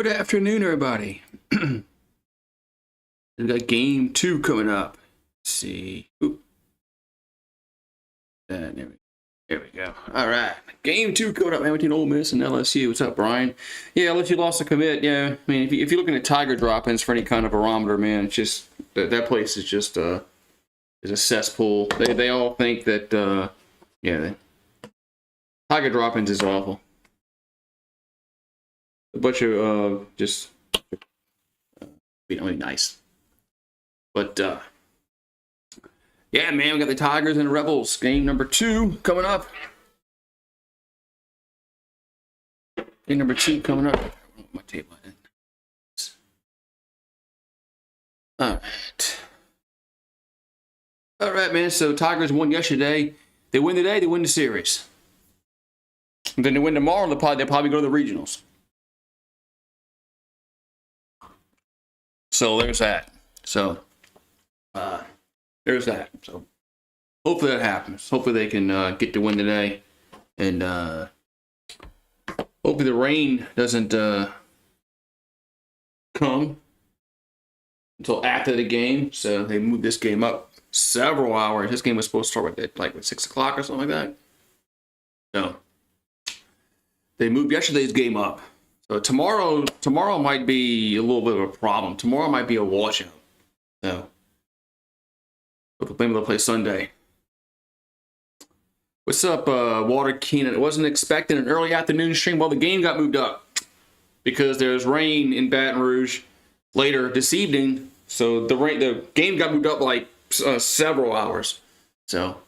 Good afternoon, everybody. We've got game 2 coming up. Let's see. There we go. All right. Game 2 coming up, man, between Ole Miss and LSU. What's up, Brian? Yeah, LSU lost a commit. Yeah, I mean, if you're looking at Tiger drop-ins for any kind of barometer, man, it's just that place is just is a cesspool. They all think that Tiger drop-ins is awful. A bunch of just really nice. But yeah, man, we got the Tigers and the Rebels. Game number 2 coming up. Game number 2 coming up. My tape on it. All right, man. So Tigers won yesterday. They win today. They win the series. And then they win tomorrow. They'll probably go to the regionals. So there's that. So there's that. So hopefully that happens. Hopefully they can get the win today, and hopefully the rain doesn't come until after the game. So they moved this game up several hours. This game was supposed to start at 6 o'clock or something like that. No, they moved yesterday's game up. So tomorrow might be a little bit of a problem. Tomorrow might be a washout. So maybe they'll play Sunday. What's up, Water Keenan? It wasn't expecting an early afternoon stream. Well, the game got moved up because there's rain in Baton Rouge later this evening. So the game got moved up like several hours. So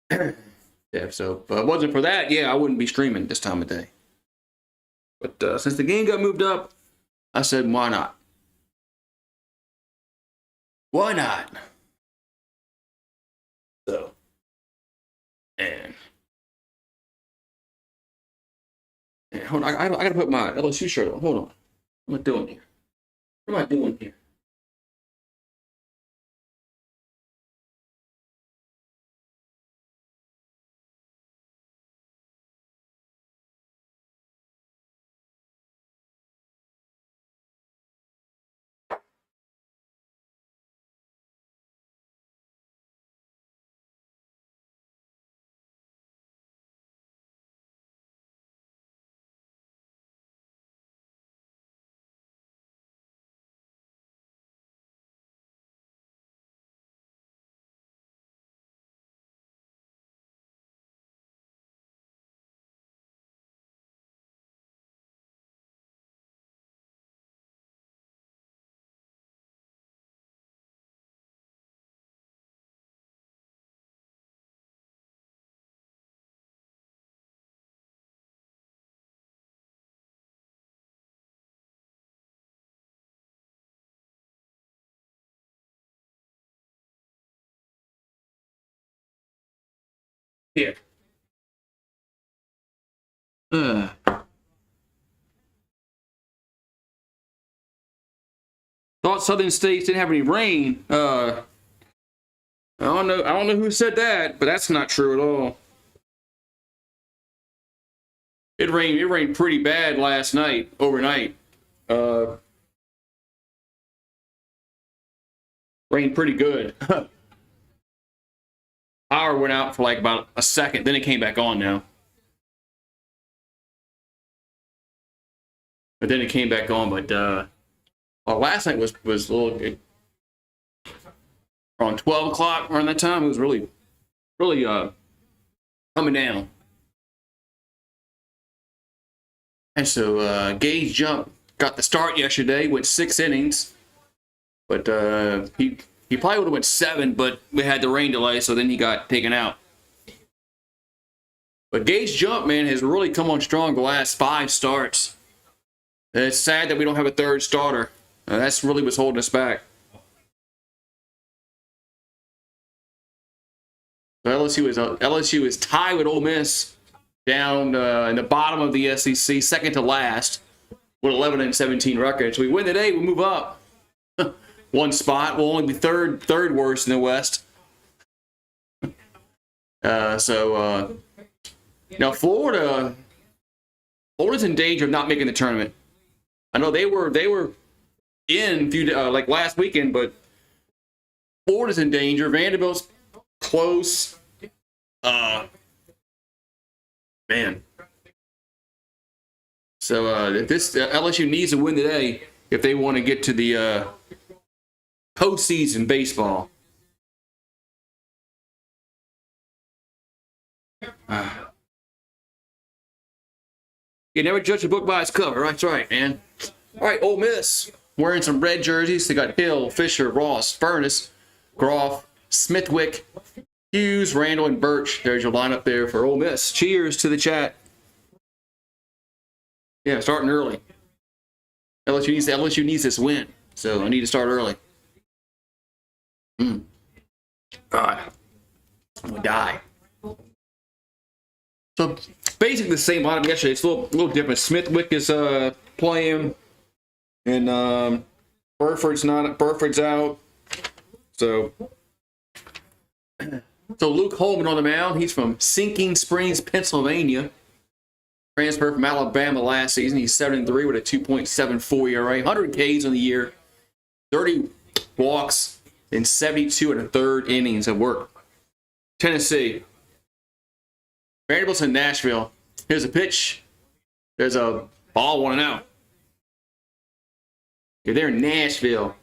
yeah. So if it wasn't for that, I wouldn't be streaming this time of day. But since the game got moved up, I said, why not? Why not? So, and hold on, I gotta put my LSU shirt on. Hold on. What am I doing here? What am I doing here? Here. Thought Southern States didn't have any rain. I don't know who said that, but that's not true at all. It rained pretty bad last night, overnight. Rained pretty good. Power went out for like about a second, then it came back on now. But then it came back on, but last night was a little around 12 o'clock around that time. It was really coming down. And so Gage Jump got the start yesterday, went 6 innings, but he probably would have went 7, but we had the rain delay, so then he got taken out. But Gage Jump, man, has really come on strong the last 5 starts. And it's sad that we don't have a third starter. That's really what's holding us back. LSU is tied with Ole Miss down in the bottom of the SEC, second to last, with 11-17 records. We win today, we move up 1 spot. We'll only be third worst in the West. Now Florida's in danger of not making the tournament. I know they were in like last weekend, but Florida's in danger. Vanderbilt's close. Man. So this LSU needs to win today if they want to get to the postseason baseball. You never judge a book by its cover. That's right, man. All right, Ole Miss wearing some red jerseys. They got Hill, Fisher, Ross, Furness, Groff, Smithwick, Hughes, Randall, and Birch. There's your lineup there for Ole Miss. Cheers to the chat. Yeah, starting early. LSU needs this win, so I need to start early. God, I'm gonna die. So basically the same lineup yesterday. It's a little different. Smithwick is playing, and Burford's out. So Luke Holman on the mound. He's from Sinking Springs, Pennsylvania. Transferred from Alabama last season. He's 7-3 with a 2.74 ERA, 100 Ks on the year, 30 walks, and 72 1/3 innings of work. Tennessee. Vanderbilt's in Nashville. Here's a pitch. There's a ball 1-0. You're there in Nashville.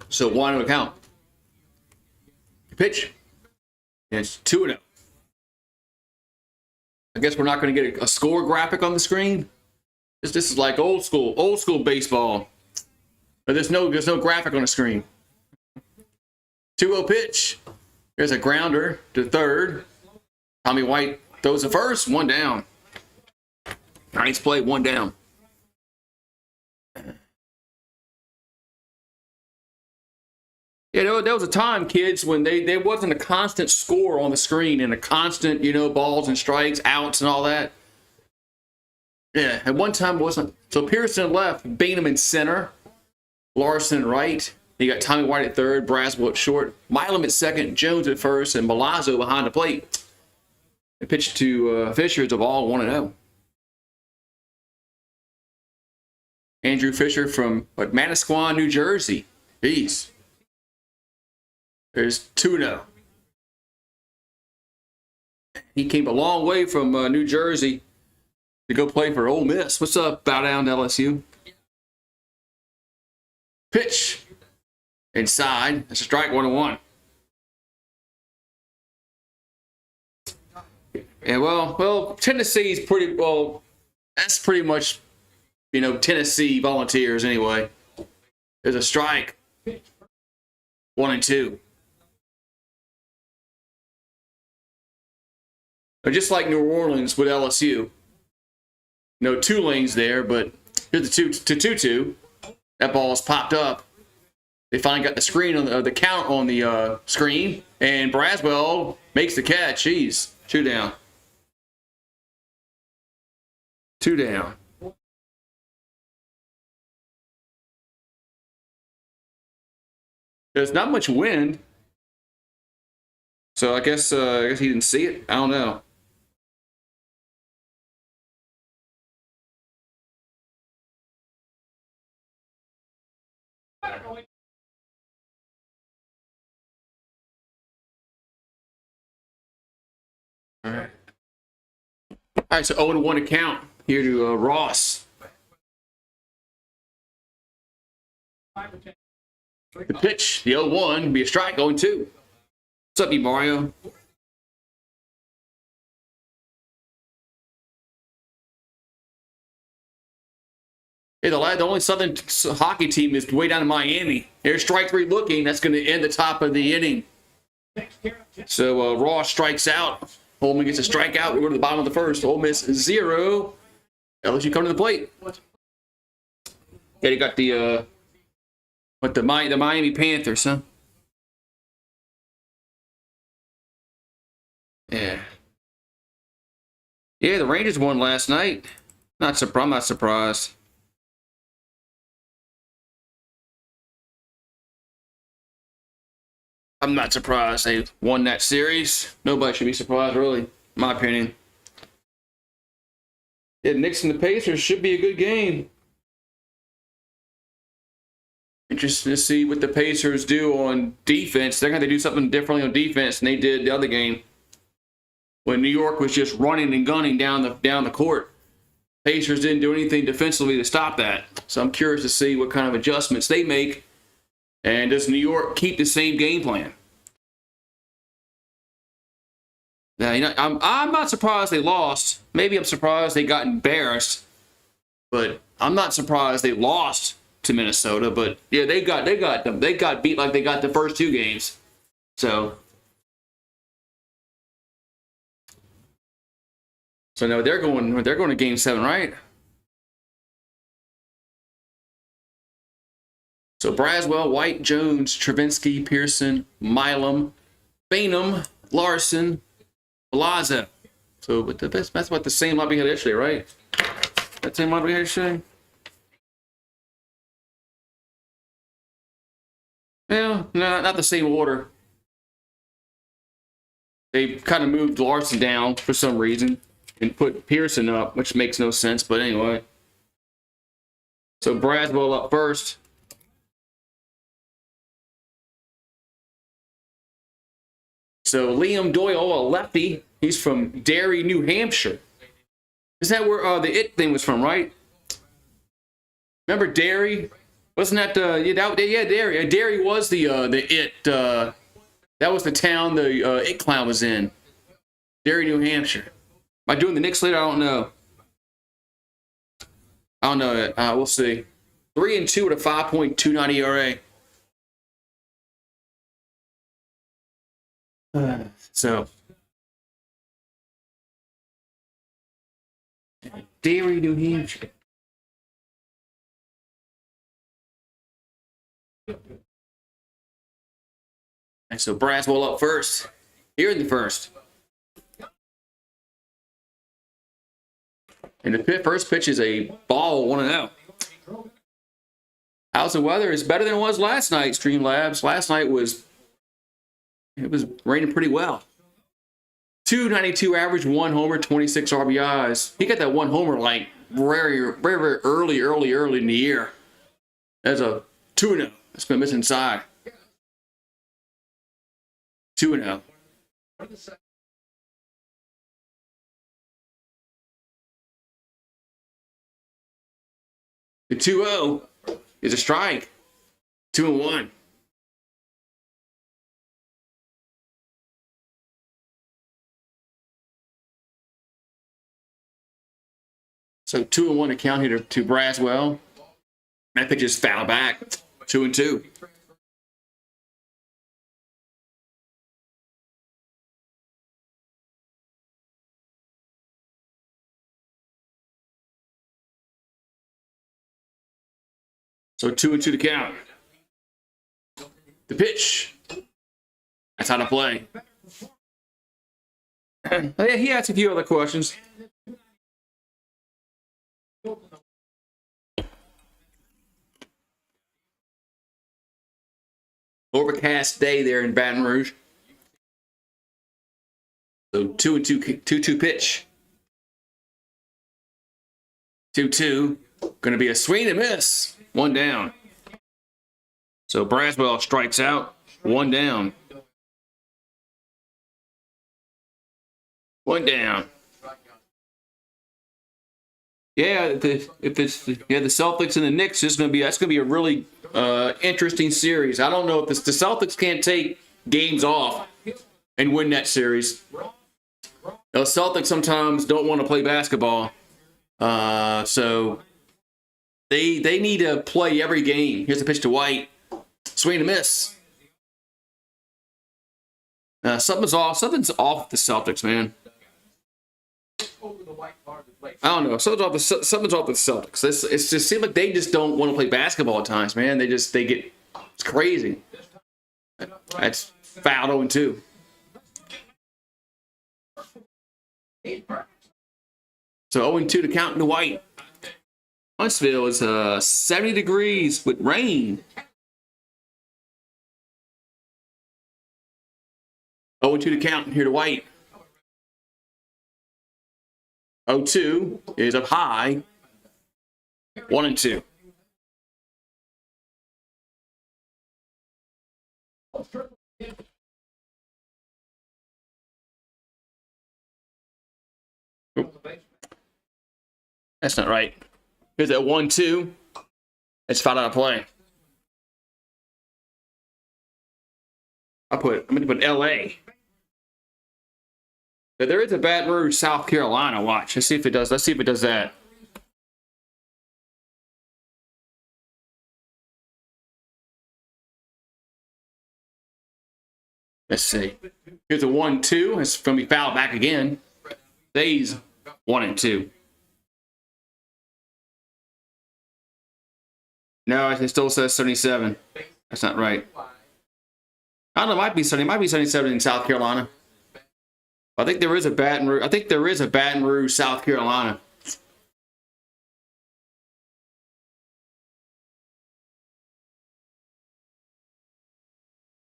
So 1-0 count. Pitch. And it's 2-0. I guess we're not going to get a score graphic on the screen. This is like old school baseball. But there's no graphic on the screen. 2-0 pitch. There's a grounder to third. Tommy White throws the first, 1 down. Nice play, 1 down. Yeah, there was a time, kids, when there wasn't a constant score on the screen and a constant, balls and strikes, outs, and all that. Yeah, at one time it wasn't. So Pearson left, Bainham in center, Larson right. You got Tommy White at third, Braswell at short, Milam at second, Jones at first, and Milazzo behind the plate. They pitched to Fisher. It's a ball 1-0. Andrew Fisher from Manasquan, New Jersey. Jeez. There's 2-0. He came a long way from New Jersey to go play for Ole Miss. What's up? Bow down to LSU. Pitch. Inside. That's a strike, 1-1. Yeah, well, Tennessee's pretty well. That's pretty much, Tennessee Volunteers anyway. There's a strike. 1-2. Just like New Orleans with LSU. 2 lanes there, but here's the 2-2. That ball's popped up. They finally got the screen on the count on the screen, and Braswell makes the catch. Jeez, 2 down. 2 down. There's not much wind, so I guess he didn't see it. I don't know. All right, so 0-1 account here to Ross. The pitch, the 0-1, be a strike, 0-2. What's up, Mario? Hey, the only Southern hockey team is way down in Miami. There's strike 3 looking. That's going to end the top of the inning. So Ross strikes out. Holman gets a strikeout. We go to the bottom of the first. Ole Miss 0. LSU come to the plate. Yeah, they got the Miami Panthers, huh? Yeah. Yeah, the Rangers won last night. I'm not surprised. I'm not surprised they won that series. Nobody should be surprised, really. my opinion. Yeah, Knicks and the Pacers should be a good game. Interesting to see what the Pacers do on defense. They're going to do something differently on defense than they did the other game, when New York was just running and gunning down the court. Pacers didn't do anything defensively to stop that. So I'm curious to see what kind of adjustments they make. And does New York keep the same game plan? Now, I'm not surprised they lost. Maybe I'm surprised they got embarrassed. But I'm not surprised they lost to Minnesota. But yeah, they got them. They got beat like they got the first two games. So no, they're going to Game 7, right? So Braswell, White, Jones, Travinsky, Pearson, Milam, Bainham, Larson, Plaza. So but that's about the same line we had yesterday, right? That same line we had yesterday? Yeah, no, not the same order. They kind of moved Larson down for some reason and put Pearson up, which makes no sense, but anyway. So Braswell up first. So Liam Doyle, a lefty, he's from Derry, New Hampshire. Is that where the It thing was from, right? Remember Derry? Wasn't that Derry? Derry was the It. That was the town the It Clown was in. Derry, New Hampshire. Am I doing the Knicks later? I don't know. We'll see. 3-2 with a 5.29 ERA. So, Derry, New Hampshire. And so Braswell up first. Here in the first. And the first pitch is a ball, 1-0. How's the weather? It's better than it was last night, Streamlabs. Last night it was raining pretty well. 292 average, 1 homer, 26 RBIs. He got that 1 homer like very, very, very early in the year. That's a 2-0. That's going to miss inside. 2-0. The 2-0 is a strike. 2-1. So 2-1 account here to Braswell. That pitch is foul back. 2-2. So 2-2 to count. The pitch. That's how to play. Yeah, he asked a few other questions. Overcast day there in Baton Rouge. So 2-2 pitch. 2-2. Going to be a swing and miss. 1 down. So Braswell strikes out. 1 down. 1 down. Yeah, if the Celtics and the Knicks is going to be that's going to be a really interesting series. I don't know if the Celtics can't take games off and win that series. The Celtics sometimes don't want to play basketball, so they need to play every game. Here's the pitch to White, swing and miss. Something's off with the Celtics, man. I don't know. Something's off with the Celtics. It just seems like they just don't want to play basketball at times, man. It's crazy. That's foul 0-2. So 0-2 to count to White. Huntsville is 70 degrees with rain. 0-2 to count here to White. 0-2 is up high. 1-2. That's not right. Here's that 1-2. It's fouled out of play. I'm going to put LA. There is a Baton Rouge, South Carolina. Watch. Let's see if it does. Let's see if it does that. Let's see. Here's a 1-2. It's going to be fouled back again. These 1-2. No, it still says 77. That's not right. I don't know. It might be 77 in South Carolina. I think there is a Baton Rouge, South Carolina.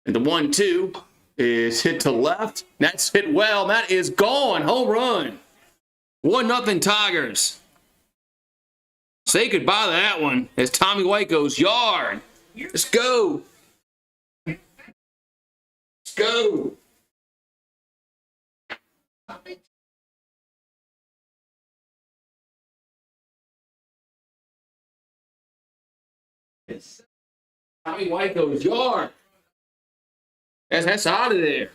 And the 1-2 is hit to left. That's hit well. That is gone. Home run. 1-0 Tigers. Say goodbye to that one as Tommy White goes yard. Let's go. Let's go. Tommy White goes yard. That's out of there.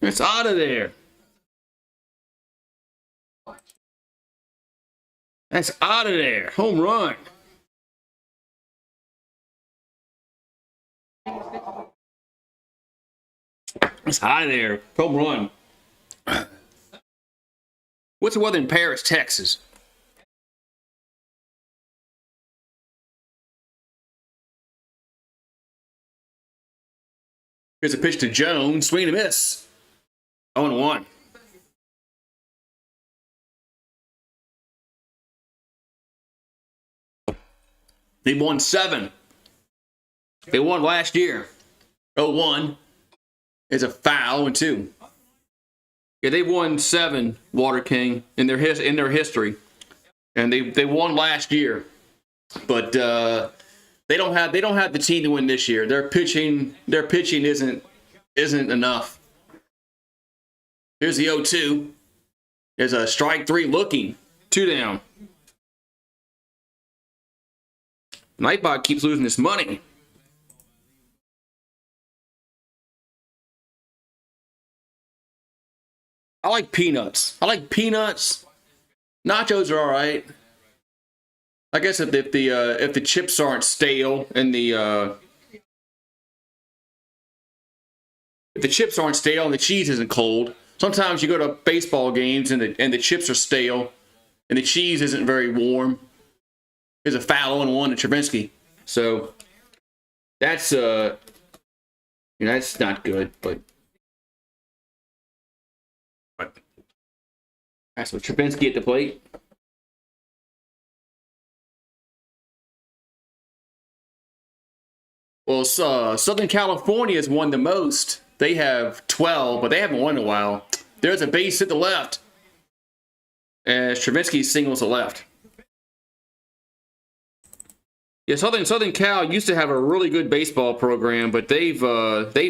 That's out of there. That's out of there. Home run. That's out of there. Home run. What's the weather in Paris, Texas? Here's a pitch to Jones. Swing and a miss. 0-1. They won 7. They won last year. 0-1 is a foul and 2. Yeah, they've won 7, Water King, in their history, and they won last year, but they don't have the team to win this year. Their pitching isn't enough. Here's the 0-2. There's a strike 3 looking. 2 down. Nightbot keeps losing his money. I like peanuts. Nachos are all right. I guess if the chips aren't stale and the cheese isn't cold. Sometimes you go to baseball games and the chips are stale and the cheese isn't very warm. There's a foul 0-1 to Travinsky. So that's that's not good, but that's what Travinsky at the plate. Well, Southern California has won the most. They have 12, but they haven't won in a while. There's a base hit the left as Travinsky singles the left. Yeah, Southern Cal used to have a really good baseball program, but they've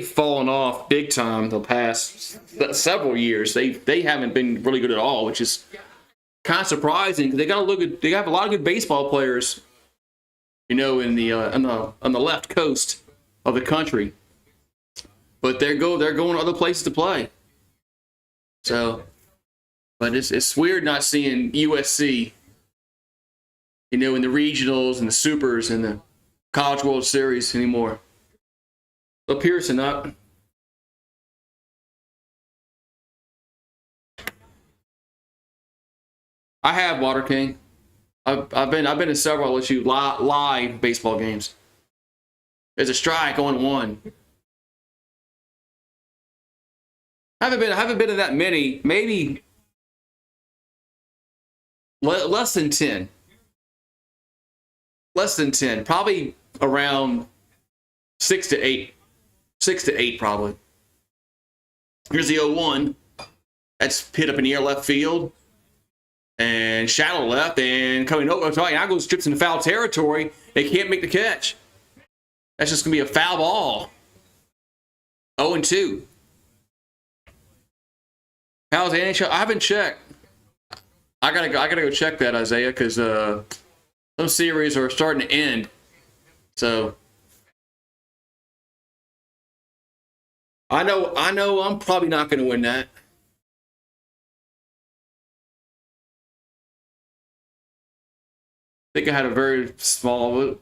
fallen off big time the past several years. They haven't been really good at all, which is kind of surprising because they have a lot of good baseball players, in the on the left coast of the country, but they're going to other places to play. So, but it's weird not seeing USC. In the regionals and the supers and the College World Series anymore. So Pearson up. I have Water King. I've been to several LSU live baseball games. There's a strike 0-1. I haven't been to that many. Maybe less than 10. Less than 10, probably around 6 to 8. 6 to 8, probably. Here's the 0-1. That's hit up in the air left field. and shallow left, and coming over, now goes strips into foul territory. They can't make the catch. That's just going to be a foul ball. 0-2. How's the NHL? I haven't checked. I gotta go check that, Isaiah, because some series are starting to end. So I know I'm probably not going to win that. I think I had a very small.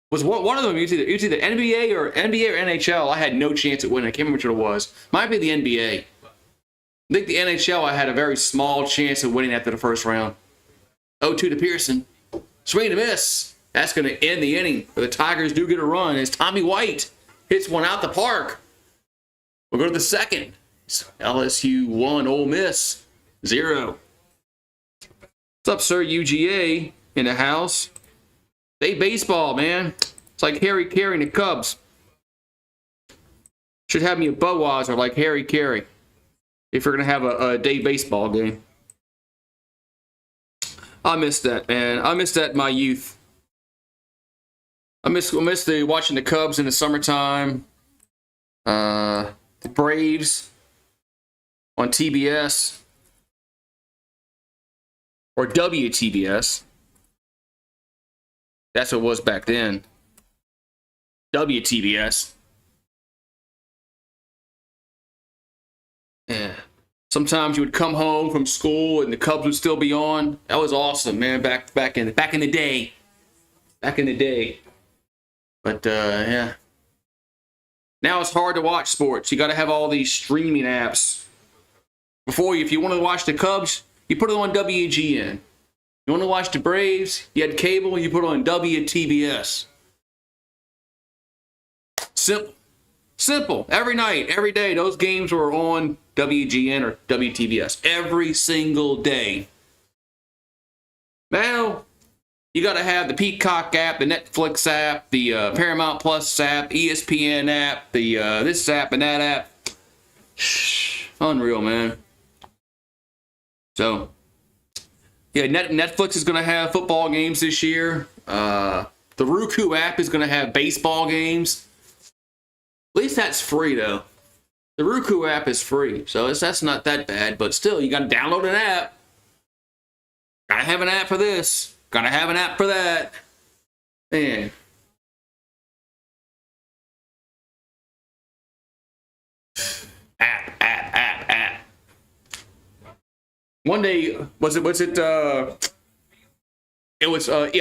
Was one of them? It was either NBA or NHL. I had no chance at winning. I can't remember which one it was. Might be the NBA. I think the NHL, I had a very small chance of winning after the first round. 0-2 to Pearson. Swing and a miss. That's going to end the inning. But the Tigers do get a run as Tommy White hits one out the park. We'll go to the second. It's LSU 1, Ole Miss 0. What's up, sir? UGA in the house. They baseball, man. It's like Harry Carey and the Cubs. Should have me a Budweiser like Harry Carey if you're going to have a day baseball game. I miss that, man. I miss that in my youth. I miss watching the Cubs in the summertime. The Braves on TBS or WTBS. That's what it was back then. WTBS. Yeah. Sometimes you would come home from school and the Cubs would still be on. That was awesome, man. Back in the day. Back in the day. But yeah. Now it's hard to watch sports. You got to have all these streaming apps. Before, if you want to watch the Cubs, you put it on WGN. You want to watch the Braves, you had cable, you put it on WTBS. Simple. Every night, every day, those games were on WGN or WTBS. Every single day. Now, you got to have the Peacock app, the Netflix app, the Paramount Plus app, ESPN app, the this app and that app. Unreal, man. So, yeah, Netflix is going to have football games this year. The Roku app is going to have baseball games. At least that's free, though. The Roku app is free, so that's not that bad. But still, you got to download an app. Got to have an app for this. Got to have an app for that. Man. App. One day,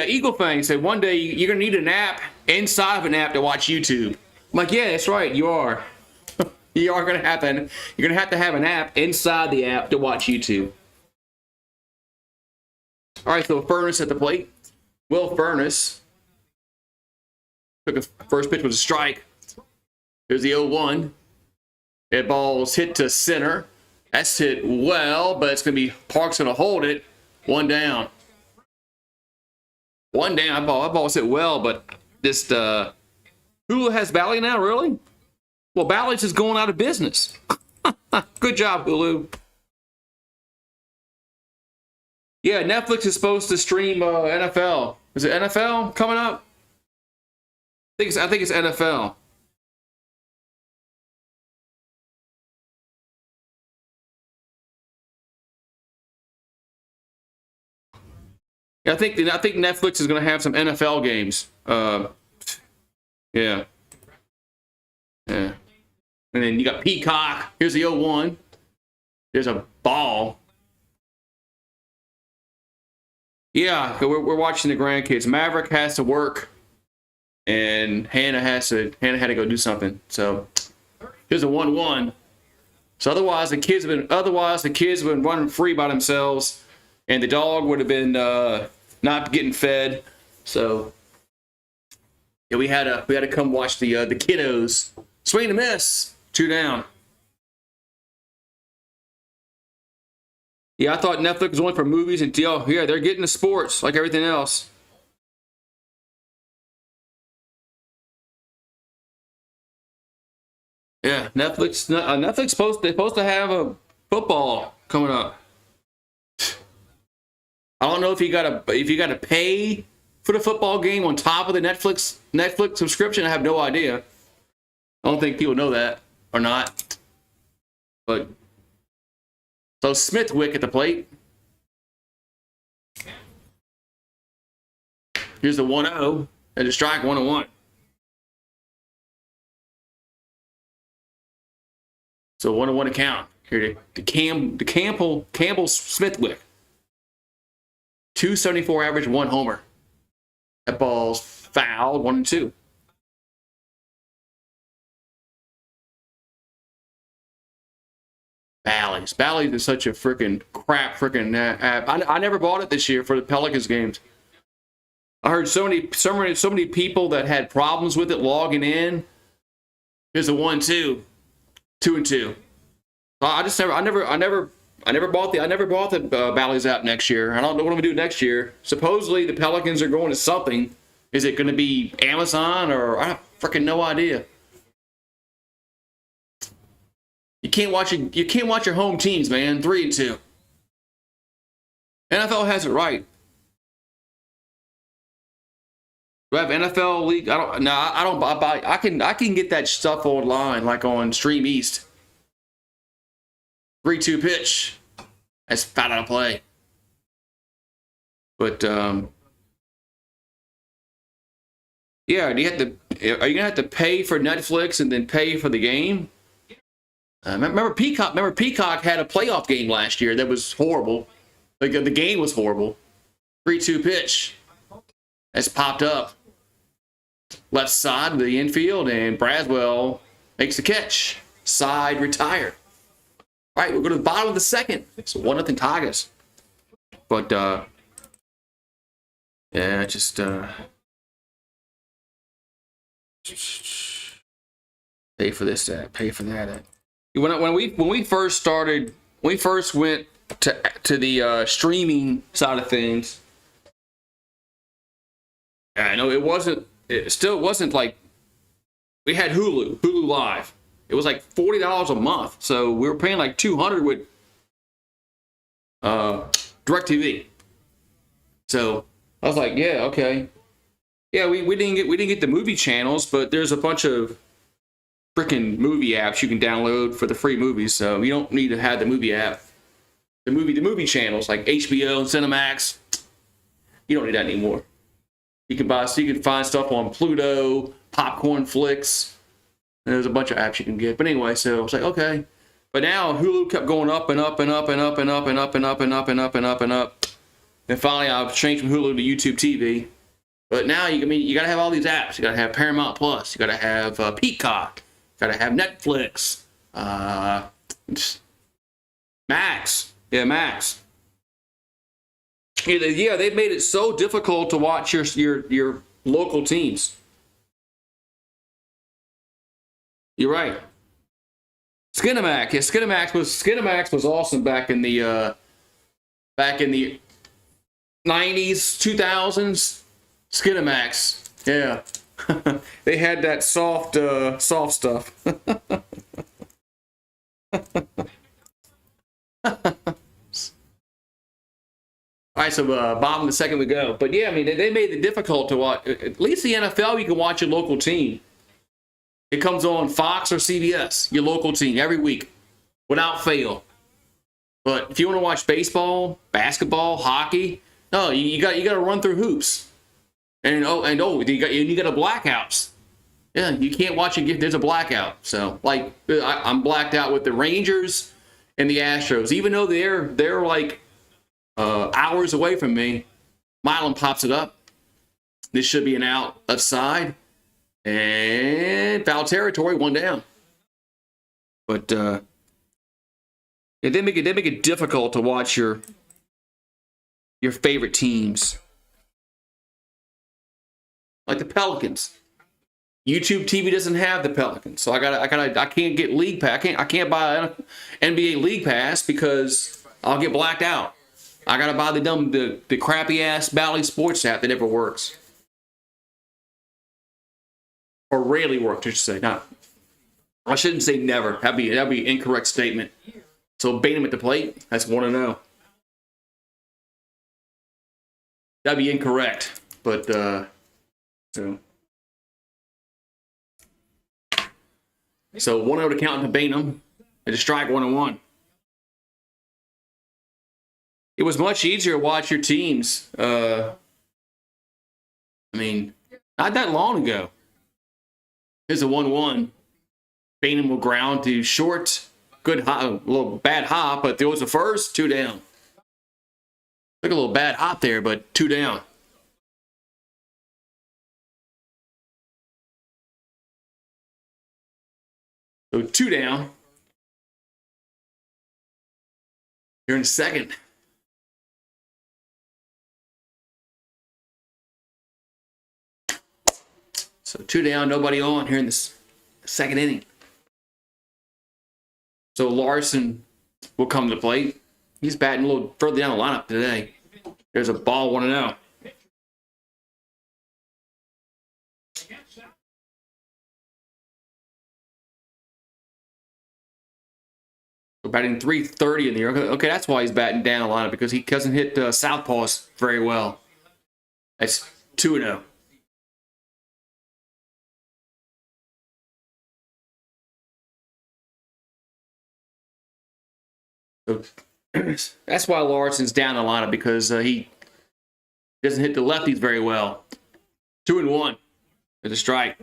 Eagle Fang said one day you're going to need an app inside of an app to watch YouTube. I'm like, yeah, that's right, you are. You're going to have to have an app inside the app to watch YouTube. All right, so Furness at the plate. Will Furness took a first pitch was a strike. Here's the 0-1. That ball's hit to center. That's hit well, but it's going to be Park's going to hold it. One down. That ball was hit well, but just Hulu has Bally now, really? Well, Bally's is going out of business. Good job, Hulu. Yeah, Netflix is supposed to stream NFL. Is it NFL coming up? I think it's NFL. Yeah, I think Netflix is going to have some NFL games. Yeah. And then you got Peacock. Here's the 0-1. There's a ball. Yeah, we're watching the grandkids. Maverick has to work, and Hannah had to go do something. So here's a 1-1. So otherwise the kids have been running free by themselves, and the dog would have been not getting fed. So yeah, we had to come watch the kiddos swing and miss. 2 down. Yeah, I thought Netflix was only for movies and yeah, they're getting the sports like everything else. Yeah, Netflix supposed to have a football coming up. I don't know if you gotta pay for the football game on top of the Netflix subscription. I have no idea. I don't think people know that or not. But so Smithwick at the plate. Here's the 1-0 and the strike 1-1. So 1-1 to count. Here the Campbell Smithwick. 274 average, 1 homer. That ball's fouled, 1-2. Bally's is such a freaking crap app. I never bought it this year for the Pelicans games. I heard so many people that had problems with it logging in. Here's a 1-2, 2-2. I never bought the Bally's app next year. I don't know what I'm gonna do next year. Supposedly the Pelicans are going to something. Is it going to be Amazon or I have freaking no idea. You can't watch your home teams, man. 3-2. NFL has it right. Do I have NFL league? I don't buy. I can get that stuff online, like on Stream East. 3-2 pitch. That's foul out of play. But yeah, are you gonna have to pay for Netflix and then pay for the game? Remember Peacock had a playoff game last year that was horrible. The game was horrible. 3-2 pitch. That's popped up. Left side of the infield, and Braswell makes the catch. Side retired. All right, we'll go to the bottom of the second. So 1-0 Tigers. But yeah, just pay for this, pay for that. When we first went to the streaming side of things, I know it still wasn't like we had Hulu Live. It was like $40 a month, so we were paying like $200 with DirecTV. So I was like, yeah, okay, yeah, we didn't get the movie channels, but there's a bunch of freaking movie apps you can download for the free movies, so you don't need to have the movie app. The movie channels like HBO and Cinemax, you don't need that anymore. You can find stuff on Pluto, Popcorn Flicks. And there's a bunch of apps you can get. But anyway, so I was like, okay. But now Hulu kept going up and up and up and up and up and up and up and up and up and up and up. And finally, I've changed from Hulu to YouTube TV. But now you gotta have all these apps. You gotta have Paramount Plus. You gotta have Peacock. You gotta have Netflix. Max. Yeah, Max. Yeah, they've made it so difficult to watch your local teams. You're right. Skinamax. Yeah, Skinamax was awesome back in the 90s, 2000s. Skinamax. Yeah. They had that soft stuff. All right, so bottom of the second we go. But yeah, I mean, they made it difficult to watch. At least the NFL, you can watch your local team. It comes on Fox or CBS, your local team, every week, without fail. But if you want to watch baseball, basketball, hockey, no, you got to run through hoops. And you got a blackouts. Yeah, you can't watch it. There's a blackout. So like I'm blacked out with the Rangers and the Astros, even though they're like hours away from me. Milan pops it up. This should be an out left side. And foul territory, 1 down. But yeah, they make it difficult to watch your favorite teams, like the Pelicans. YouTube TV doesn't have the Pelicans, so I can't get League Pass. I can't buy an NBA League Pass because I'll get blacked out. I gotta buy the crappy ass Bally Sports app that never works. Or rarely worked, I should say. Not, I shouldn't say never. That'd be an incorrect statement. So Bainham at the plate. That's 1-0. that'd be incorrect. But so 1-0 to count to Bainham. They just strike 1-1. It was much easier to watch your teams. I mean, not that long ago. Here's a 1-1. Bainham will ground to short. Good hop, a little bad hop, but there was the first, 2 down. Took a little bad hop there, but 2 down. So 2 down. Here in the second. So 2 down, nobody on here in the second inning. So Larson will come to the plate. He's batting a little further down the lineup today. There's a ball, 1-0. So batting .330 in the year. Okay, that's why he's batting down a lineup, because he doesn't hit southpaws very well. That's 2-0. So that's why Larson's down the lineup, because he doesn't hit the lefties very well. 2-1. There's a strike.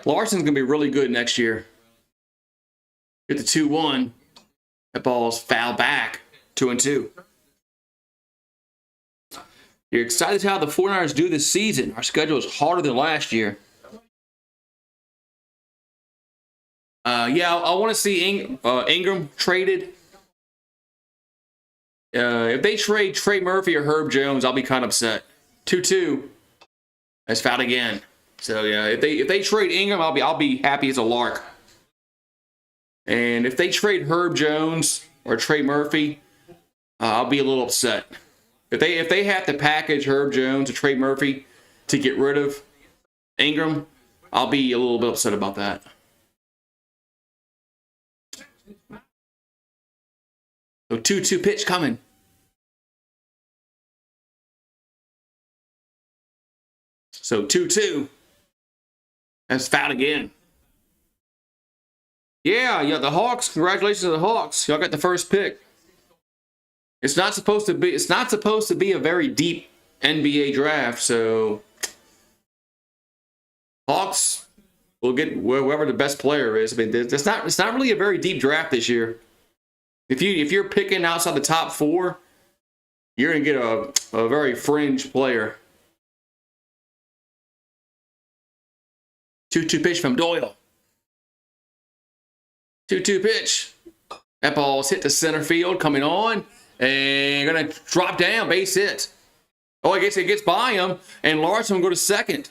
Larson's going to be really good next year. Get the 2-1. That ball's foul back. 2-2. You're excited to how the 49ers do this season. Our schedule is harder than last year. Yeah, I want to see Ingram traded. If they trade Trey Murphy or Herb Jones, I'll be kind of upset. 2-2. That's fouled again. So yeah, if they trade Ingram, I'll be happy as a lark. And if they trade Herb Jones or Trey Murphy, I'll be a little upset. If they have to package Herb Jones or Trey Murphy to get rid of Ingram, I'll be a little bit upset about that. So 2-2 pitch coming. So 2-2. That's fouled again. Yeah, the Hawks. Congratulations to the Hawks. Y'all got the first pick. It's not supposed to be a very deep NBA draft, so Hawks will get whoever the best player is. I mean, it's not really a very deep draft this year. If you're picking outside the top 4, you're gonna get a very fringe player. 2-2 pitch from Doyle. 2-2 pitch. That ball's hit to center field, coming on, and gonna drop down, base hit. Oh, I guess it gets by him, and Larson will go to second.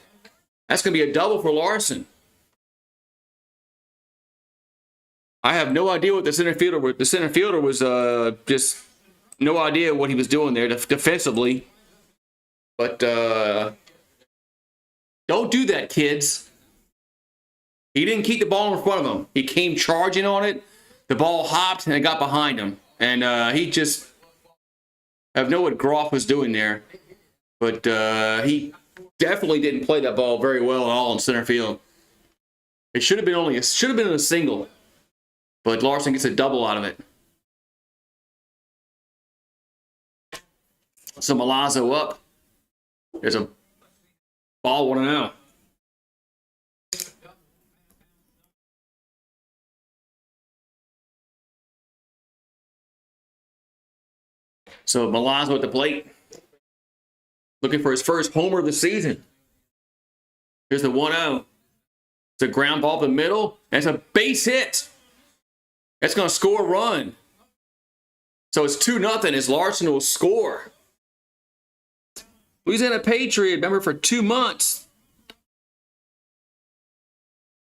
That's gonna be a double for Larson. I have no idea what the center fielder was. Just no idea what he was doing there defensively. But don't do that, kids. He didn't keep the ball in front of him. He came charging on it. The ball hopped and it got behind him. And he just, I have no what Groff was doing there. But he definitely didn't play that ball very well at all in center field. It should have been a single. But Larson gets a double out of it. So Milazzo up. There's a ball, 1-0. So Milazzo at the plate. Looking for his first homer of the season. Here's the 1-0. It's a ground ball up the middle. And it's a base hit. That's going to score a run. So it's 2-0 as Larson will score. Louisiana Patriot member for 2 months.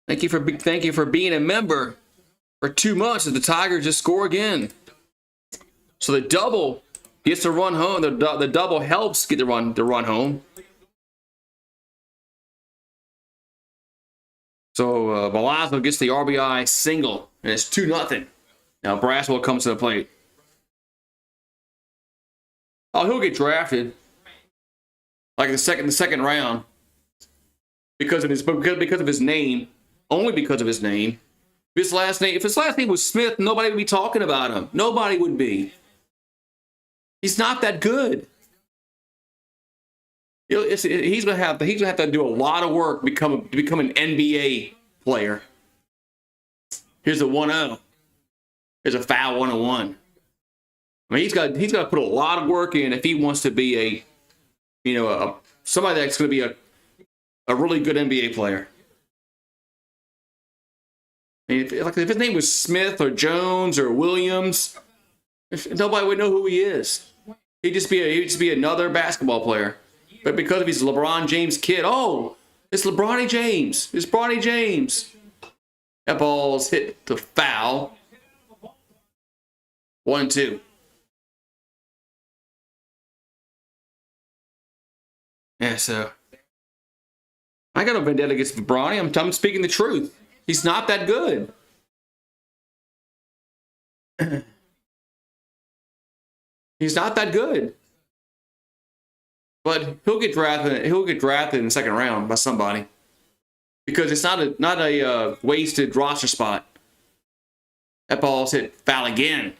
Thank you for being a member for 2 months as the Tigers just score again. So the double gets the run home. The double helps get the run home. So Milazzo gets the RBI single, and it's 2-0. Now Braswell comes to the plate. Oh, he'll get drafted like the second round because of his name, only because of his name. If his last name was Smith, nobody would be talking about him. Nobody would be. He's not that good. He's gonna have to do a lot of work to become an NBA player. Here's a 1-0. Here's a foul 1-1. I mean, he's got to put a lot of work in if he wants to be somebody that's going to be a really good NBA player. I mean, if his name was Smith or Jones or Williams, nobody would know who he is. He'd just be another basketball player. But because of his LeBron James kid, oh, it's LeBron James. It's Bronny James. That ball's hit the foul. 1-2. Yeah, so I got no vendetta against Bronny. I'm speaking the truth. He's not that good. He's not that good. But he'll get drafted. He'll get drafted in the second round by somebody because it's not a wasted roster spot. That ball's hit foul again.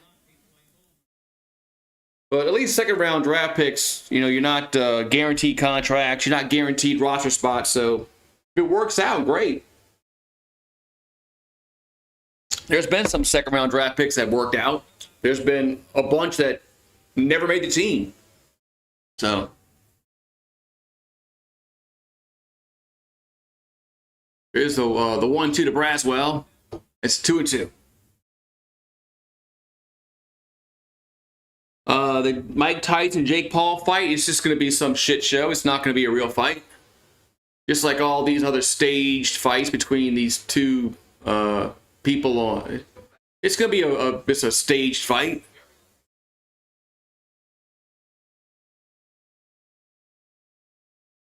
But at least second round draft picks, you're not guaranteed contracts. You're not guaranteed roster spots. So if it works out, great. There's been some second round draft picks that worked out. There's been a bunch that never made the team. So here's the 1-2 to Braswell. It's 2-2. The Mike Tyson Jake Paul fight is just going to be some shit show. It's not going to be a real fight. Just like all these other staged fights between these two people on. It's going to be a staged fight.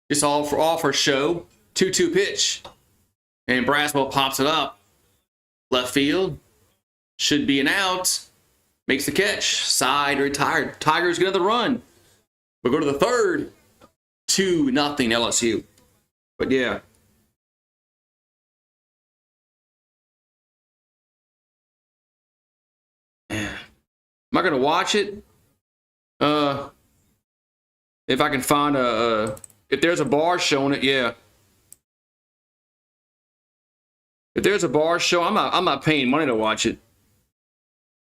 It's all for show. 2-2 pitch. And Braswell pops it up. Left field. Should be an out. Makes the catch. Side retired. Tigers get another run. We'll go to the third. 2-0 LSU. But yeah. Am I going to watch it? If I can find if there's a bar showing it, yeah. If there's a bar show, I'm not paying money to watch it.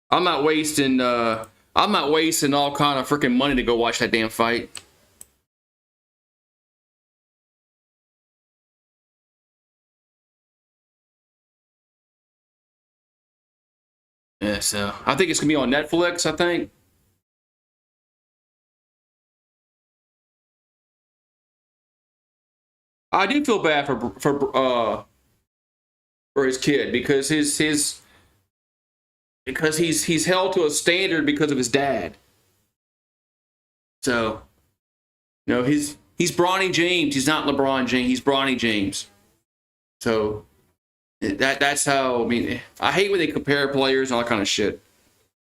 I'm not wasting all kind of freaking money to go watch that damn fight. Yeah, so I think it's gonna be on Netflix, I think. I do feel bad for his kid because he's held to a standard because of his dad. So, he's Bronny James. He's not LeBron James. He's Bronny James. So that's how. I mean, I hate when they compare players and all that kind of shit.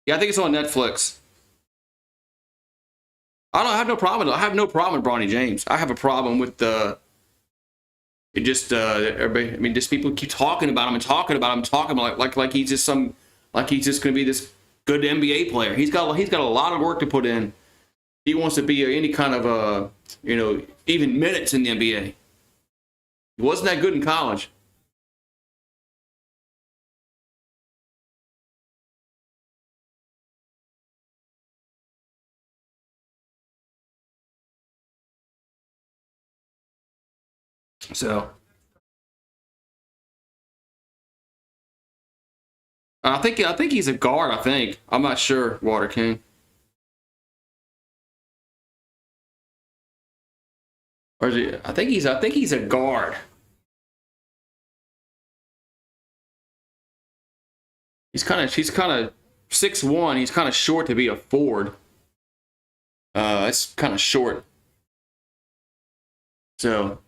Yeah, I think it's on Netflix. I have no problem. I have no problem with Bronny James. I have a problem with everybody. I mean, just people keep talking about him and talking about like he's just going to be this good NBA player. He's got a lot of work to put in. He wants to be any kind of even minutes in the NBA. He wasn't that good in college. So I think he's a guard. I think I'm not sure. Water King, or is he? I think he's a guard. He's kind of 6'1". He's kind of short to be a forward. It's kind of short. So.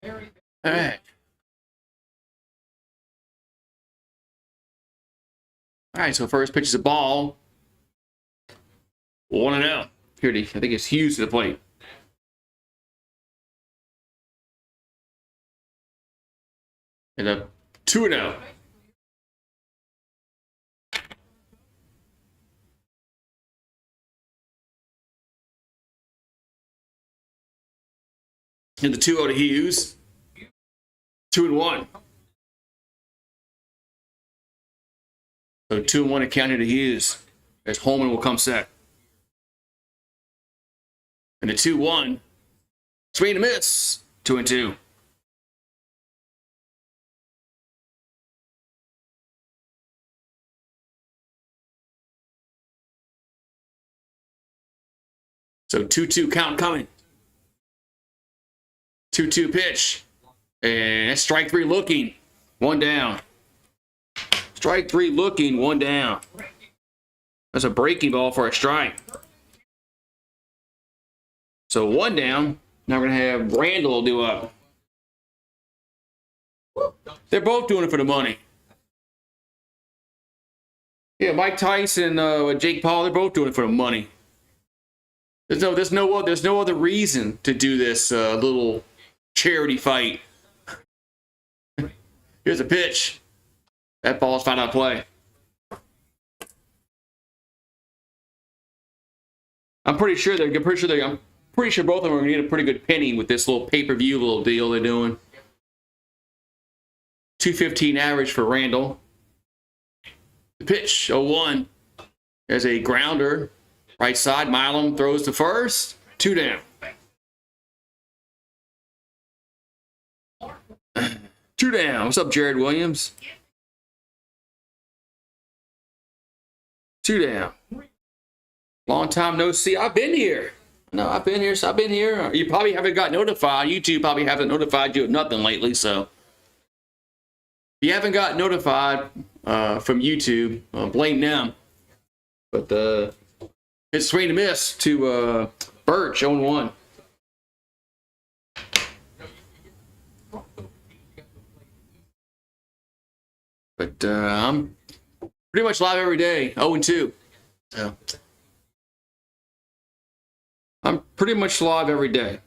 All right. All right, so first pitch is a ball. 1-0. Here, I think it's Hughes to the plate. And a 2-0. And the 2-0 to Hughes. 2-1. So 2-1 to counter to Hughes. As Holman will come set. And the 2-1. Swing and miss. 2-2. So 2-2 count coming. 2-2 pitch. And that's strike 3 looking. 1 down. Strike 3 looking. 1 down. That's a breaking ball for a strike. So 1 down. Now we're going to have Randall do up. They're both doing it for the money. Yeah, Mike Tyson and Jake Paul, they're both doing it for the money. There's no other reason to do this little charity fight. Here's a pitch. That ball's found out play. I'm pretty sure both of them are going to get a pretty good penny with this little pay-per-view little deal they're doing. 215 average for Randall. The pitch, 0-1. There's a grounder. Right side, Milam throws to first. 2 down. 2 down. What's up, Jared Williams? 2 down. Long time no see. I've been here. No, I've been here. So I've been here. You probably haven't got notified. YouTube probably haven't notified you of nothing lately. So if you haven't got notified from YouTube, blame them. But it's swing and miss to Birch, 0-1. But I'm pretty much live every day, 0-2. So I'm pretty much live every day.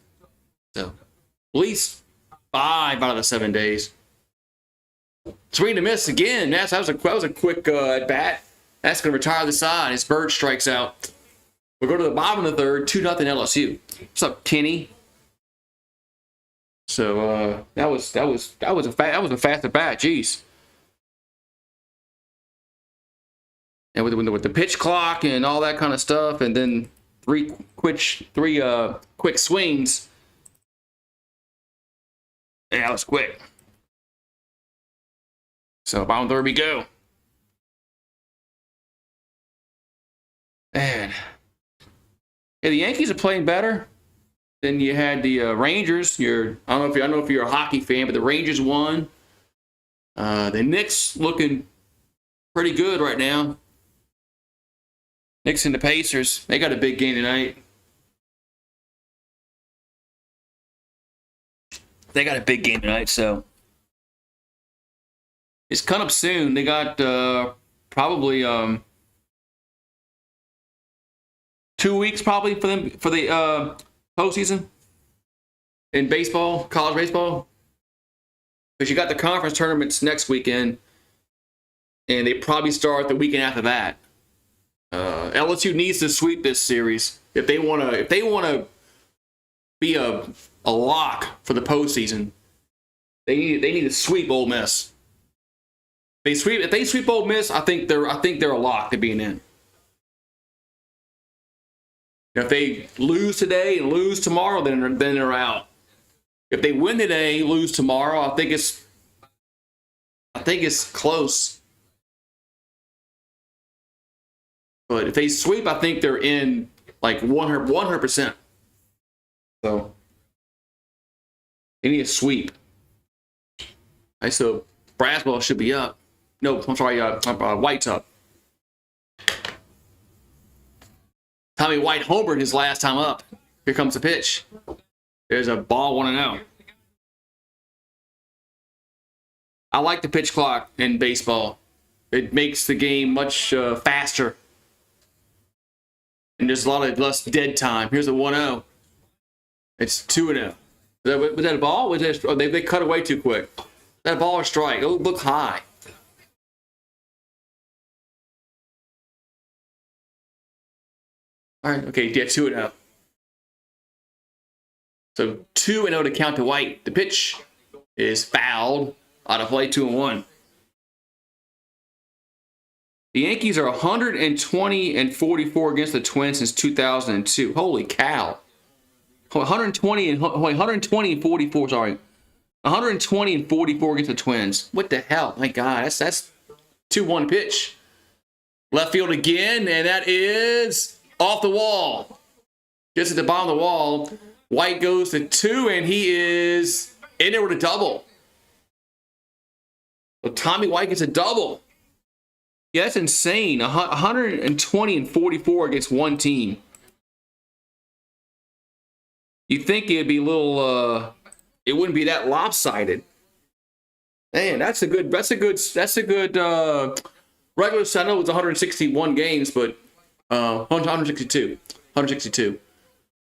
So at least 5 out of the 7 days. Swing and miss again. That was a quick at bat. That's going to retire the side as Bird strikes out. We'll go to the bottom of the third, 2-0 LSU. What's up, Kenny? So that was a fast at bat. Jeez. And with the pitch clock and all that kind of stuff, and then three quick swings. Yeah, that was quick. So bottom third we go. And yeah, the Yankees are playing better than you had the Rangers. I don't know if you're a hockey fan, but the Rangers won. The Knicks looking pretty good right now. Knicks and the Pacers, they got a big game tonight. They got a big game tonight, so it's coming up soon. They got probably 2 weeks probably for the postseason in baseball, college baseball. Because you got the conference tournaments next weekend, and they probably start the weekend after that. LSU needs to sweep this series if they want to be a lock for the postseason. They need to sweep Ole Miss. If they sweep Ole Miss, I think they're a lock to being in. If they lose today and lose tomorrow, then they're out. If they win today, lose tomorrow, I think it's close. But if they sweep, I think they're in like 100%. So they need a sweep. So Braswell should be up. No, I'm sorry, White's up. Tommy White homered his last time up. Here comes the pitch. There's a ball 1-0. I like the pitch clock in baseball. It makes the game much faster. And there's a lot of less dead time. Here's a 1-0. It's 2-0. Was that a ball? They cut away too quick. That ball or strike? It looked high. All right, okay, yeah, 2-0. So 2-0 to count to White. The pitch is fouled out of play, 2-1. The Yankees are 120-44 against the Twins since 2002. Holy cow. 120 and 44, sorry. 120-44 against the Twins. What the hell? My God, that's 2-1 pitch. Left field again, and that is off the wall. Just at the bottom of the wall. White goes to 2, and he is in there with a double. So Tommy White gets a double. Yeah, that's insane. 120-44 against one team. You think it'd be a little, it wouldn't be that lopsided. Man, that's a good regular season. I know it was 161 games, but 162.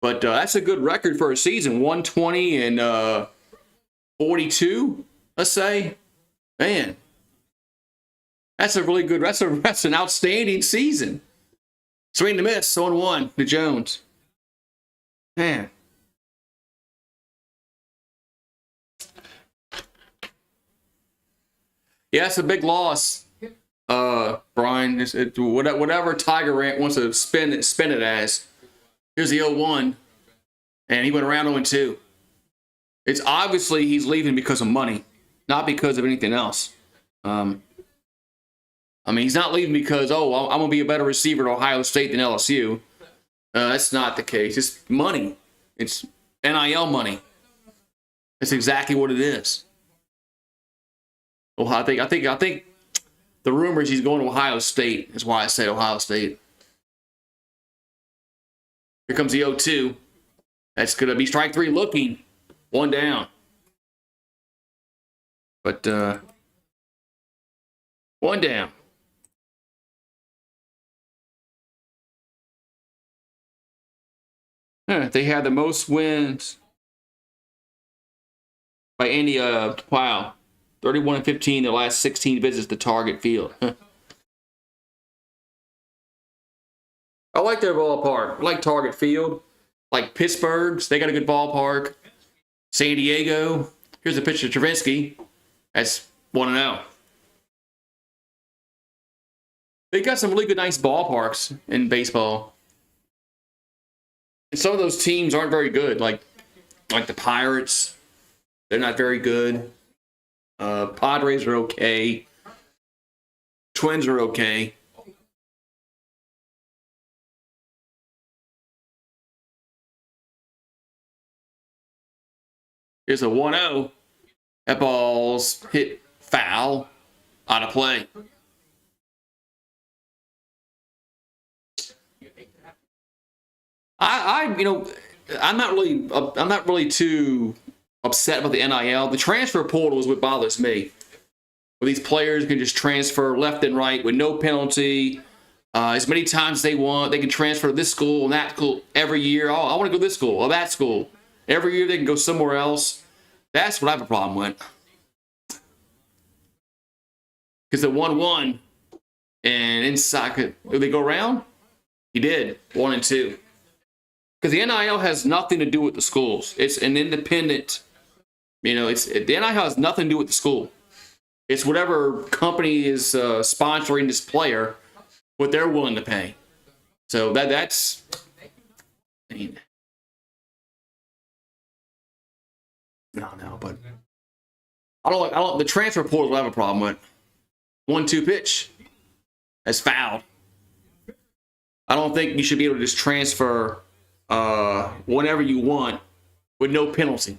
But that's a good record for a season. 120 and 42, let's say. Man, that's a really good. That's an outstanding season. Swing and miss, 0-1 to Jones. Man. Yeah, it's a big loss, Brian. Whatever Tiger Rant wants to spin it as. Here's the 0-1, and he went around 0-2. It's obviously he's leaving because of money, not because of anything else. He's not leaving because, I'm going to be a better receiver at Ohio State than LSU. That's not the case. It's money. It's NIL money. That's exactly what it is. Well, I think the rumor is he's going to Ohio State. That's why I said Ohio State. Here comes the 0-2. That's going to be strike 3 looking. 1 down. But 1 down. They had the most wins by any, 31-15 their last 16 visits to Target Field. I like their ballpark. I like Target Field. Like Pittsburgh's, they got a good ballpark. San Diego. Here's a picture of Travinsky. That's 1-0. They got some really good, nice ballparks in baseball. And some of those teams aren't very good. Like the Pirates, they're not very good. Padres are okay. Twins are okay. Here's a 1-0. That ball's hit foul out of play. I'm not really too upset about the NIL. The transfer portal is what bothers me. Where these players can just transfer left and right with no penalty. As many times as they want. They can transfer to this school and that school every year. Oh, I want to go to this school or that school. Every year they can go somewhere else. That's what I have a problem with. Because the 1-1 and inside, did they go around? He did. 1 and 2. Because the NIL has nothing to do with the schools. It's an independent, the NIL has nothing to do with the school. It's whatever company is sponsoring this player, what they're willing to pay. So that's, but I don't. The transfer portal will have a problem with 1-2 pitch. That's fouled. I don't think you should be able to just transfer whenever you want with no penalty.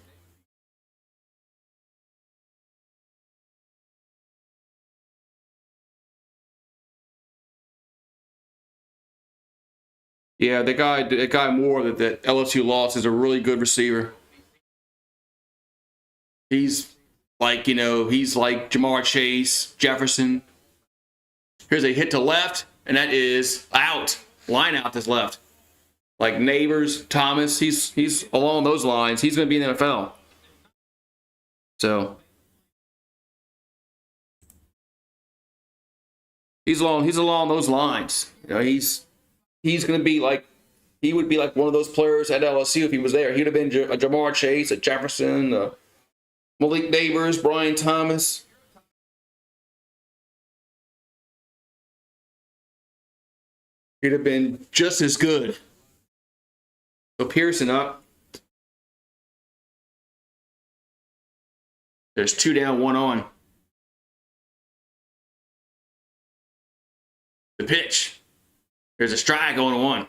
Yeah, the guy Moore that LSU lost is a really good receiver. He's Like, he's like Jamar Chase, Jefferson. Here's a hit to left, and that is out. Line out this left. Like Neighbors, Thomas, he's along those lines. He's going to be in the NFL. So he's along those lines. He's going to be like, he would be like one of those players at LSU if he was there. He'd have been a Jamar Chase, a Jefferson, Malik Neighbors, Brian Thomas. He'd have been just as good. So Pearson up. There's 2 down, 1 on. The pitch. There's a strike going to 1.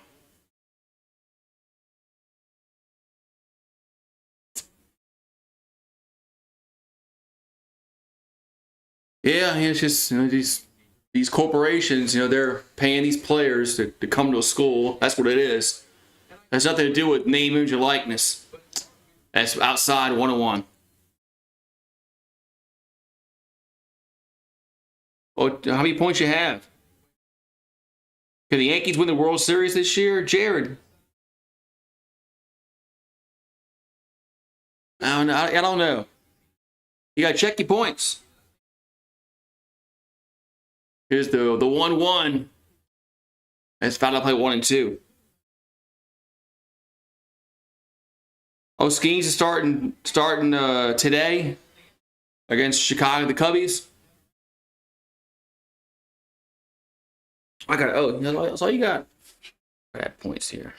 Yeah, it's just these corporations, they're paying these players to come to a school. That's what it is. It has nothing to do with name, image, or likeness. That's outside 101. Well, how many points you have? Can the Yankees win the World Series this year? Jared? I don't know. You got to check your points. Here's the 1-1. It's found out play 1 and 2. Oh, Skeens is starting today against Chicago, the Cubbies. That's all you got. I got points here.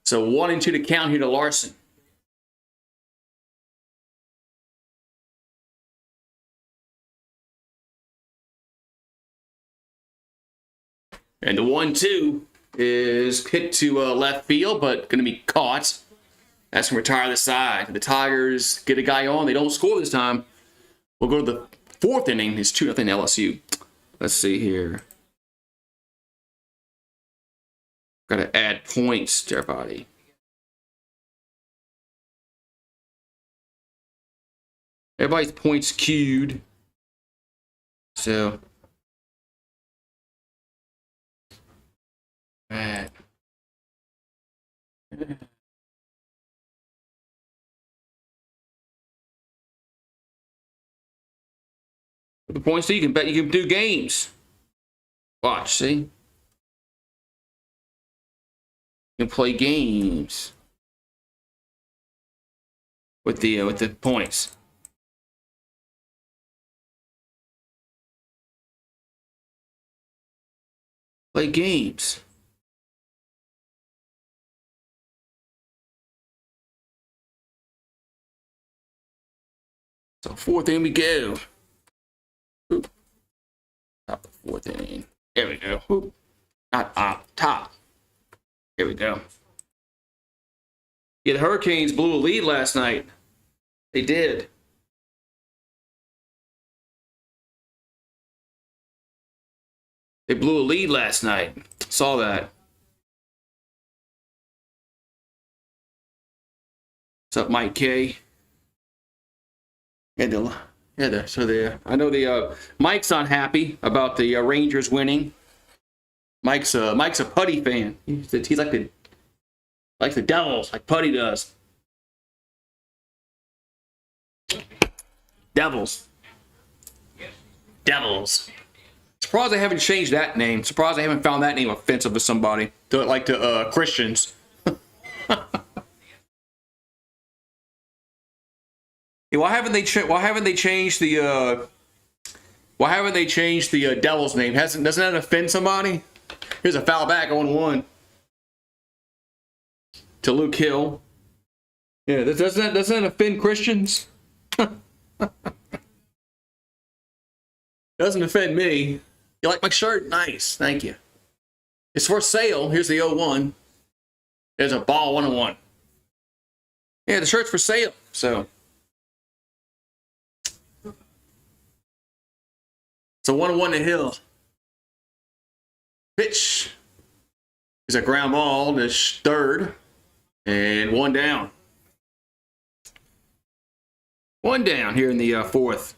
So 1 and 2 to count here to Larson. And the 1-2 is hit to left field, but going to be caught. That's going to retire the side. The Tigers get a guy on. They don't score this time. We'll go to the 4th inning. It's 2-0 LSU. Let's see here. Got to add points to everybody. Everybody's points queued. So... Right. The points you can bet you can do games. Watch, see? You can play games with the points. Play games. So 4th inning we go. Oop. Top the 4th inning. There we go. Oop. Not up, top. Here we go. Yeah, the Hurricanes blew a lead last night. They did. They blew a lead last night. Saw that. What's up, Mike K? I know Mike's unhappy about the Rangers winning. Mike's a Putty fan. He's like the Devils, like Putty does. Devils. Surprised I haven't changed that name. Surprised I haven't found that name offensive to somebody. To Christians. Why haven't they changed the Devils name? Doesn't that offend somebody? Here's a foul back on 1 to Luke Hill. Yeah, doesn't that offend Christians? Doesn't offend me. You like my shirt? Nice, thank you. It's for sale. Here's the 0-1. There's a ball 1-1. Yeah, the shirt's for sale. So. It's a 1-1 to Hill. Pitch. It's a ground ball to third, and one down. One down here in the fourth.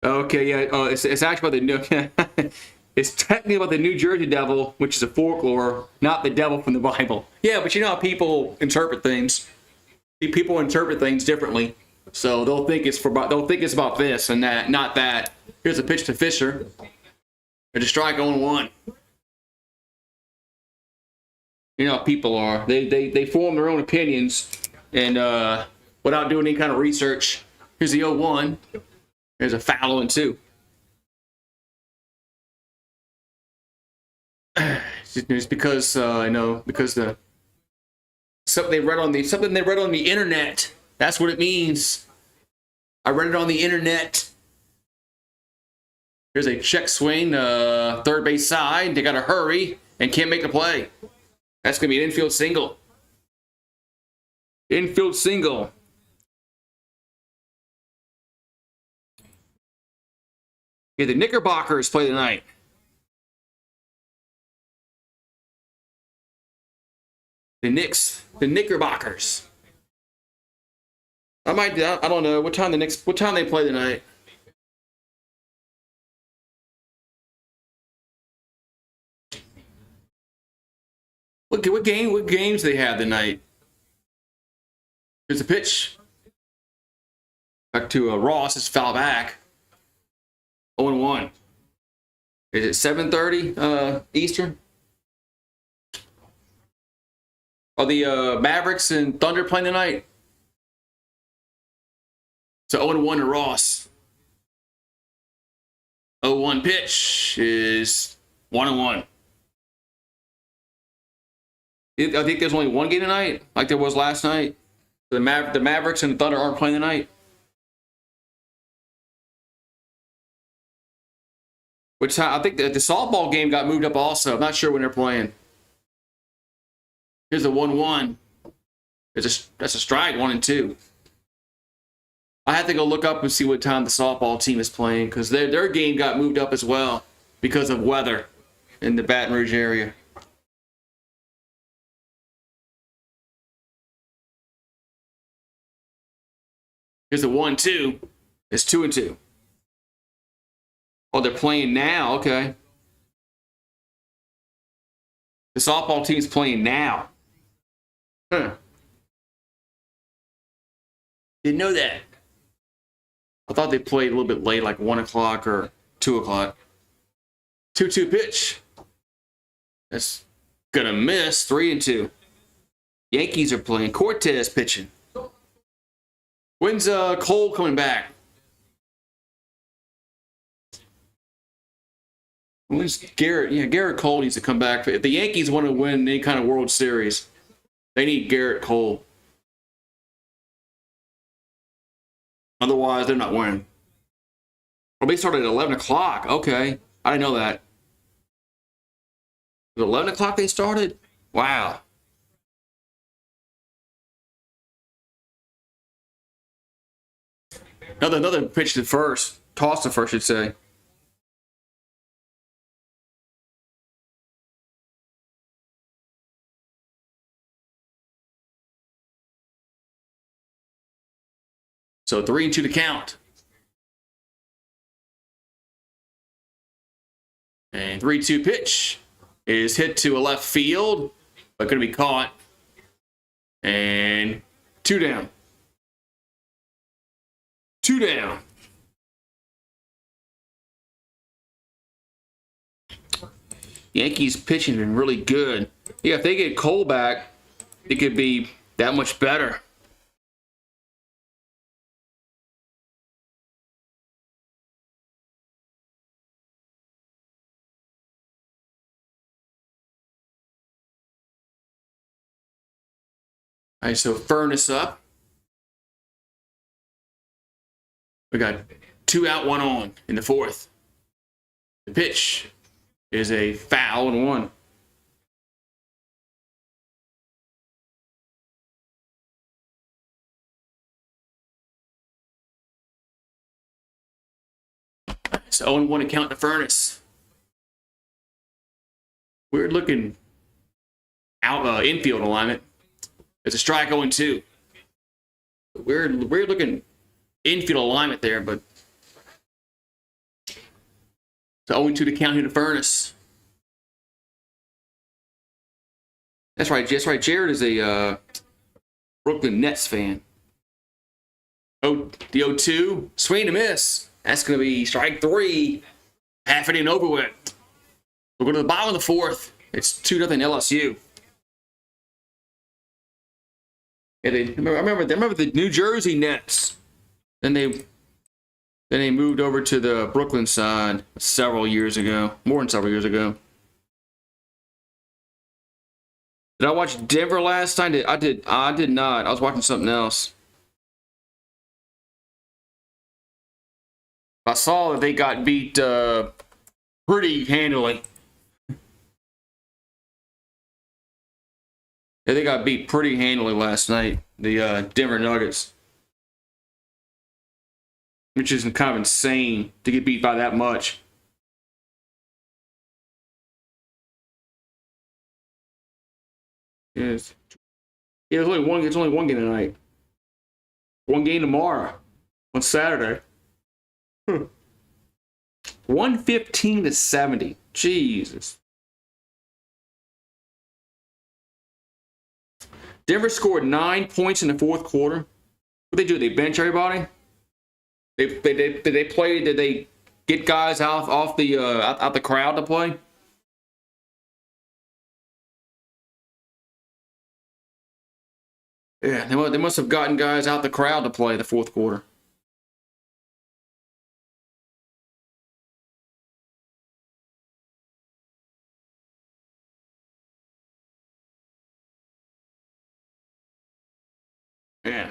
Okay, yeah. Oh, it's actually about the it's technically about the New Jersey Devil, which is a folklore, not the devil from the Bible. Yeah, but you know how people interpret things. People interpret things differently, so they'll think it's about this and that, not that. Here's a pitch to Fisher. It's a strike 0-1. You know how people are. They form their own opinions and without doing any kind of research. Here's the 0-1. There's a foul 0-2. It's because because something they read on the internet. That's what it means. I read it on the internet. Here's a check swing, third base side. They got to hurry and can't make the play. That's gonna be an infield single. Infield single. Yeah, the Knickerbockers play tonight. The Knicks, the Knickerbockers. I don't know what time they play tonight. What games they have tonight? Here's a pitch. Back to Ross. It's foul back. 0-1. Is it 7:30 Eastern? Are the Mavericks and Thunder playing tonight? So 0-1 to Ross. 0-1 pitch is 1-1. I think there's only one game tonight, like there was last night. The Mavericks and the Thunder aren't playing tonight. Which I think the softball game got moved up also. I'm not sure when they're playing. Here's a 1-1. That's a strike, 1-2. I have to go look up and see what time the softball team is playing because their game got moved up as well because of weather in the Baton Rouge area. Here's a 1-2. It's 2-2. Oh, they're playing now. Okay. The softball team's playing now. Huh. Didn't know that. I thought they played a little bit late, like 1 o'clock or 2 o'clock. 2-2 pitch. That's gonna miss. 3-2. Yankees are playing. Cortez pitching. When's Cole coming back? When's Garrett? Yeah, Garrett Cole needs to come back. If the Yankees want to win any kind of World Series, they need Garrett Cole. Otherwise, they're not winning. Well, they started at 11 o'clock. Okay. I didn't know that. At 11 o'clock they started? Wow. Another pitch to first. Toss to first, I should say. So 3-2 to count. And 3-2 pitch is hit to a left field, but going to be caught. And 2 down. 2 down. Yankees pitching been really good. Yeah, if they get Cole back, it could be that much better. All right, so furnace up. We got 2 out, 1 on in the fourth. The pitch is a foul and 1. It's 0-1 account in the furnace. Weird looking infield alignment. It's a strike 0-2. Weird looking infield alignment there, but it's 0-2 to count here in the furnace. That's right. Jared is a Brooklyn Nets fan. Oh, the 0-2. Swing and a miss. That's going to be strike 3. Half inning over with. We'll go to the bottom of the fourth. It's 2-0 LSU. Yeah, I remember the New Jersey Nets. Then they moved over to the Brooklyn side several years ago. More than several years ago. Did I watch Denver last time? I did not. I was watching something else. I saw that they got beat pretty handily. Yeah, they got beat pretty handily last night. The Denver Nuggets. Which is kind of insane to get beat by that much. Yes. Yeah, it's only one game tonight. One game tomorrow. On Saturday. 115 to 70. Jesus. Denver scored 9 points in the fourth quarter. What did they do? They bench everybody? Did they get guys off the crowd to play? Yeah, they must have gotten guys out the crowd to play the fourth quarter. Yeah.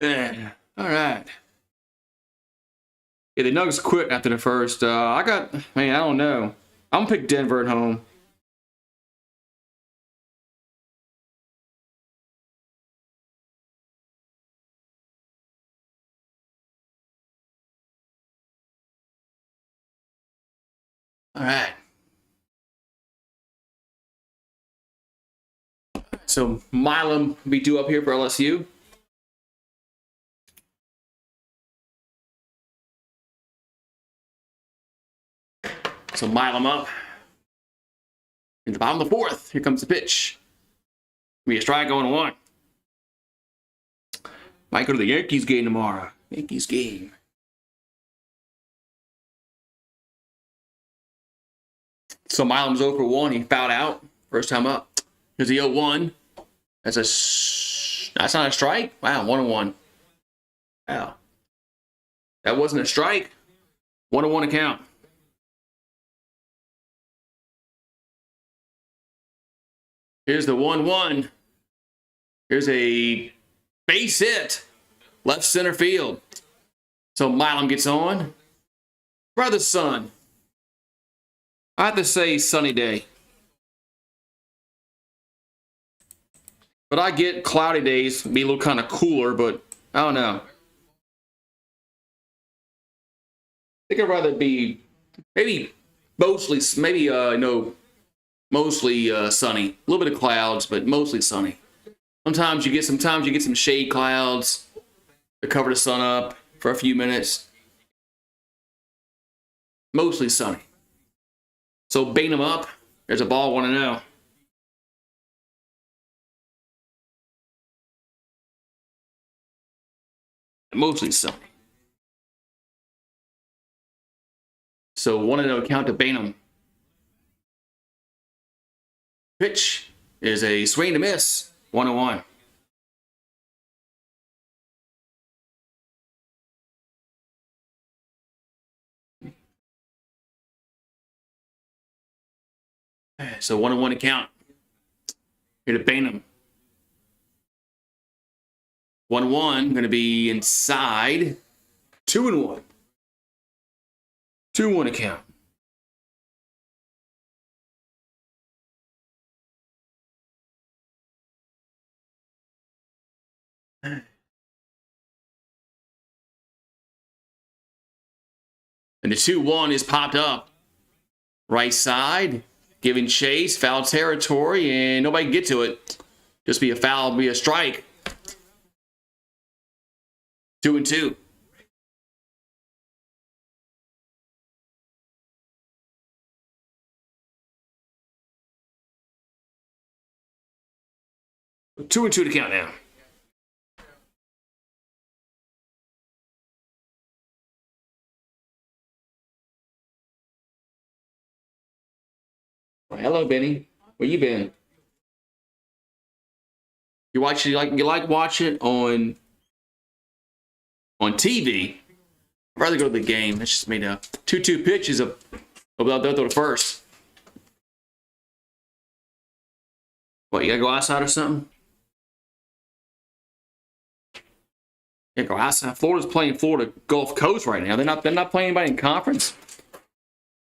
Yeah. All right. Yeah, the Nuggets quit after the first. I don't know. I'm gonna pick Denver at home. All right. So Milam will be due up here for LSU. So Milam up. In the bottom of the fourth, here comes the pitch. Be a strike going 1. Might go to the Yankees game tomorrow. Yankees game. So Milam's 0 for 1. He fouled out. First time up. Here's the 0-1. That's not a strike? Wow, 1-1. Wow. That wasn't a strike. 1-1 account. Here's the 1-1. Here's a base hit. Left center field. So Milam gets on. Brother, son. I have to say sunny day. But I get cloudy days, be a little kind of cooler, but I don't know. I think I'd rather be mostly sunny. A little bit of clouds, but mostly sunny. Sometimes you get some shade clouds to cover the sun up for a few minutes. Mostly sunny. So bait them up. There's a ball 1-0. Mostly sunny. So 1-0 count to Bainham. Pitch is a swing to miss. 1-1. So 1-1 to count. Here to Bainham. 1-1, going to be inside. 2-1. 2-1 account. And the 2-1 is popped up. Right side, giving chase, foul territory, and nobody can get to it. Just be a foul, be a strike. 2-2. Two and two to count now. Well, hello, Benny. Where you been? You like watch it on TV. I'd rather go to the game. That's just made a 2-2 pitch is they'll throw the first. What, you gotta go outside or something? Yeah, go outside. Florida's playing Florida Gulf Coast right now. They're not playing anybody in conference.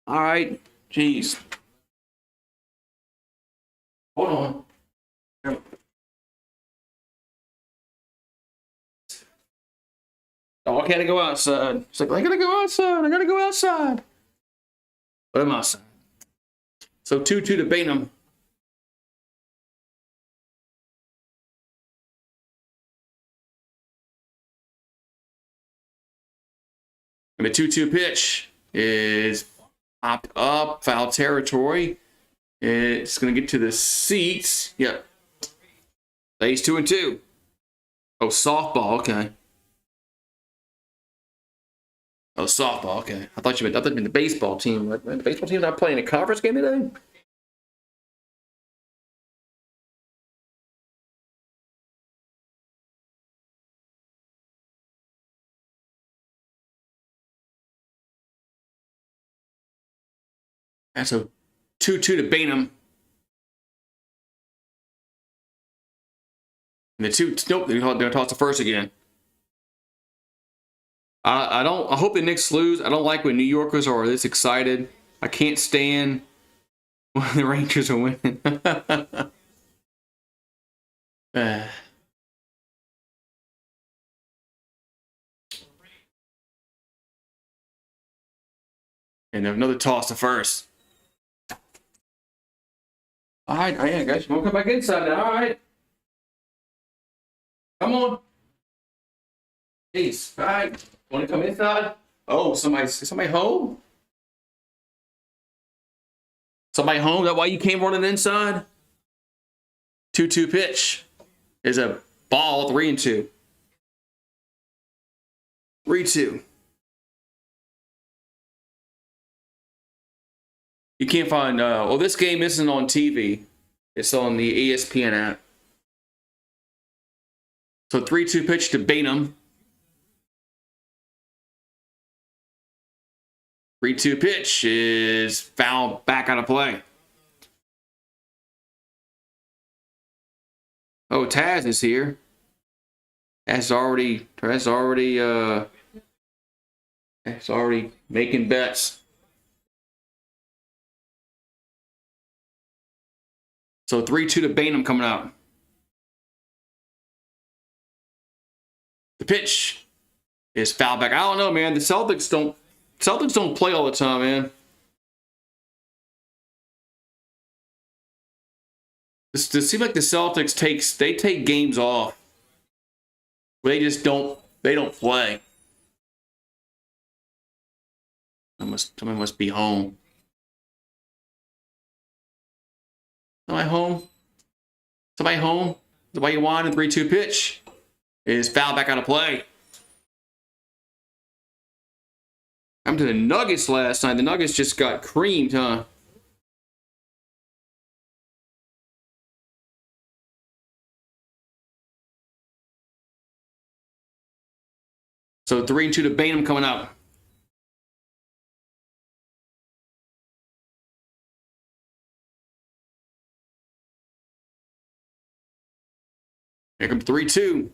All right, jeez. Hold on. Oh, I gotta go outside. It's like, I gotta go outside. I gotta go outside. But I'm outside. So 2-2 to Bainham. And the 2-2 pitch is popped up, foul territory. It's going to get to the seats. Yep. Lays 2-2. Oh, softball. Okay. Oh, softball. Okay. I thought you meant the baseball team. The baseball team's not playing a conference game today? And so 2-2 to Bainham. And the nope, they're going to toss the first again. I hope the Knicks lose. I don't like when New Yorkers are this excited. I can't stand when the Rangers are winning. And another toss to first. All right, guys, you want to come back inside now? All right. Come on. Peace. All right. Want to come inside? Oh, somebody home? Somebody home? Is that why you came running inside? 2-2 pitch is a ball. 3-2. 3-2. You can't find. Well, this game isn't on TV. It's on the ESPN app. So 3-2 pitch to Bainham. 3-2 pitch is foul back out of play. Oh, Taz is here. That's already making bets. So 3-2 to Bainham coming out. The pitch is foul back. I don't know, man. The Celtics don't play all the time, man. It seems like the Celtics take games off. They just don't play. Somebody must be home. Somebody home? Somebody home? The way you want, 3-2 pitch is foul back out of play. I'm to the Nuggets last night. The Nuggets just got creamed, huh? So 3-2 to Bainham coming up. Here comes 3-2.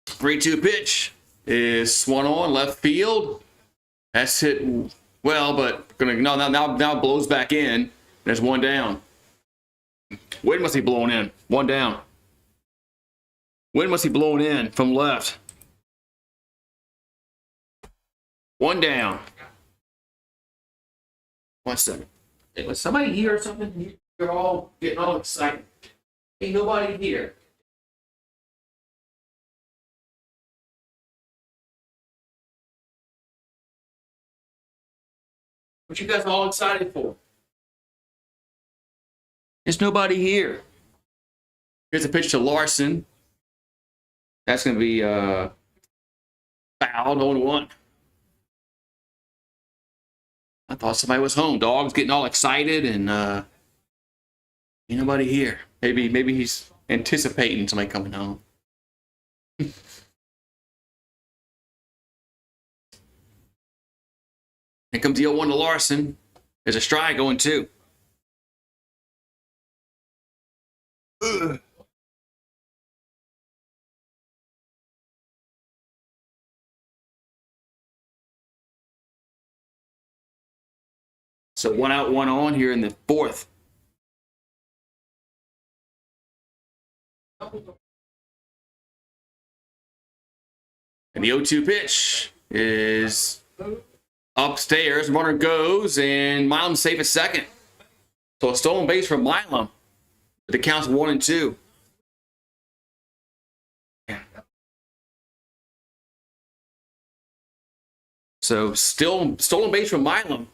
3-2 pitch is swung on left field. That's hit Well, but now it blows back in. There's one down. Wind must be blowing in. One down. Wind must be blowing in from left. One down. 1 second. Hey, was somebody here or something? You're all getting all excited. Ain't nobody here. What you guys all excited for? There's nobody here. Here's a pitch to Larson. That's going to be fouled, 0-1. I thought somebody was home. Dog's getting all excited, and ain't nobody here. Maybe he's anticipating somebody coming home. Here comes the 0-1 to Larson. There's a strike going 2. Ugh. So 1 out, 1 on here in the 4th. And the 0-2 pitch is upstairs. Runner goes, and Milam's safe at second. So a stolen base from Milam. The count's 1-2. So still stolen base from Milam.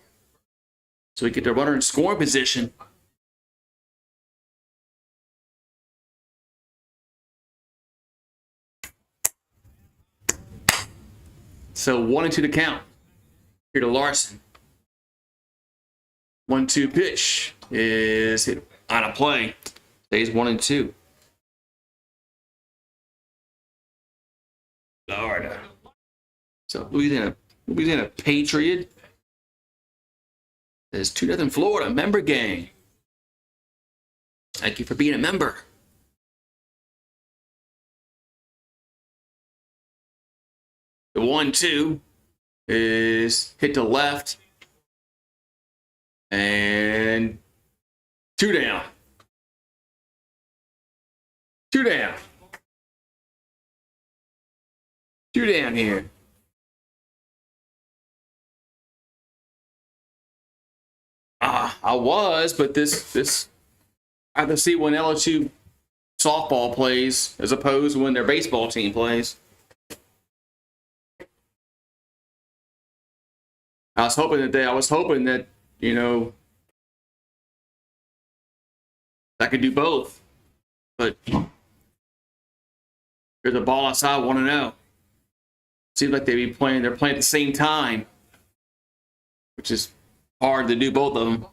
So we get the runner in scoring position. So 1-2 to count. Here to Larson. 1-2 pitch is hit on a play. Stays 1-2. Florida. So Louisiana Patriot. There's 2-0 Florida. Member gang. Thank you for being a member. The 1-2 is hit to left. And 2 down. 2 down. 2 down here. I was, but this I have to see when LSU softball plays as opposed to when their baseball team plays. I was hoping that you know I could do both, but there's a ball outside 1-0. Seems like they're playing at the same time, which is hard to do both of them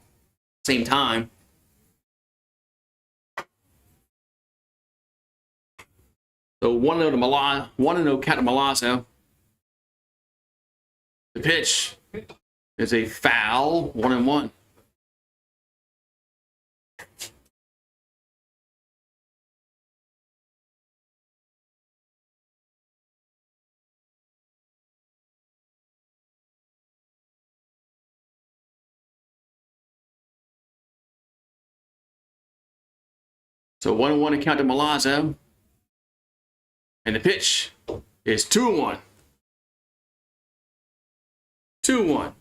same time. So 1-0 to Milazzo. 1-0 count to Milazzo. The pitch is a foul. 1-1. So 1-1 to count to Milazzo. And the pitch is 2-1. 2-1.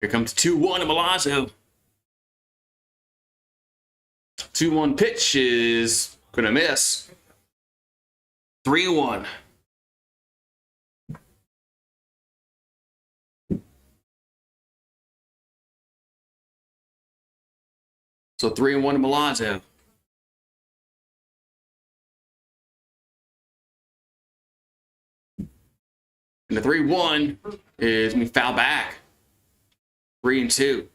Here comes 2-1 to Milazzo. 2-1 pitch is going to miss. 3-1. So 3-1 to Milazzo. And the 3-1 is going to foul back. 3-2.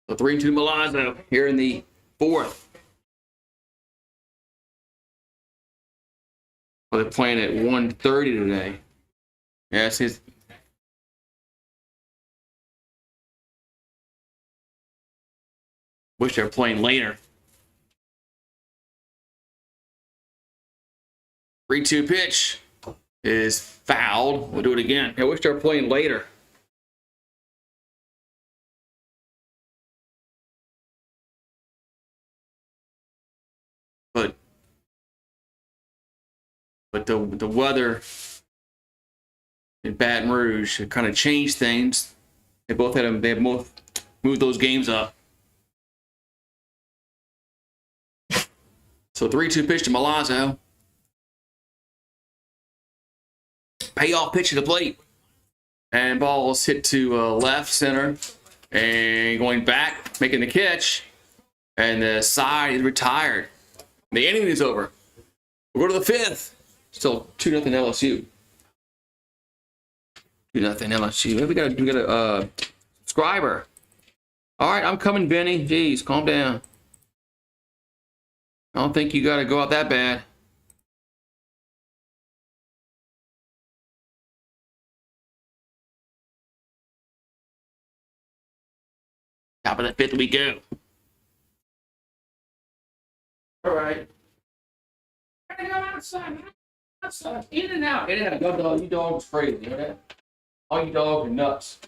So 3-2 Milazzo here in the 4th. Well, they're playing at 1:30 today. Yeah, it's his. Wish they were playing later. 3-2 pitch is fouled. We'll do it again. I wish they were playing later. But the weather in Baton Rouge kind of changed things. They have both moved those games up. So 3-2 pitch to Milazzo. Payoff pitch to the plate. And ball's hit to left center. And going back, making the catch. And the side is retired. The inning is over. We'll go to the fifth. Still 2-0 LSU. 2-0 LSU. We got a subscriber. All right, I'm coming, Benny. Jeez, calm down. I don't think you got to go out that bad. Top of the fifth we go. All right. Gotta go outside. Outside. In and out. In and out. You dogs crazy. You know that? All you dogs are nuts.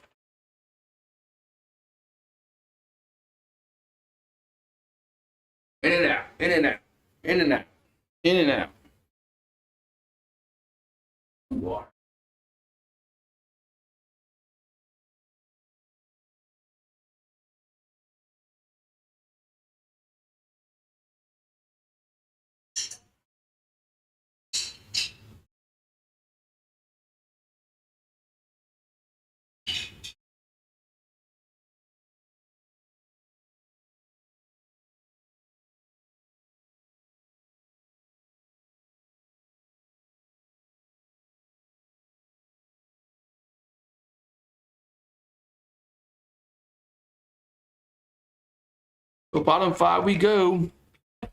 In and out. In and out. In and out. In and out. Water. So bottom five we go.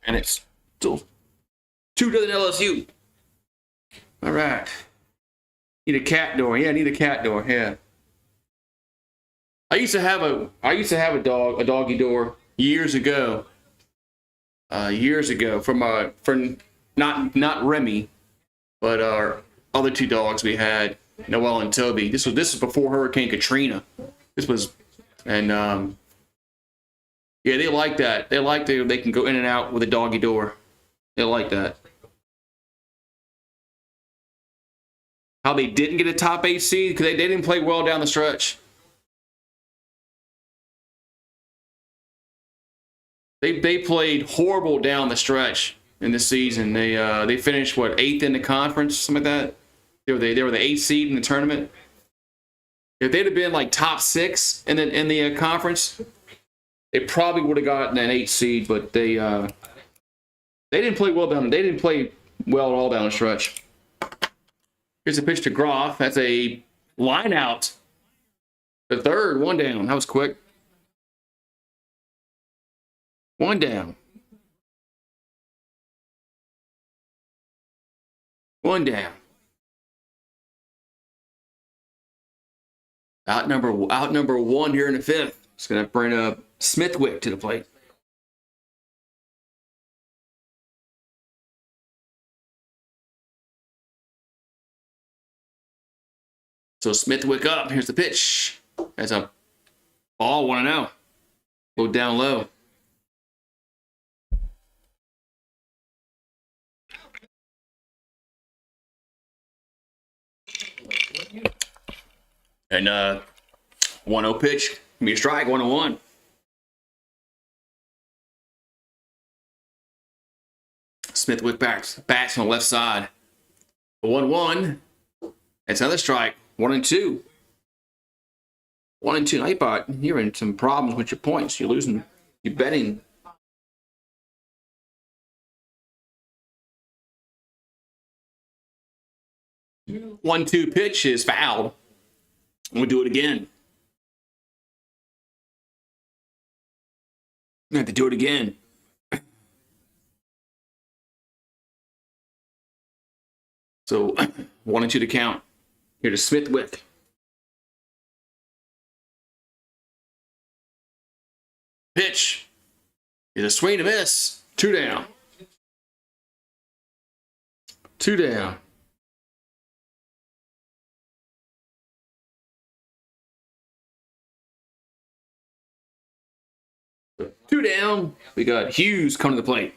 And it's still 2-0 LSU. All right. Need a cat door. Yeah, I need a cat door. Yeah. I used to have a doggy door years ago. From not Remy, but our other two dogs we had, Noel and Toby. This was before Hurricane Katrina. Yeah, they like that. They like they can go in and out with a doggy door. They like that. How they didn't get a top 8 seed because they didn't play well down the stretch. They played horrible down the stretch in the season. They finished 8th in the conference, something like that. They were the 8th seed in the tournament. If they'd have been like top 6 in the conference, they probably would have gotten an 8th seed. But they didn't play well down. They didn't play well at all down the stretch. Here's a pitch to Groff. That's a line out. The third, one down. That was quick. One down. One down. Out number one here in the fifth. It's going to bring up Smithwick to the plate. So Smithwick up. Here's the pitch. That's a ball, 1-0. Go down low. And 1-0 pitch. Give me a strike, 1-1. Smithwick bats on the left side. 1-1. That's another strike. 1-2. 1-2. Now you're in some problems with your points. You're losing. You're betting. One-two pitch is fouled. We'll do it again. We have to do it again. So 1 and 2 to count. Here to Smithwick. Pitch is a swing to miss. 2 down. 2 down. So 2 down. We got Hughes coming to the plate.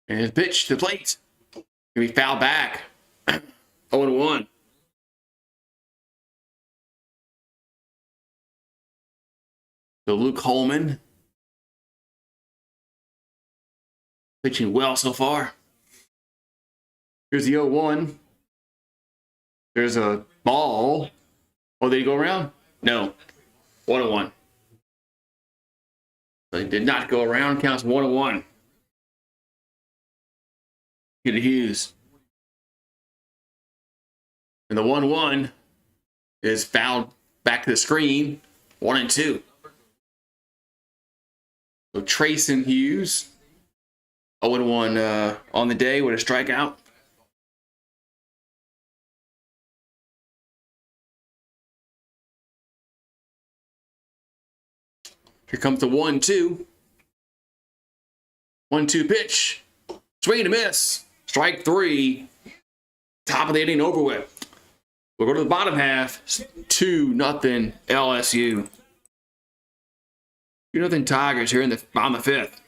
And his pitch to the plate. Gonna be fouled back. 0-1. So Luke Holman pitching well so far. Here's the 0-1. There's a ball. Oh, did he go around? No. 1-1. So he did not go around. Counts 1-1. Get to Hughes. And the 1-1 is fouled back to the screen. 1-2. So Trayson Hughes, 0-1 on the day with a strikeout. Here comes the 1-2. 1-2 pitch. Swing and a miss. Strike 3. Top of the inning over with. We'll go to the bottom half. 2-0 LSU. 2-0 Tigers here in the bottom of the 5th.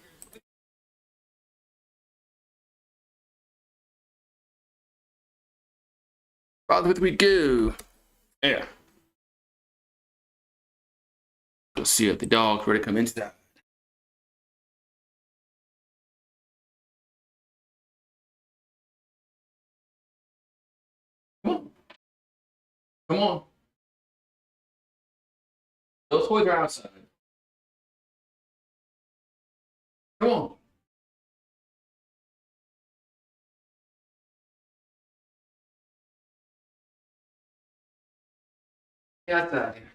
Bottom of the 5th we go. Yeah. Let's see if the dog's ready to come into that. Come on. Come on. Those toys are outside. Come on. Get outside here.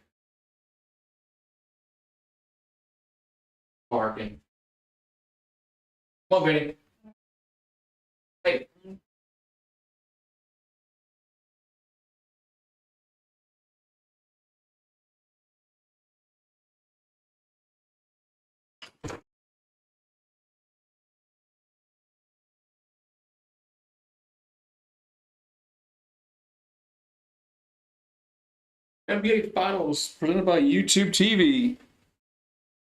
Barking. Come on, Benny. Hey. NBA Finals presented by YouTube TV.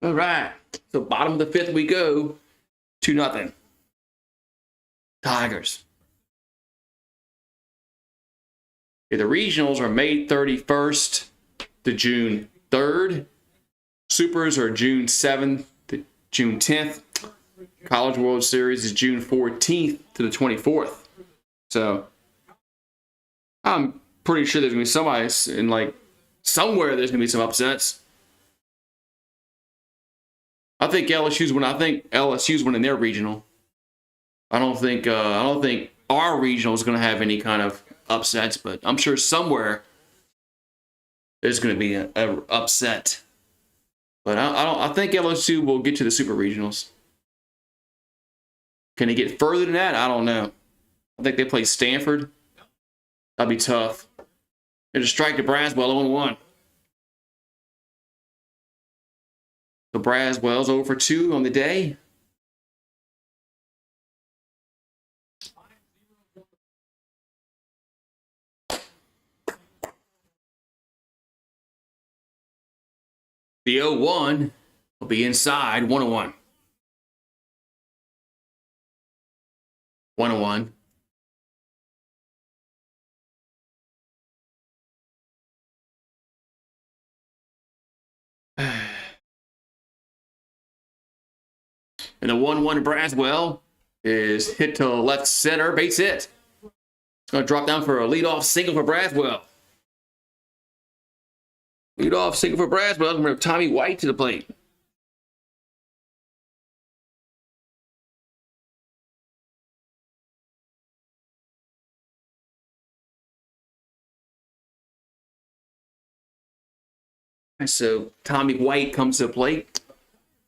All right. So bottom of the 5th we go. 2-0. Tigers. Okay, the regionals are May 31st to June 3rd. Supers are June 7th to June 10th. College World Series is June 14th to the 24th. So I'm pretty sure there's going to be somebody in like somewhere there's going to be some upsets. I think LSU's winning their regional. I don't think our regional is going to have any kind of upsets, but I'm sure somewhere there's going to be an upset. But I think LSU will get to the super regionals. Can they get further than that? I don't know. I think they play Stanford. That'd be tough. There's a strike to Braswell, 0-1. So Braswell's 0-2 on the day. The 0-1 will be inside, 1-1. 1-1. And the 1-1 to Braswell is hit to left center, base hit. It's going to drop down for a leadoff single for Braswell. Leadoff single for Braswell. We're going to have Tommy White to the plate. So Tommy White comes to the plate.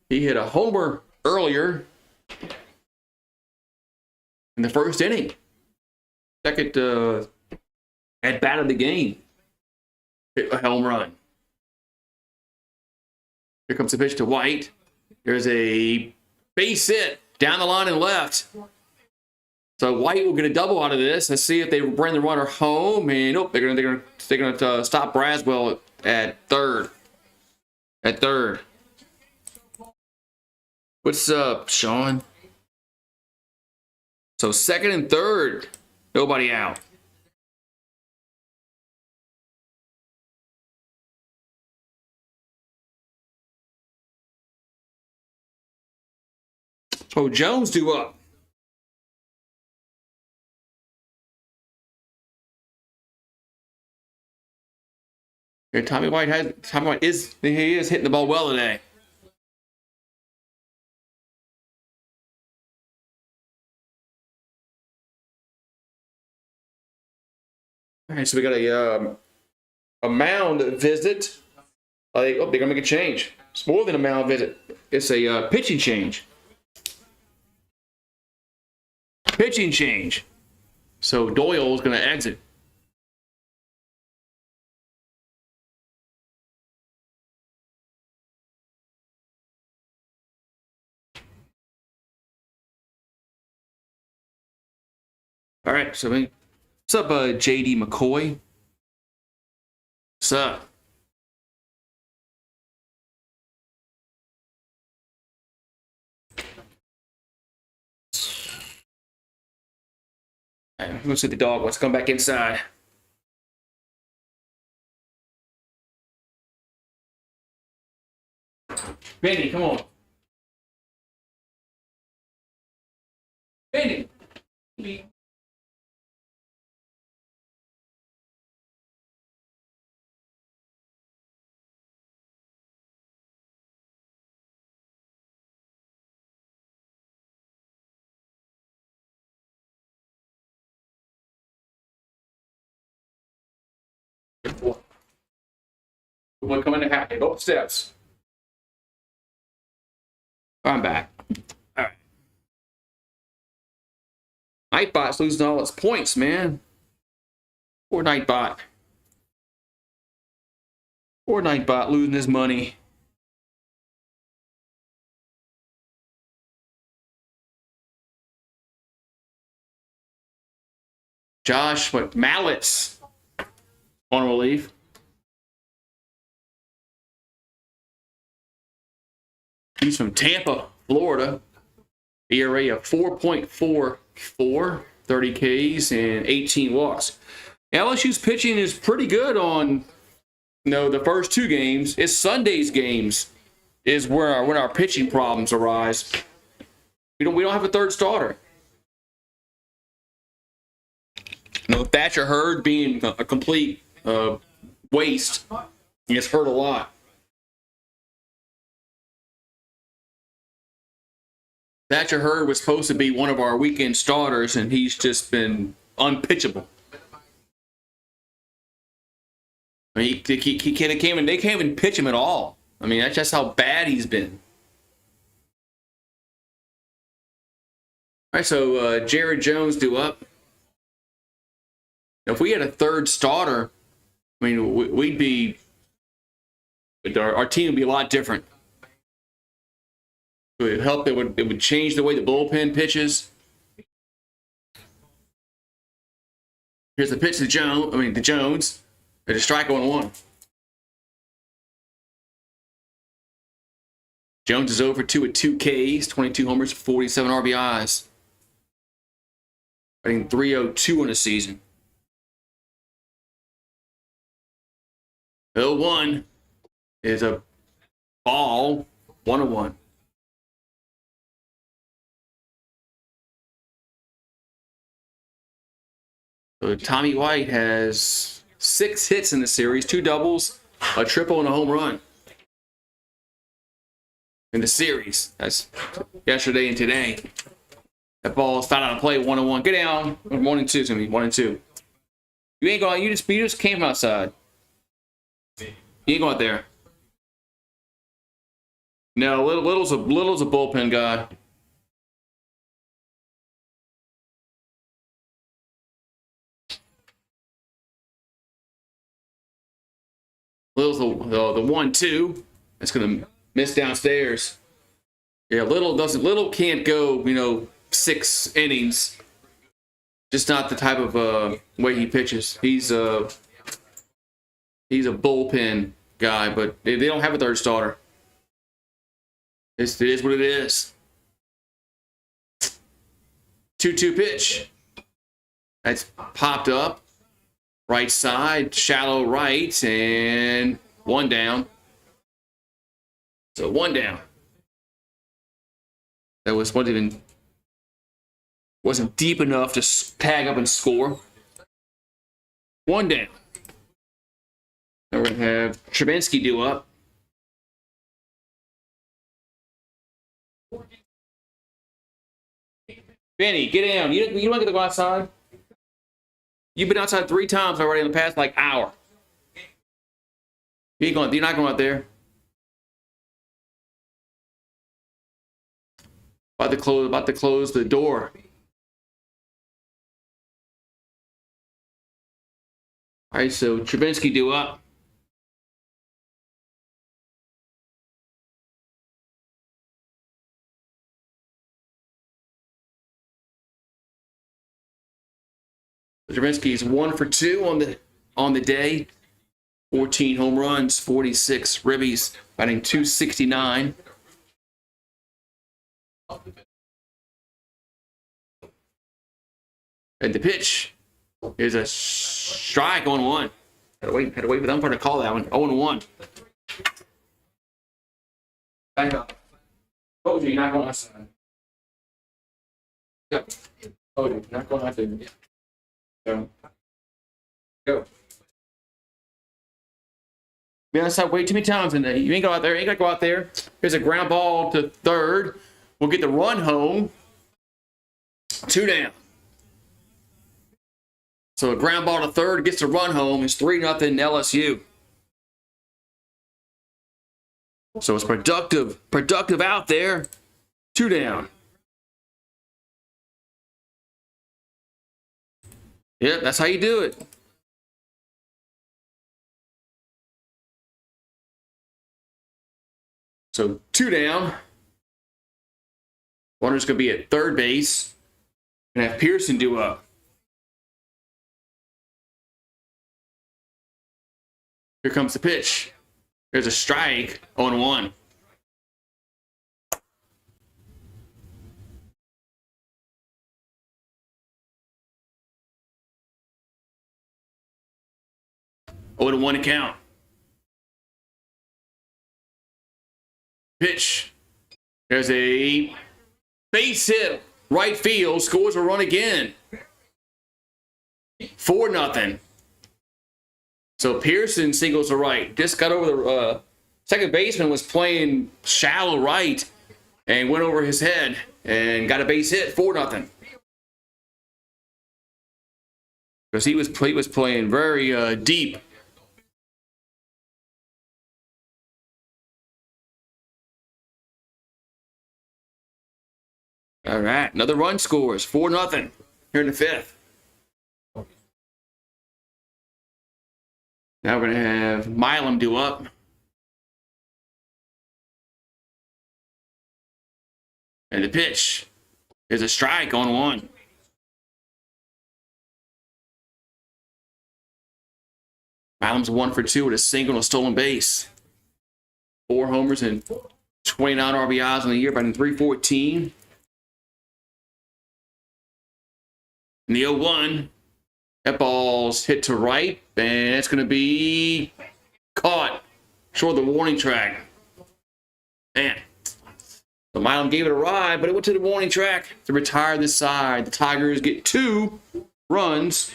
He hit a homer earlier in the first inning. Second at bat of the game. Hit a home run. Here comes the pitch to White. There's a base hit down the line and left. So White will get a double out of this. Let's see if they bring the runner home. And nope, they're gonna stop Braswell at third. At third. What's up, Sean? So second and third, nobody out. So Jones due up. Okay, Tommy White is hitting the ball well today. All right, so we got a mound visit. They're gonna make a change. It's more than a mound visit. It's a pitching change. Pitching change. So Doyle is gonna exit. All right, so what's up, JD McCoy? What's up? Let's see the dog wants to come back inside. Benny, come on. Benny. We're coming to happy. Both steps. I'm back. All right. Nightbot's losing all its points, man. Poor Nightbot. Poor Nightbot losing his money. Josh, Mallets on relief. He's from Tampa, Florida. ERA of 4.44, 30 Ks and 18 walks. LSU's pitching is pretty good on, the first two games. It's Sunday's games is where when our pitching problems arise. We don't have a third starter. Thatcher Hurd being a complete waste. He gets hurt a lot. Thatcher Hurd was supposed to be one of our weekend starters, and he's just been unpitchable. I mean, they can't even pitch him at all. I mean, that's just how bad he's been. All right, so Jared Jones due up. If we had a third starter, I mean, we'd be our team would be a lot different. It would help. It would change the way the bullpen pitches. Here's the pitch to Jones. There's a strike 1-1. Jones is over 2 with 2 Ks, 22 homers, 47 RBIs. Batting .302 in the season. 0-1 is a ball, 1-1. So Tommy White has 6 hits in the series, 2 doubles, a triple, and a home run. In the series. That's yesterday and today. That ball is foul out of play, 1-1. Get down. 1-2. It's gonna be 1-2. You ain't going. You just came from outside. You ain't going out there. No, Little's a bullpen guy. Little's the 1-2. That's gonna miss downstairs. Yeah, Little can't go 6 innings. Just not the type of way he pitches. He's a bullpen guy, but they don't have a third starter. It is what it is. 2-2 pitch. That's popped up. Right side, shallow right, and 1 down. So 1 down. That wasn't deep enough to tag up and score. 1 down. Now we're gonna have Trubinsky due up. Benny, get down. You want to go outside? You've been outside 3 times already in the past hour. You're not going out there. About to close the door. All right, so Trubinsky due up. Trubinsky is 1 for 2 on the day. 14 home runs, 46 ribbies, batting .269. And the pitch is a strike on 1. Had to wait for the umpire to call that one. 0-1. Back up. Told you you're not going outside. Go. Told you you're not going out there. Go. Been outside way too many times in there. You ain't go out there. Ain't got to go out there. Here's a ground ball to third. We'll get the run home. 2 down. So a ground ball to third gets the run home. It's 3-0 LSU. So it's productive out there. 2 down. Yep, that's how you do it. So 2 down. Runner's going to be at third base. And have Pearson due up. Here comes the pitch. There's a strike on 1. Oh, to 1 count. Pitch. There's a base hit. Right field. Scores a run again. 4-0. So Pearson singles to right. Just got over the second baseman was playing shallow right and went over his head and got a base hit. 4-0. Because he was playing very deep. All right, another run scores. 4-0 here in the 5th. Now we're going to have Milam due up. And the pitch is a strike on 1. Milam's 1 for 2 with a single and a stolen base. 4 homers and 29 RBIs on the year, batting .314. In the 0-1, that ball's hit to right, and it's going to be caught short of the warning track. Man, so Milam gave it a ride, but it went to the warning track to retire this side. The Tigers get 2 runs.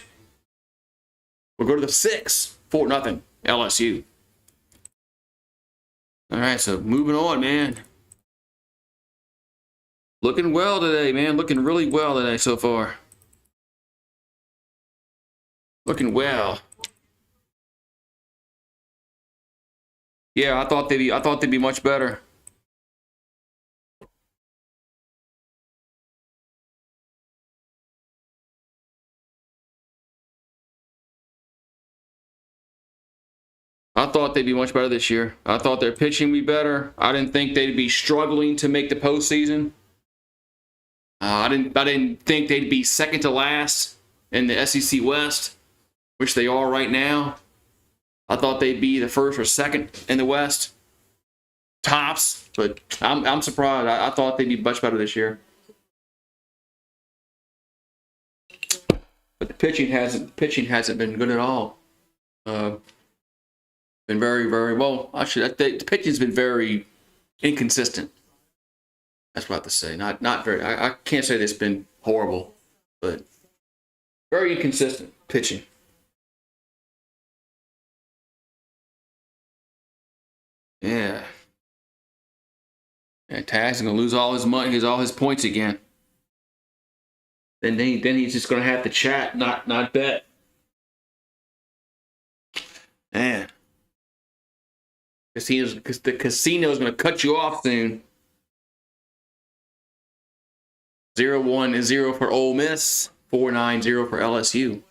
We'll go to the 6th, 4-0 LSU. All right, so moving on, man. Looking well today, man. Looking really well today so far. Looking well. Yeah, I thought they'd be much better. I thought they'd be much better this year. I thought their pitching would be better. I didn't think they'd be struggling to make the postseason. I didn't think they'd be second to last in the SEC West, which they are right now. I thought they'd be the first or second in the West, tops. But I'm surprised. I thought they'd be much better this year. But the pitching hasn't been good at all. Been very, very well. Actually, the pitching's been very inconsistent. That's what I have to say. Not very. I can't say it's been horrible, but very inconsistent pitching. Yeah. And Tag's gonna lose all his money, all his points again. Then he's just gonna have to chat, not bet. Man. Because the casino's gonna cut you off soon. 0-1-0 for Ole Miss, 4-9-0 for LSU.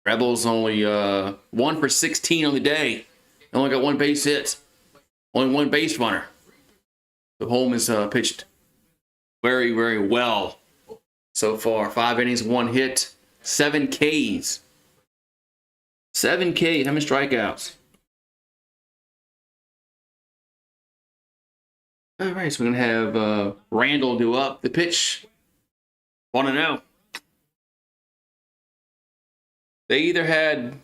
Rebels only 1 for 16 on the day. Only got one base hit. Only one base runner. The Holmes pitched very, very well so far. 5 innings, 1 hit, 7 Ks. 7 Ks. How many strikeouts? All right, so we're going to have Randall do up the pitch. 1-0. They either had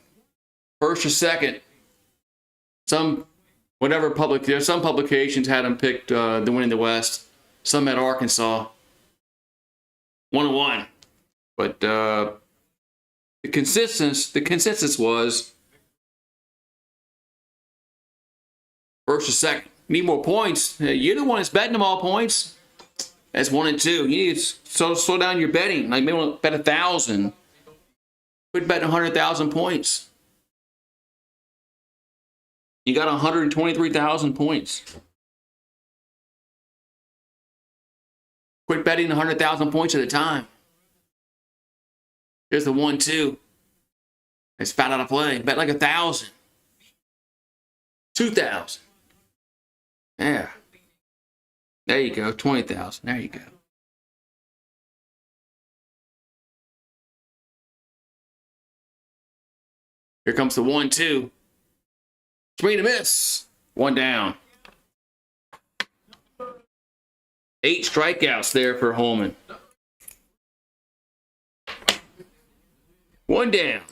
first or second. Some publications had them picked the win in the West. Some had Arkansas. 1-1. But the consensus was first or second. Need more points. You're the one that's betting them all points. That's 1 and 2. You need to slow down your betting. Like maybe bet 1,000. Quit betting 100,000 points. You got 123,000 points. Quit betting 100,000 points at a time. Here's the 1-2. It's found out of play. Bet like 1,000. 2,000. Yeah. There you go. 20,000. There you go. Here comes the 1-2. Swing and a miss. 1 down. 8 strikeouts there for Holman. 1 down.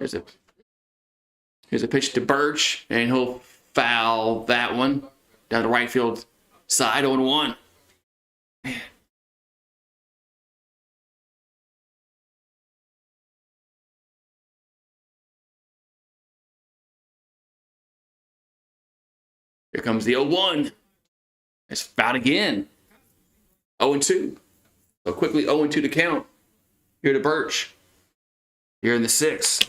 Here's a pitch to Birch, and he'll foul that one down the right field side. 0-1. Man. Here comes the 0-1. It's fouled again. 0-2. So quickly 0-2 to count. Here to Birch. Here in the 6th.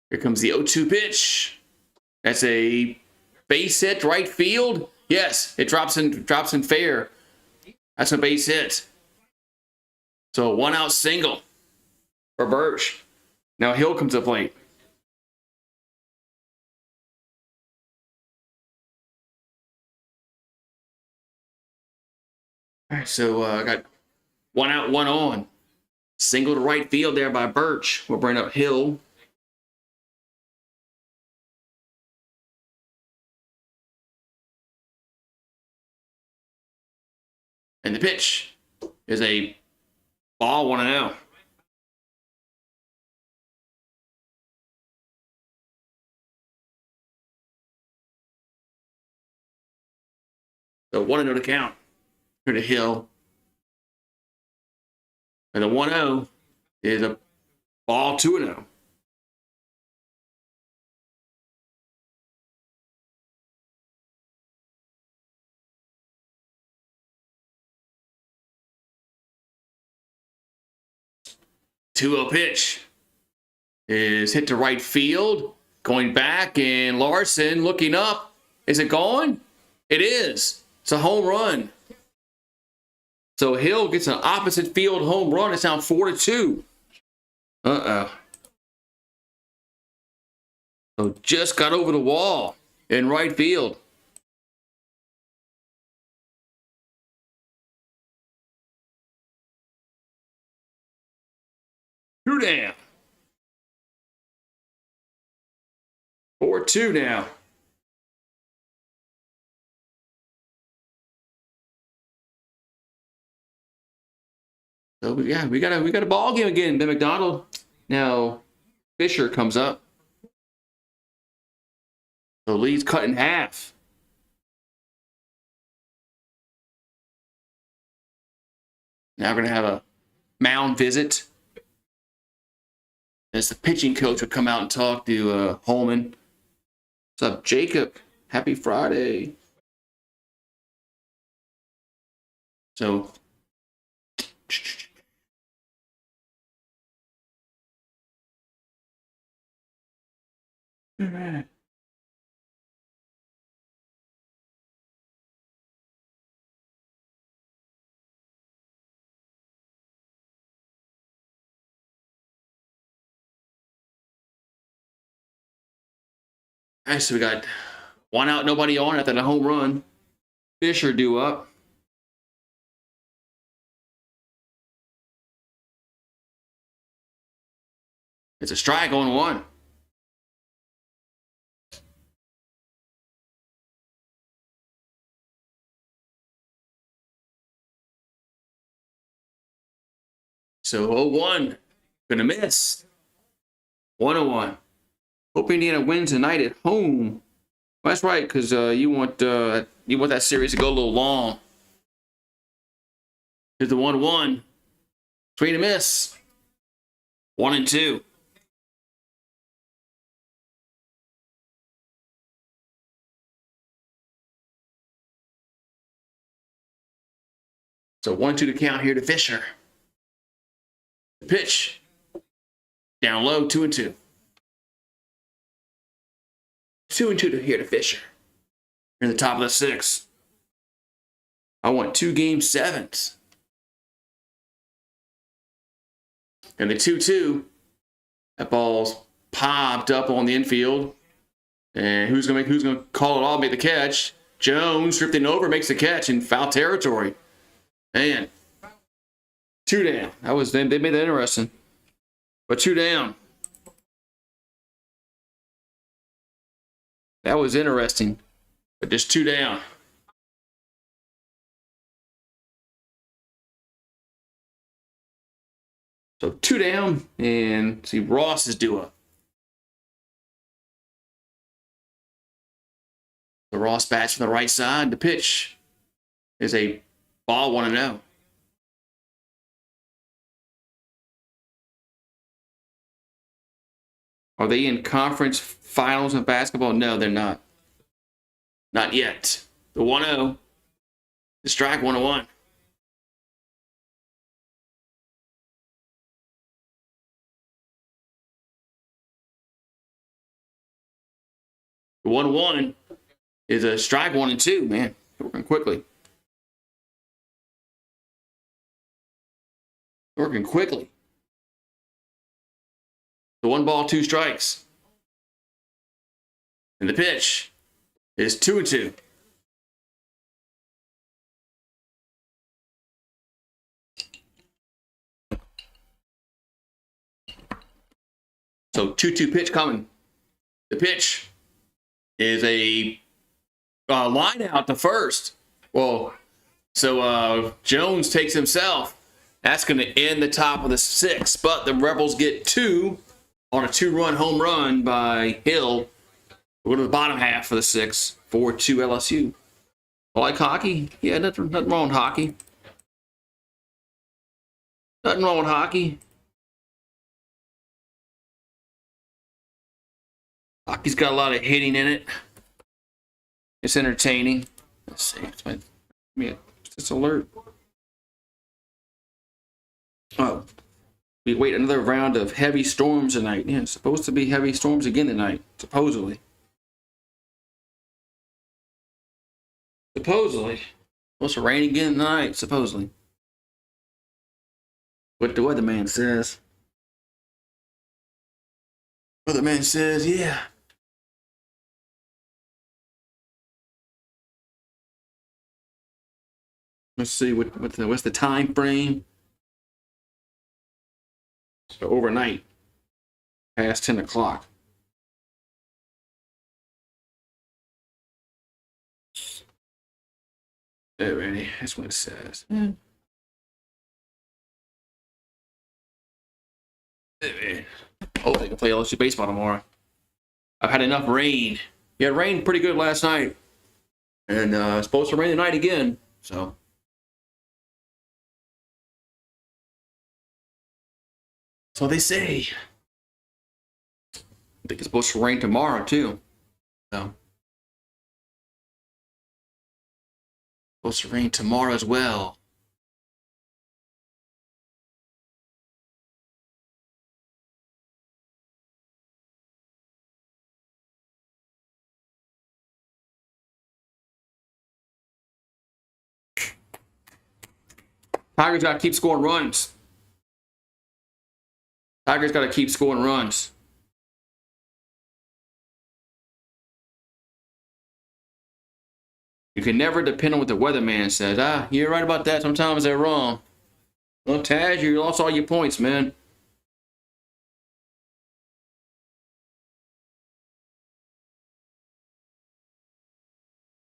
Here comes the 0-2 pitch. That's a base hit, right field. Yes, it drops in fair. That's a base hit. So a 1-out single for Birch. Now Hill comes to plate. All right, so I got 1 out, 1 on. Single to right field there by Birch. We'll bring up Hill. And the pitch is a ball, 1-0. So 1-0 to count. Here to Hill. And the 1-0 is a ball, 2-0. 2-0 pitch is hit to right field. Going back, and Larson looking up. Is it gone? It is. It's a home run. So Hill gets an opposite field home run. It's now 4-2. So just got over the wall in right field. Two down. 4-2 now. So yeah, we got a ball game again. Ben McDonald. Now Fisher comes up. The lead's cut in half. Now we're gonna have a mound visit. As the pitching coach would come out and talk to Holman. What's up, Jacob? Happy Friday. So so we got 1 out, nobody on after the home run. Fisher due up. It's a strike on 1. So 0-1. Gonna miss. 1-1. Hope Indiana wins tonight at home. Well, that's right, because you want that series to go a little long. Here's the 1-1. Swing and miss. 1-2. So 1-2 to count here to Fisher. The pitch. Down low, 2-2. 2-2 to here to Fisher. You're in the top of the 6th. I want 2 game 7s. And the 2-2, that ball's popped up on the infield. And who's gonna call it all, make the catch? Jones drifting over, makes the catch in foul territory. Man. 2 down. They made that interesting. But 2 down. That was interesting. But just 2 down. So 2 down, and see Ross is due up. The Ross bats from the right side. The pitch is a ball 1-0. Are they in conference finals of basketball? No, they're not. Not yet. The 1-0. The strike 1-1. The 1-1 is a strike 1-2, man. Working quickly. Working quickly. The 1 ball, 2 strikes. And the pitch is 2-2. So 2-2 pitch coming. The pitch is a line out to first. Well, so Jones takes himself. That's going to end the top of the 6th. But the Rebels get 2 on a 2-run home run by Hill. We'll go to the bottom half of the 6th. 4-2 LSU. I like hockey? Yeah, nothing wrong with hockey. Nothing wrong with hockey. Hockey's got a lot of hitting in it. It's entertaining. Let's see. It's alert. Oh. We wait another round of heavy storms tonight. Yeah, it's supposed to be heavy storms again tonight, supposedly. Supposedly. Supposed to rain again tonight, supposedly. What the weatherman says. Weatherman says, yeah. Let's see what's the time frame. So overnight, past 10 o'clock. Alrighty, that's what it says. Oh, they can play LSU baseball tomorrow. I've had enough rain. Yeah, it rained pretty good last night. And it's supposed to rain tonight again. So. So they say. I think it's supposed to rain tomorrow, too. So. Supposed to rain tomorrow as well. Tigers got to keep scoring runs. Tigers got to keep scoring runs. You can never depend on what the weatherman says. You're right about that. Sometimes they're wrong. Well, Taz, you lost all your points, man.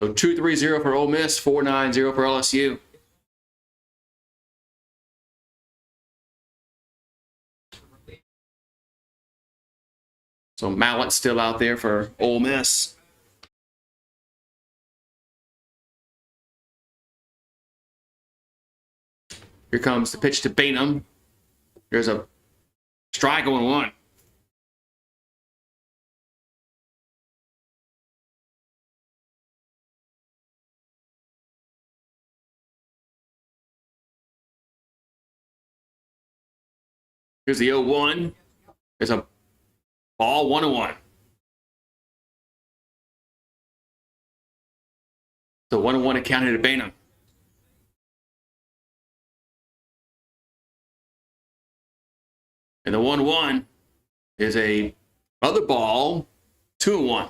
So 2-3-0 for Ole Miss, 4-9-0 for LSU. So Mallett's still out there for Ole Miss. Here comes the pitch to Bainham. There's a strike on one. Here's the 0-1. There's a ball 1-1. The 1-1 account here to Bainham. And the 1-1 is a other ball, 2-1.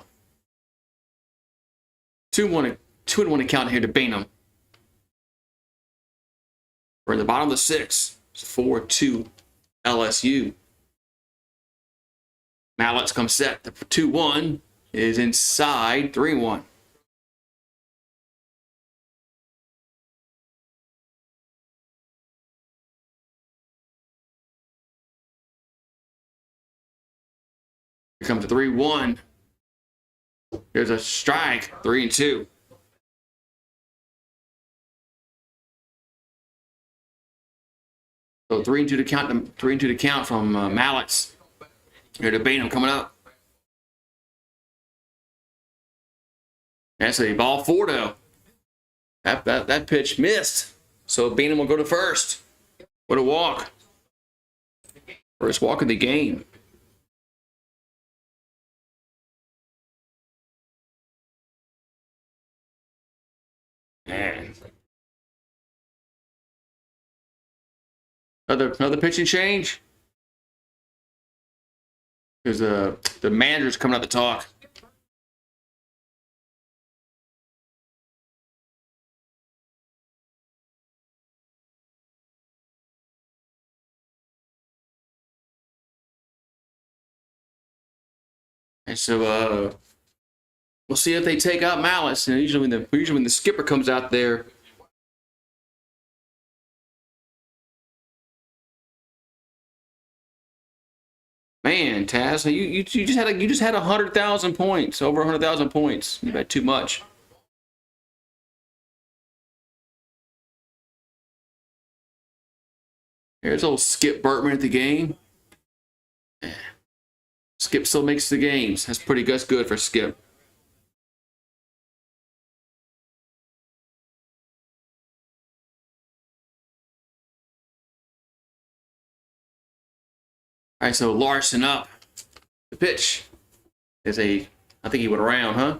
2-1 account here to Bainham. We're in the bottom of the sixth. It's 4-2 LSU. Mallett's come set. The 2-1 is inside 3-1. Here comes the 3-1. There's a strike, 3-2. So 3-2 to count. 3-2 to count from Mallett's. Here to Bainham coming up. That's a ball 4 though. That pitch missed. So Bainham will go to first. What a walk. First walk of the game. Man. Another pitching change. Because the manager's coming out to talk. And so we'll see if they take out Malice. And usually when the skipper comes out there. Man, Taz, you just had 100,000 points, over 100,000 points. You had too much. Here's old Skip Burtman at the game. Skip still makes the games. That's good for Skip. All right, so Larson up. The pitch is I think he went around, huh?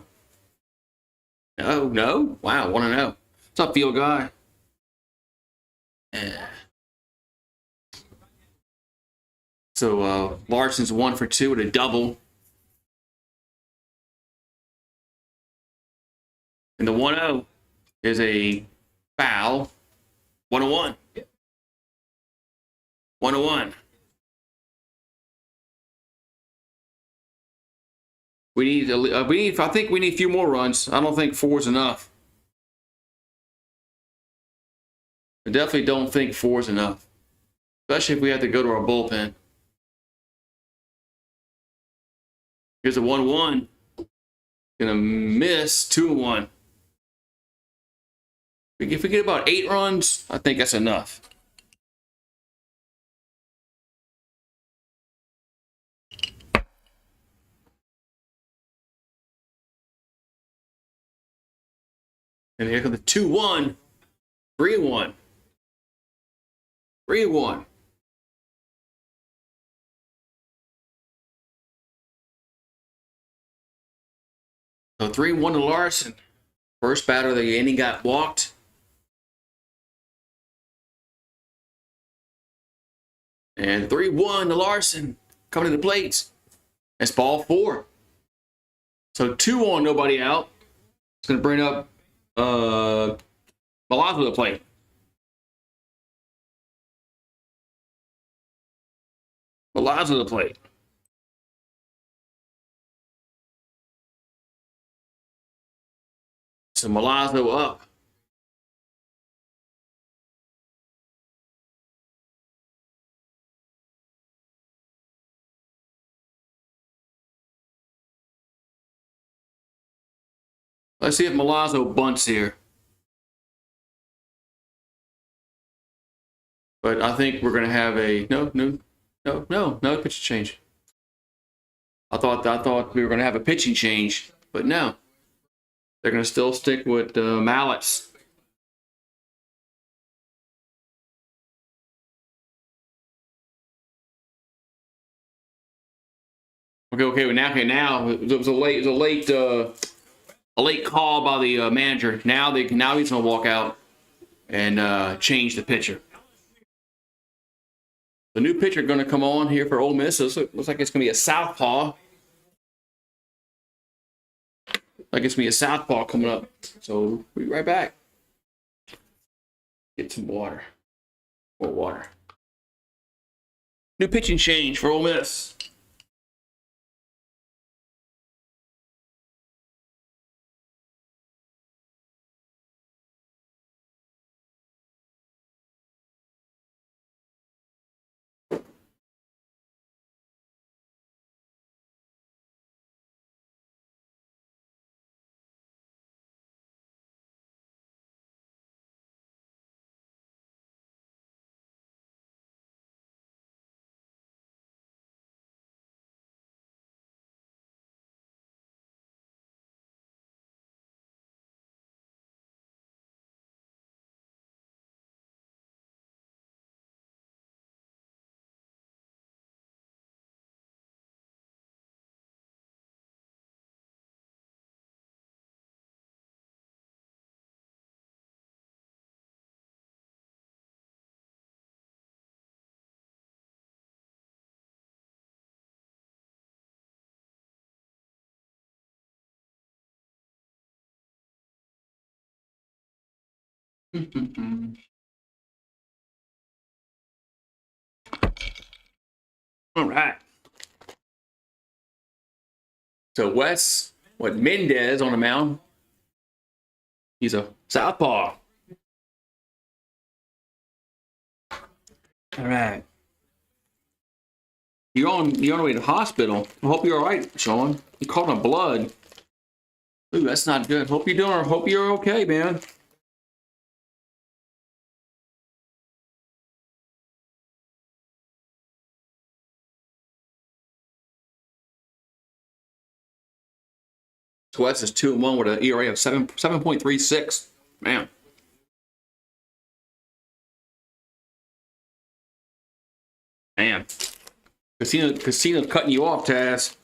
No. Wow, 1-0. What's up, field guy? Yeah. So Larson's 1 for 2 with a double. And the 1-0 is a foul. 1-1. 1-1. I think we need a few more runs. I don't think 4 is enough. I definitely don't think 4 is enough. Especially if we have to go to our bullpen. Here's a 1-1. Gonna miss 2-1. If we get about 8 runs, I think that's enough. And here comes the 2-1. 3-1. 3-1. So 3-1 to Larson. First batter of the inning got walked. And 3-1 to Larson. Coming to the plates. That's ball 4. So 2 on, nobody out. It's going to bring up Malazzo to the plate. Malazzo to the plate. So Malazzo up. Let's see if Malazzo bunts here. But I think we're going to have a no pitch change. I thought we were going to have a pitching change, but no. They're going to still stick with mallets. Okay. Now it was a late call by the manager. Now he's going to walk out and change the pitcher. The new pitcher going to come on here for Ole Miss. Looks like it's going to be a southpaw. Like it's going to be a southpaw coming up. So we'll be right back. Get some water. More water. New pitching change for Ole Miss. All right. So Mendez on the mound. He's a southpaw. All right. You're on your way to the hospital. I hope you're all right, Sean. You caught on blood. Ooh, that's not good. Hope you're okay, man. So West is 2-1 with an ERA of 7.36. Man. Casino's cutting you off, Taz.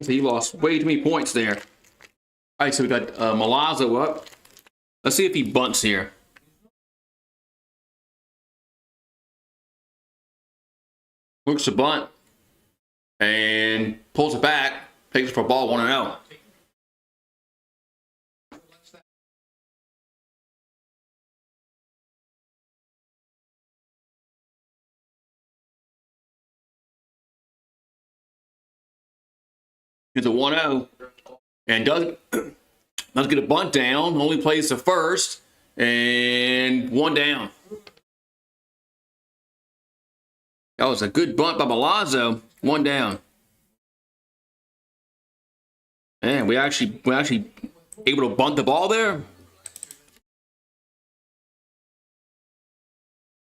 So he lost way too many points there. All right, so we got Milazzo up. Let's see if he bunts here. Works the bunt and pulls it back. Takes it for a ball 1-0. It's a 1-0 and does get a bunt down. Only plays the first and 1 down. That was a good bunt by Milazzo. 1 down. Man, we actually able to bunt the ball there.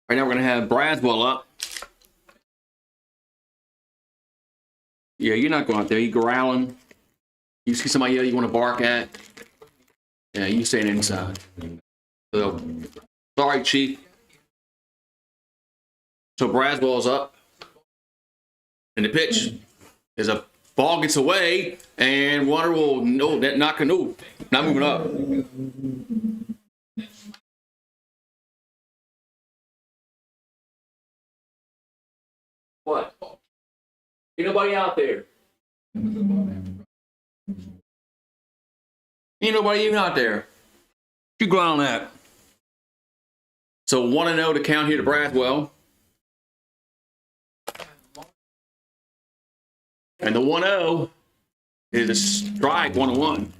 Right now we're gonna have Braswell up. Yeah, you're not going out there. You growling. You see somebody you want to bark at. Yeah, you staying inside. So, sorry, Chief. So Braswell's up. And the pitch is a ball gets away, and Water will not moving up. What? Ain't nobody out there. Ain't nobody even out there. You go on that. So 1-0 to count here to Braswell. And the 1-0 is a strike 1-1.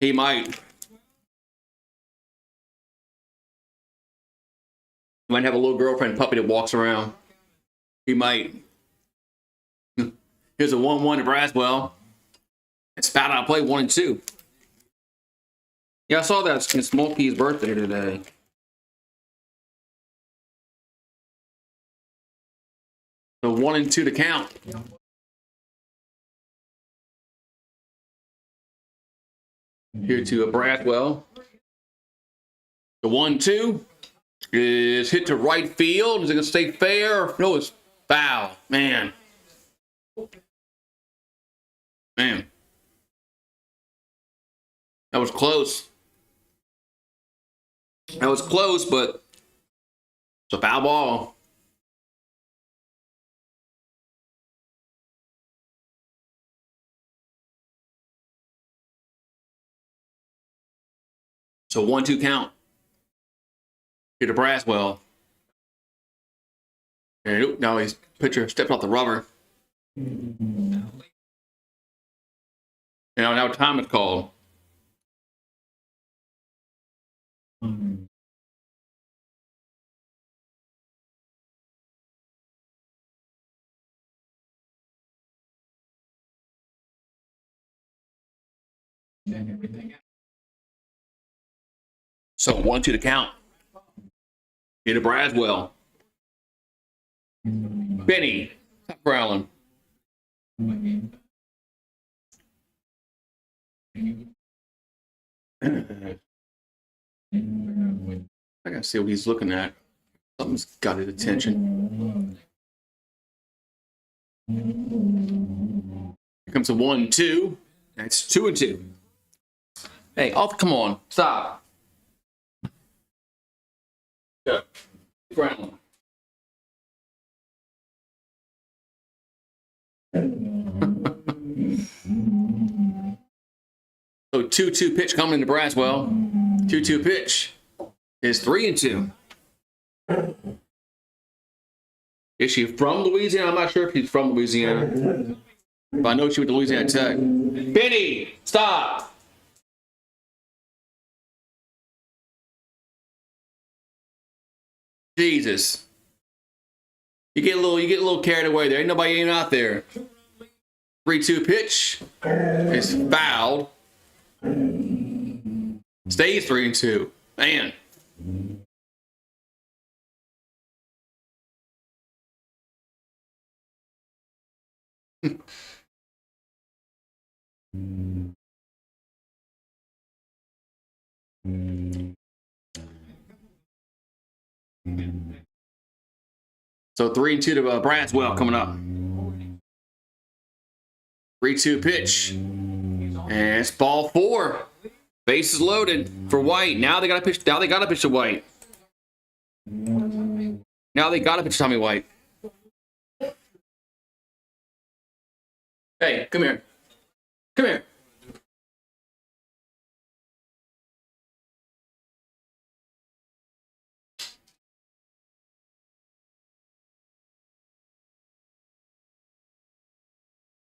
He might have a little girlfriend puppy that walks around. He might. Here's a 1-1 to Braswell. It's foul out play 1-2. Yeah, I saw that. It's Smokey's birthday today. So 1-2 to count. Here to a Braswell. The 1-2 is hit to right field. Is it going to stay fair? No, it's foul. Man. That was close. That was close, but it's a foul ball. So 1-2 count. Here to Braswell. And now his pitcher stepped off the rubber. And now time is called. So 1-2 to count. Here to Braswell. Benny. Stop growling. I gotta see what he's looking at. Something's got his attention. Here comes a 1-2. That's 2-2. Hey, come on, stop. Go. Ground. So 2-2 pitch coming into Braswell. 2-2 pitch is 3-2. Is she from Louisiana? I'm not sure if she's from Louisiana. But I know she went to Louisiana Tech. Benny, stop. Jesus. You get a little carried away there. Ain't nobody even out there. 3-2 pitch is fouled. Stays 3-2. Man. So 3-2 to Braswell coming up. 3-2 pitch. And it's ball 4. Bases loaded for White. Now they got to pitch. Now they got to pitch to White. Now they got to pitch Tommy White. Hey, come here. Come here.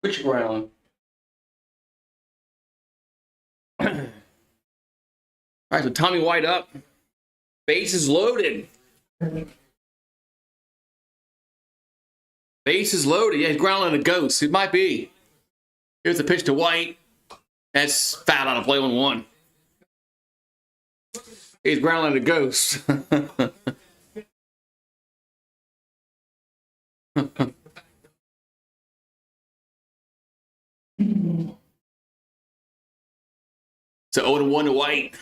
Put your ground. All right, so Tommy White up. Bases loaded. Bases loaded. Yeah, he's growling a ghost. It might be. Here's the pitch to White. That's foul out of play 1-1. He's growling a ghost. So 0-1 to White.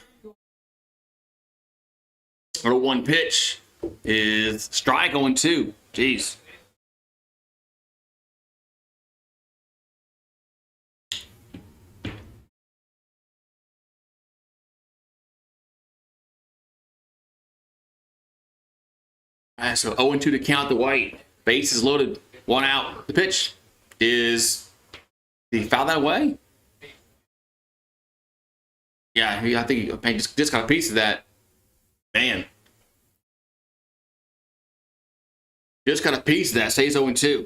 0-1 pitch is strike 0-2. Jeez. All right, so 0-2 to count the White. Bases loaded. 1 out. The pitch is. Did he foul that way? Yeah, I think he just got a piece of that. Man. Just got a piece of that. Stays 0-2.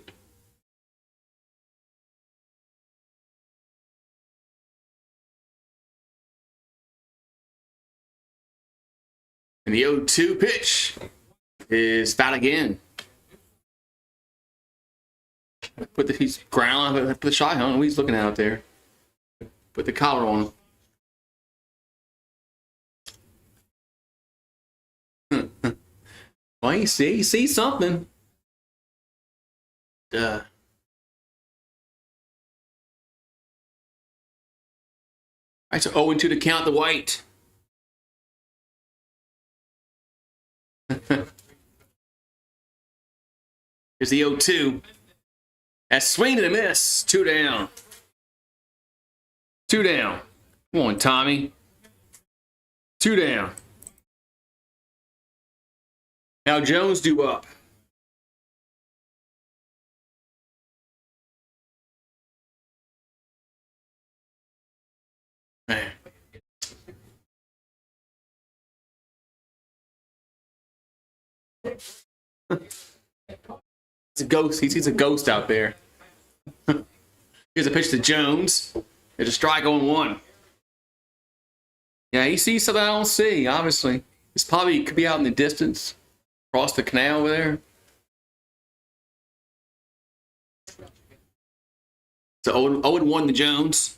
And the 0-2 pitch is foul again. He's growling. Put the shot on. He's looking out there. Put the collar on him. Well, you see something. Duh. All right, so 0-2 to count the White. Here's the 0-2. That's swing and a miss. 2 down. 2 down. Come on, Tommy. 2 down. Now Jones due up. Man. It's a ghost. He sees a ghost out there. Here's a pitch to Jones. There's a strike 0-1. Yeah, he sees something I don't see, obviously. This probably could be out in the distance. Across the canal over there. So 0-1 to Jones.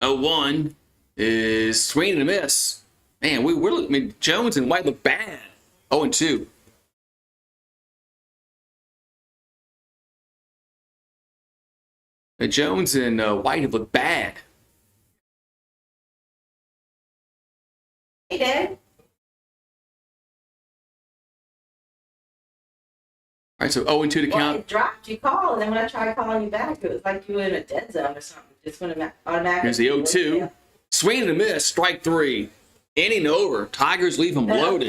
0-1 is swing and a miss. Man, we're looking. I mean, Jones and White look bad. 0-2. Jones and White have looked bad. Hey, Dad. All right, so 0-2 to count. Well, it dropped. You called, and then when I tried calling you back, it was like you were in a dead zone or something. Just went automatically. Here's the 0-2. Swing and a miss. Strike 3. Inning over. Tigers leave him loaded.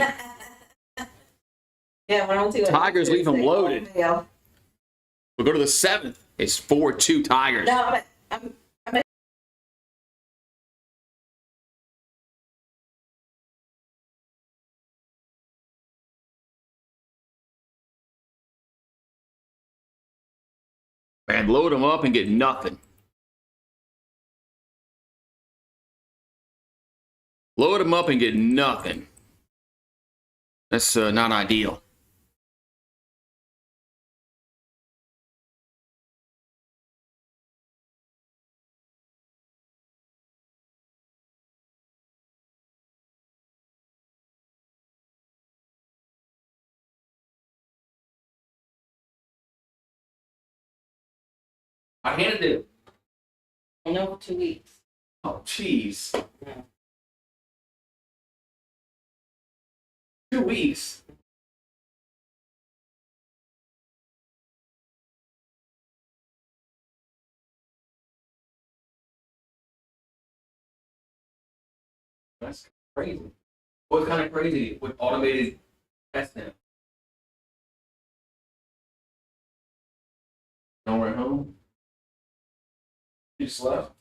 Yeah, 1-2. Tigers leave him loaded. We'll go to the 7th. It's 4-2 Tigers. No, I'm Man, load them up and get nothing. Load them up and get nothing. That's not ideal. I handed it. no 2 weeks. Oh, jeez. 2 weeks. That's crazy. What's kind of crazy with automated tests now? Nowhere at home. You slept.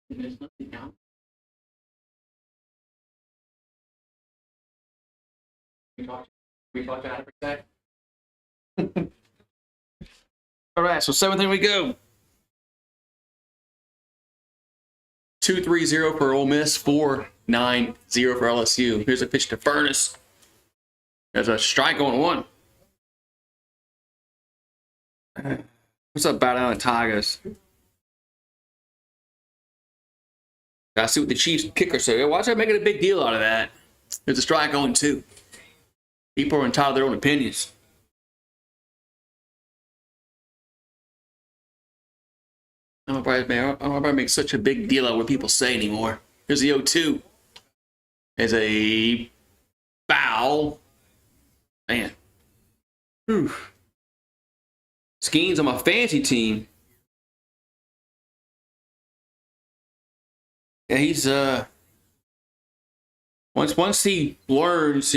There's nothing out. We talked about it for a sec. All right, so seventh inning we go. 2-3-0 for Ole Miss, 4-9-0 for LSU. Here's a pitch to Furness. There's a strike on one. What's up, Bat Island Tigers? Gotta see what the Chiefs kicker said. Why is they making a big deal out of that? There's a strike on two. People are entitled to their own opinions. I don't know if I make such a big deal out of what people say anymore. Here's the 0-2. There's a foul. Man. Whew. Schemes on my fantasy team. Yeah, he's once he learns,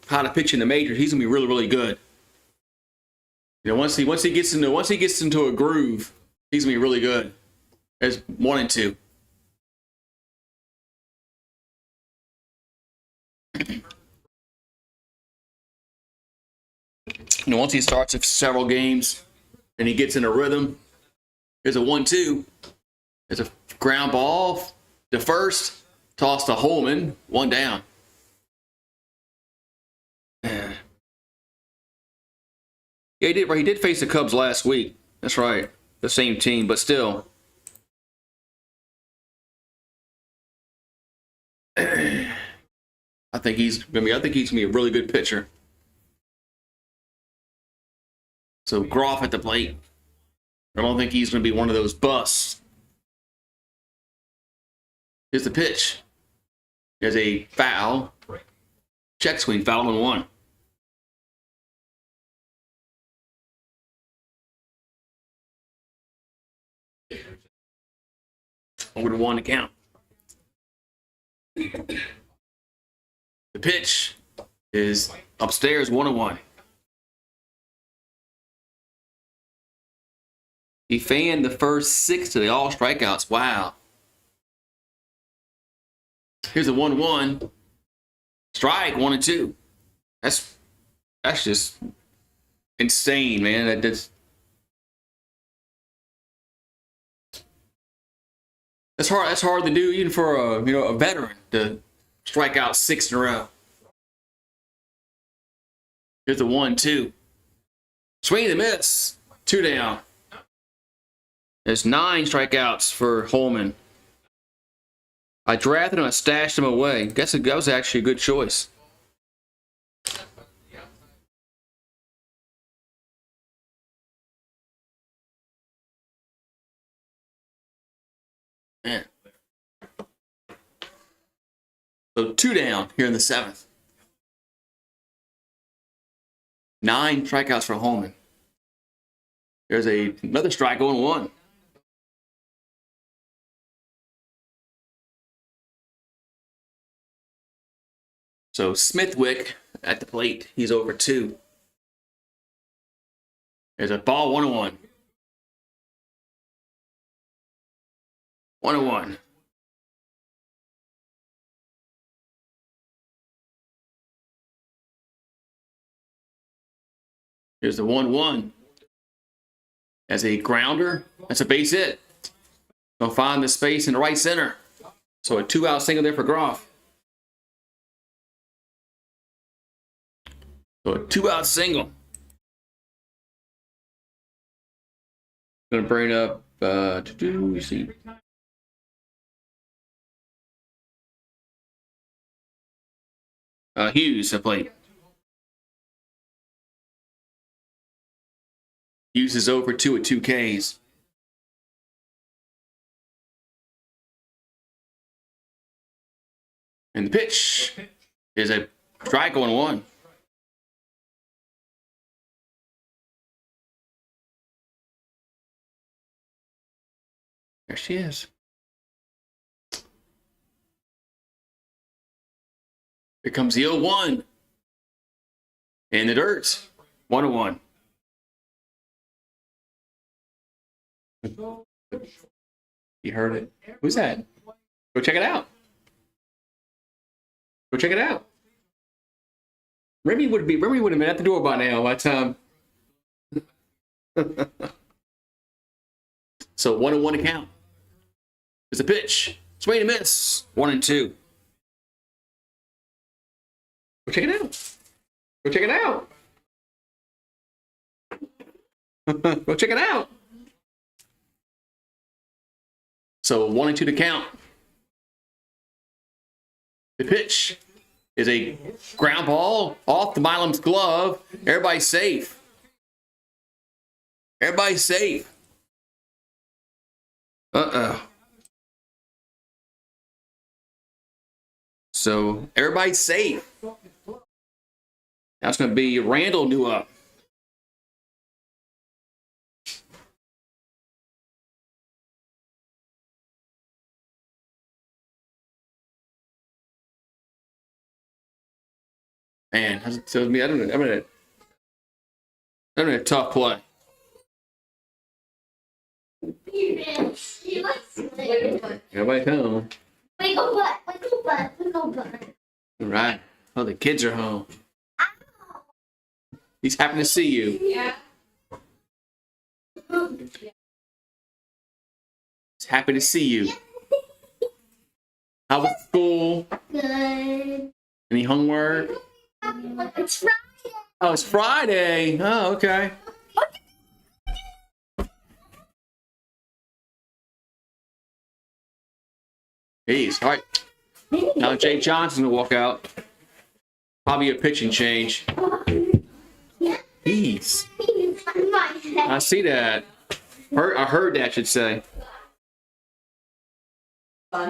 how to pitch in the majors, he's gonna be really, really good. Once he gets into a groove, he's gonna be really good. There's 1 and 2. Once he starts several games and he gets in a rhythm, there's a 1-2. There's a ground ball to first, toss to Holman, 1 down. Yeah, he did. Right, he did face the Cubs last week. That's right, the same team, but still. I think he's gonna be a really good pitcher. So Groff at the plate. I don't think he's gonna be one of those busts. Here's the pitch. There's a foul. Check swing, foul on 1. Over to 1 to count. The pitch is upstairs, 1-1. He fanned the first 6 to the all strikeouts. Wow. Here's a 1-1. Strike, 1 and 2. That's just insane, man. That's hard. That's hard to do even for a veteran to strike out 6 in a row. Here's the 1-2. Swing and a miss. 2 down. There's 9 strikeouts for Holman. I drafted him. I stashed him away. Guess that was actually a good choice. Man. So 2 down here in the 7th. 9 strikeouts for Holman. There's another strike on 1. So Smithwick at the plate. He's over 2. There's a ball, 1-1. 1-1. Here's the 1-1. As a grounder, that's a base hit. Gonna find the space in the right center. So a 2-out single there for Groff. So a 2-out single. Gonna bring up see. Hughes at plate. Uses over 2 at 2 Ks. And the pitch is a strike on 1. There she is. Here comes the 0-1. In the dirt. 1-1. You heard it. Who's that? Go check it out. Go check it out. Remy would have been at the door by now by the time. So 1-1 to count. It's a pitch. Swing and miss. 1-2. Go check it out. Go check it out. Go check it out. So 1-2 to count. The pitch is a ground ball off the Milam's glove. Everybody's safe. Everybody's safe. So everybody's safe. Now it's going to be Randall new up. Man, that tells me I'm in a tough play. Everybody home. Wiggle butt, wiggle butt, wiggle butt. All right. Oh, the kids are home. He's happy to see you. Yeah. He's happy to see you. How was school? Good. Any homework? It's Friday. Oh, it's Friday. Oh, okay. Jeez. All right. Now Jake Johnson's gonna walk out. Probably a pitching change. Jeez. I see that. I heard that, I should say. All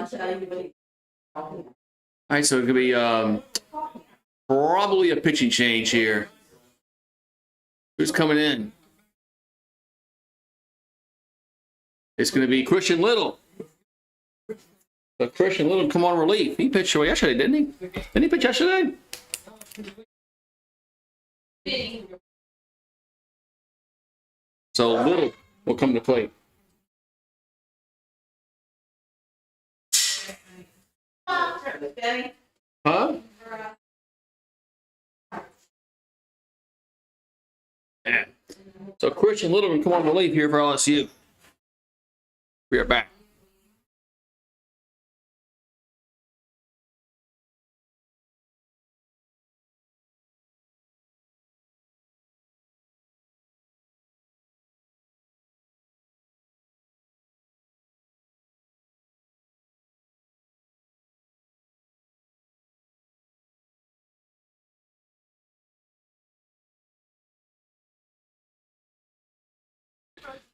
right, so it could be probably a pitching change here. Who's coming in? It's going to be Christian Little. So Christian Little come on relief. He pitched yesterday, didn't he? Didn't he pitch yesterday? So Little will come to plate. Huh? Yeah. So Christian Little will come on relief here for LSU. We are back.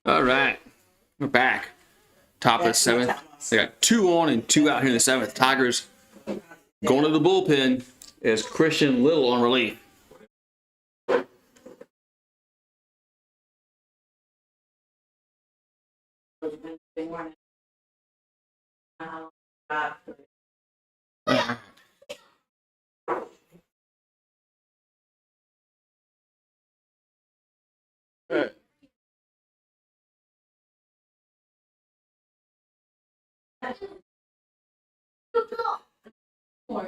All right. We're back. Top of the 7th. They got 2 on and 2 out here in the 7th. Tigers going to the bullpen is Christian Little on relief.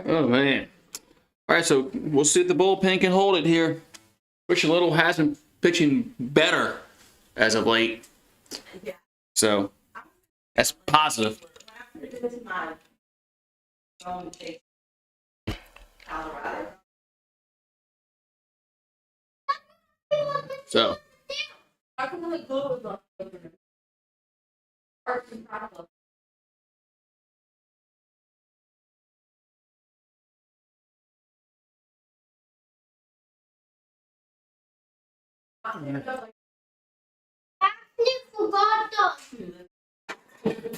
Oh, man. All right, so we'll see if the bullpen can hold it here. Christian Little has been pitching better as of late. So that's positive. So. All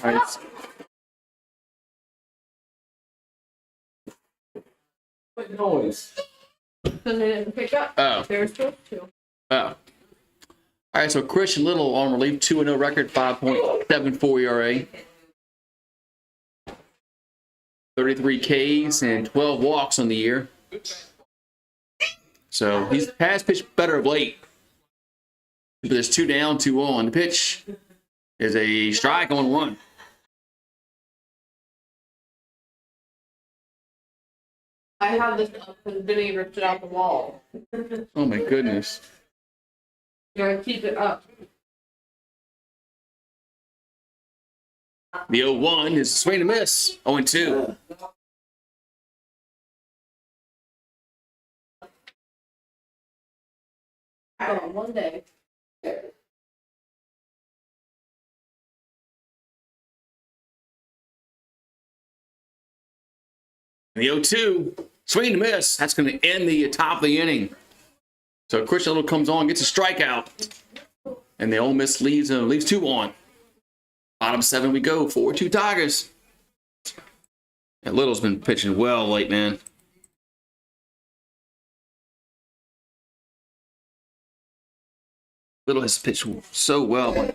right. What noise? Because they didn't pick up. Oh. They were supposed to. Oh. All right, so Christian Little on relief, 2-0 record, 5.74 ERA. 33 Ks and 12 walks on the year. So he's has pitched better of late. But there's 2 down, 2 on. The pitch is a strike on 1. I have this up and Vinny ripped it out the wall. Oh my goodness. You gotta keep it up. The 0-1 is a swing and a miss. 0-2. On one day. The 0-2, swing and a miss. That's going to end the top of the inning. So Christian Little comes on, gets a strikeout. And the Ole Miss leaves 2 on. Bottom 7 we go, 4-2 Tigers. And Little's been pitching well late, man. Little has pitched so well.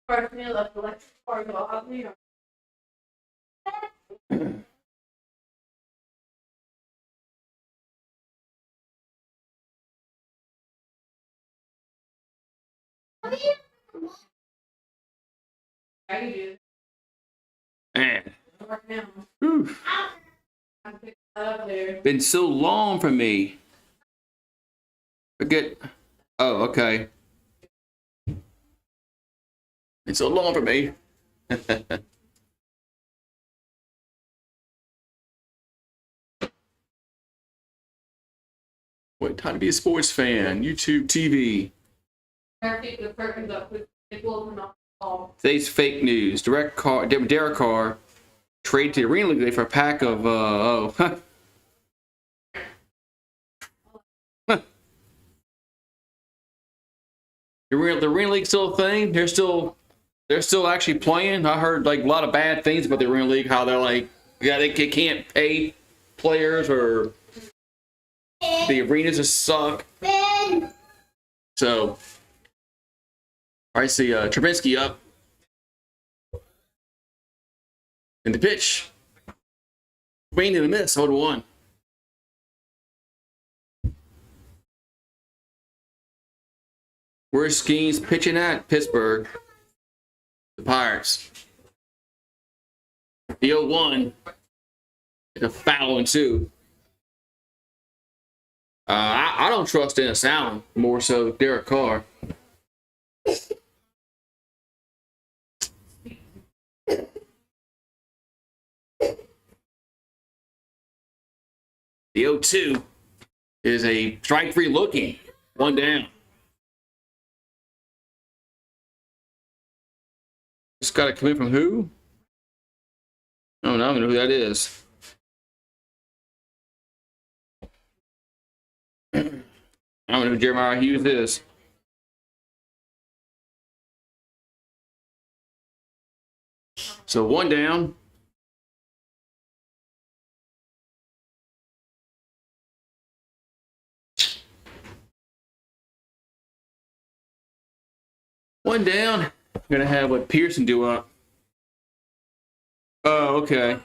First meal left the electric car go out there. I can do Man. it right now. Whew. I picked that up there. Been so long for me. Forget. Oh, okay. It's so long for me. What time to be a sports fan? YouTube TV. I keep the curtains up with the closing off the wall. Today's fake news. Derek Carr traded to the Arena League today for a pack of The Arena League still a thing? They're still actually playing. I heard like a lot of bad things about the Arena League, how they're like, yeah, they can't pay players or the arenas just suck. So, all right, see Trubinsky up. And the pitch. Swing and a miss, 0-1. Where's Skeens pitching at? Pittsburgh. The Pirates. The 0-1. It's a foul and 2. I don't trust Dennis Allen more so than Derek Carr. The 0-2 is a strike free looking. 1 down. Just got to come in from who? Oh, no, I don't know who that is. I don't know who Jeremiah Hughes is. So 1 down. One down. I'm gonna have what Pearson do up. Oh, okay.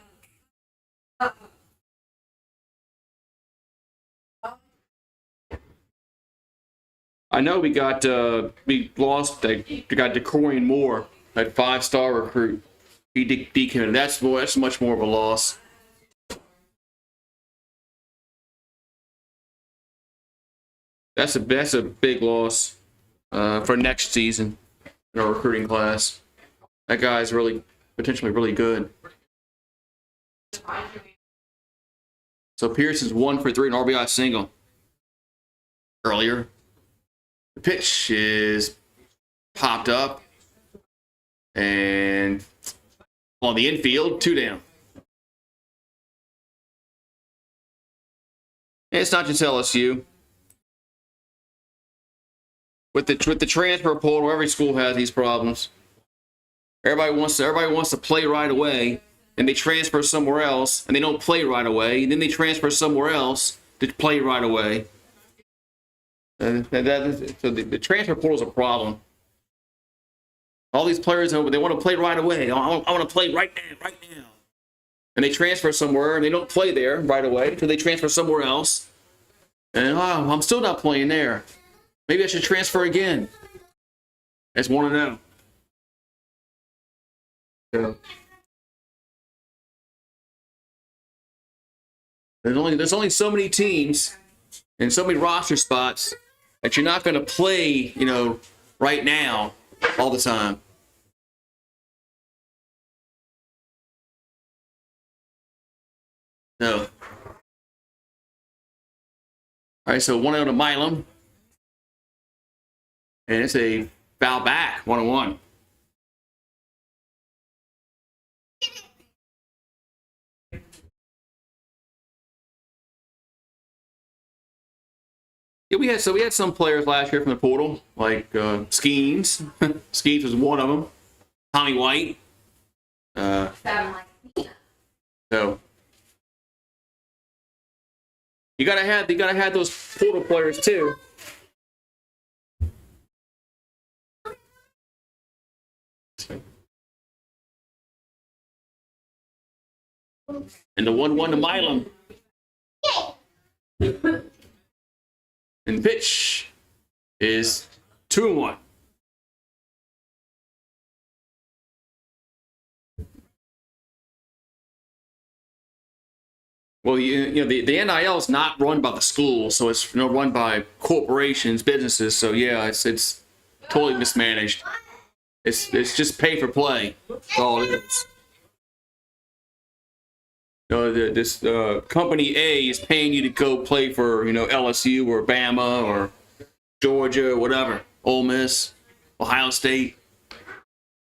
I know we got we lost. We got Decorian Moore, that 5-star recruit. He decommitted. That's much more of a loss. That's a big loss for next season in our recruiting class. That guy's potentially really good. So Pearson's 1 for 3 in RBI single earlier. The pitch is popped up. And on the infield, 2 down. And it's not just LSU. With the transfer portal, every school has these problems. Everybody wants to play right away, and they transfer somewhere else, and they don't play right away. And then they transfer somewhere else to play right away. So the transfer portal is a problem. All these players, they want to play right away. I want to play right now. And they transfer somewhere, and they don't play there right away, so they transfer somewhere else. And I'm still not playing there. Maybe I should transfer again. I just want to know. So, there's only so many teams and so many roster spots that you're not going to play, right now all the time. No. All right, so 1-0 to Milam. And it's a foul back, 1-1. Yeah, we had some players last year from the portal, like Skeens. Skeens was one of them. Tommy White. So you gotta have those portal players too. And the 1-1 to Milam. And pitch is 2-1. Well, the NIL is not run by the school, so it's run by corporations, businesses. So yeah, it's totally mismanaged. It's just pay for play. That's all it is. This company A is paying you to go play for LSU or Bama or Georgia or whatever, Ole Miss, Ohio State.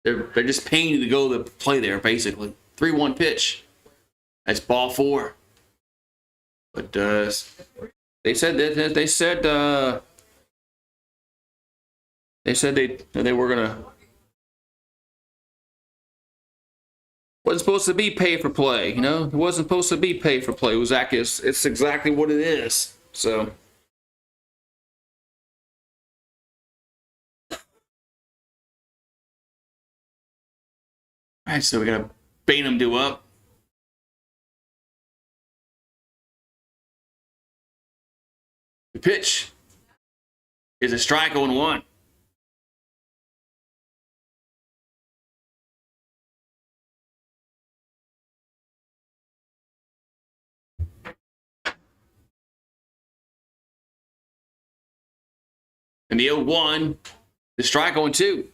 They're just paying you to go to play there, basically. 3-1 pitch. That's ball 4. But they said they were gonna. Wasn't supposed to be pay for play, It wasn't supposed to be pay for play. It's exactly what it is. So. All right, so we got Bainham due up. The pitch is a strike 0-1. And the 0-1, the strike 0-2.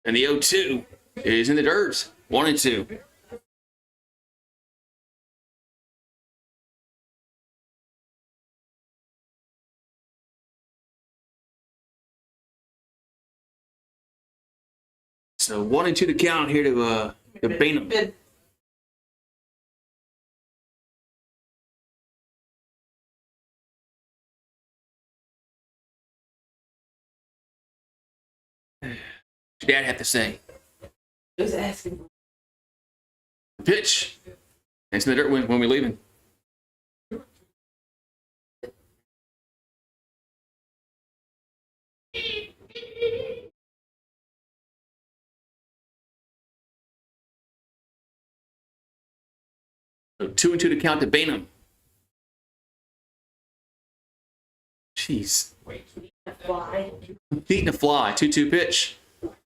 And the 0-2 is in the dirt. 1-2. So 1-2 to count here to Bainham. What's your dad have to say? Just asking. The pitch. It's in the dirt when we're leaving. So 2-2 to count to Bainham. Jeez. Fly. Eating a fly. 2-2 pitch.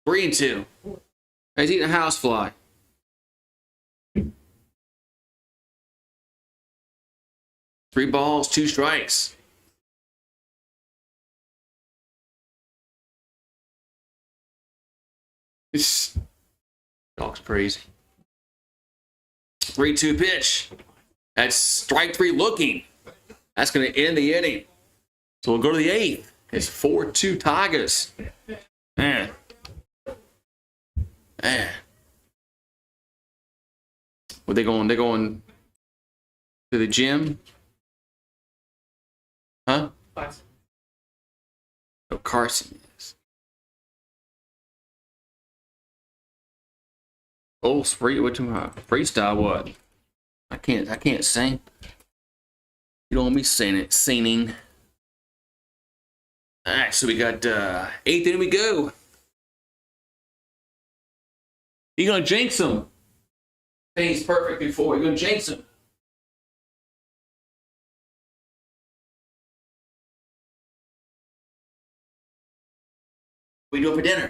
3-2. He's eating a house fly. Three balls, 2 strikes. This dog's crazy. 3-2 pitch. That's strike three looking. That's going to end the inning. So we'll go to the eighth. It's 4-2 Tigers. Man. Where they going? They're going to the gym? Huh? Carson. Oh, Carson is. Oh, freestyle what? I can't sing. You don't want me singing. All right, so we got eighth inning we go. You gonna jinx him? He's perfect before. You're gonna jinx him. What are you doing for dinner?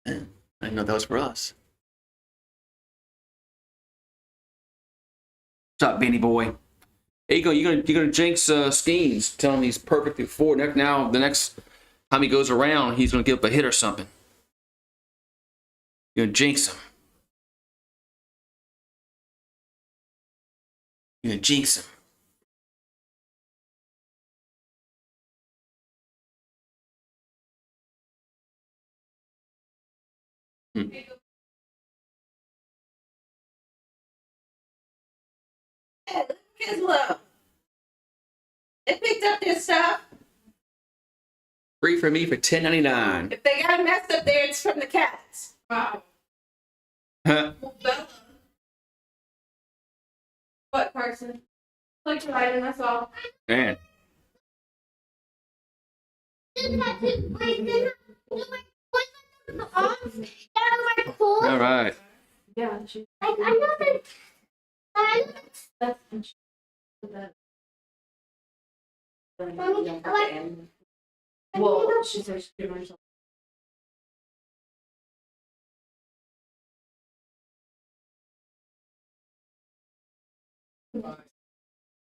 Man, I didn't know that was for us. What's up, Benny boy? There you go. You're gonna jinx Skeens. Tell him he's perfect before. Now the next time he goes around, he's gonna give up a hit or something. You're gonna jinx him. You're gonna jinx him. Hey, kids look. They picked up their stuff. Free for me for $10.99. If they got a mess up there, it's from the cats. Wow. Huh? What, Carson? Like writing, that's all. Man. All right. Yeah, I know that's well, she said she's doing herself.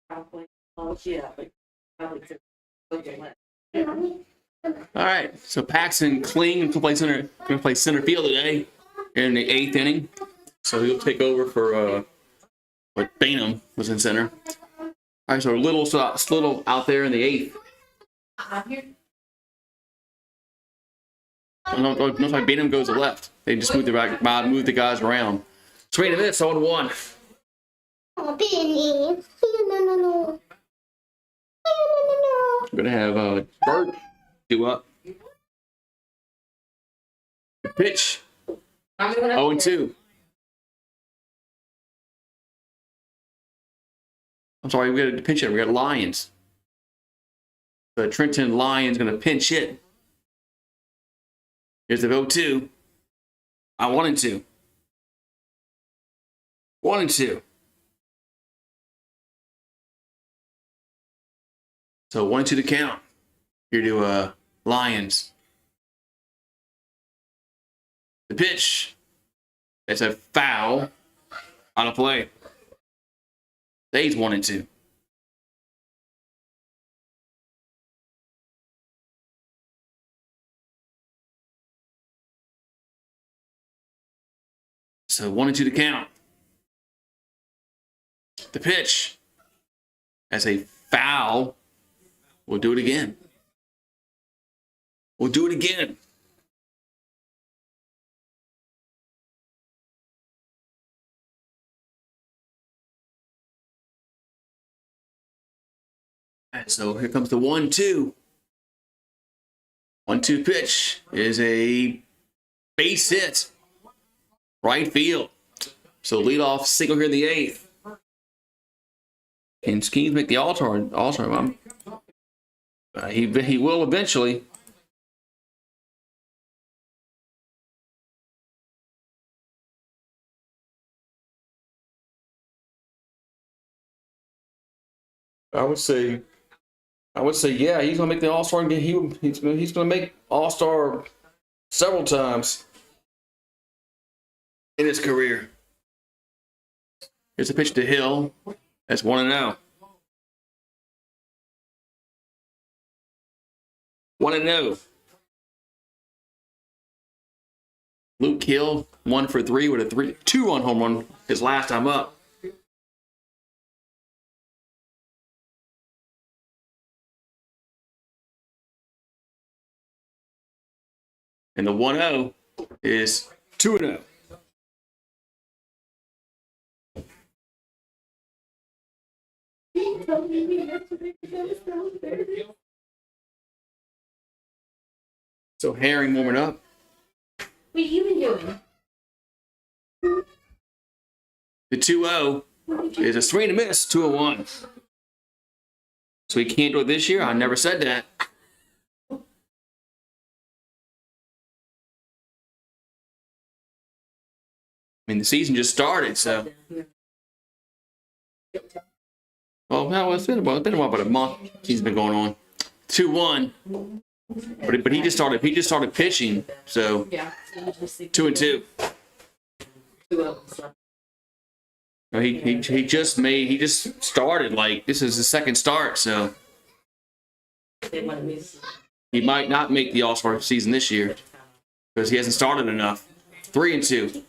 Probably. Oh, yeah, but probably All right. So Paxton Kling gonna play center field today in the eighth inning. So he'll take over for what Bainham was in center. All right. So Little out there in the eighth. No, like Bainham goes to left. They just move the guys around. Swing and miss, 0-1. Oh, Benny. No. We're gonna have Bert do up. Pitch. 0-2. I'm sorry, we got a pinch hitter. We got Lions. The Trenton Lions gonna pinch hit. Here's the 0-2. I 1-2. 1-2. So 1-2 to count. Here to Lions. The pitch. It's a foul on a play. Stays 1-2. So 1-2 to count. The pitch. As a foul. We'll do it again. We'll do it again. All right, so here comes the 1-2. 1-2 pitch is a base hit. Right field. So leadoff single here in the eighth. Can Skeens make the all-star? He will eventually. I would say, yeah, he's gonna make the all-star again. He's gonna make all-star several times in his career. Here's a pitch to Hill. That's 1-0. 1-0. Luke Hill, 1 for 3 with a 2-run home run his last time up. And the 1-0 is 2-0. So Herring warming up. What have you been doing? The 2-0 is a swing and a miss, 2-1. So he can't do it this year? I never said that. I mean, the season just started, so. Well, no, it's been a while, about a month. He's been going on. 2-1. But he just started pitching, so Yeah. 2-2. He just started, like, this is his second start, so he might not make the All-Star season this year because he hasn't started enough. 3-2.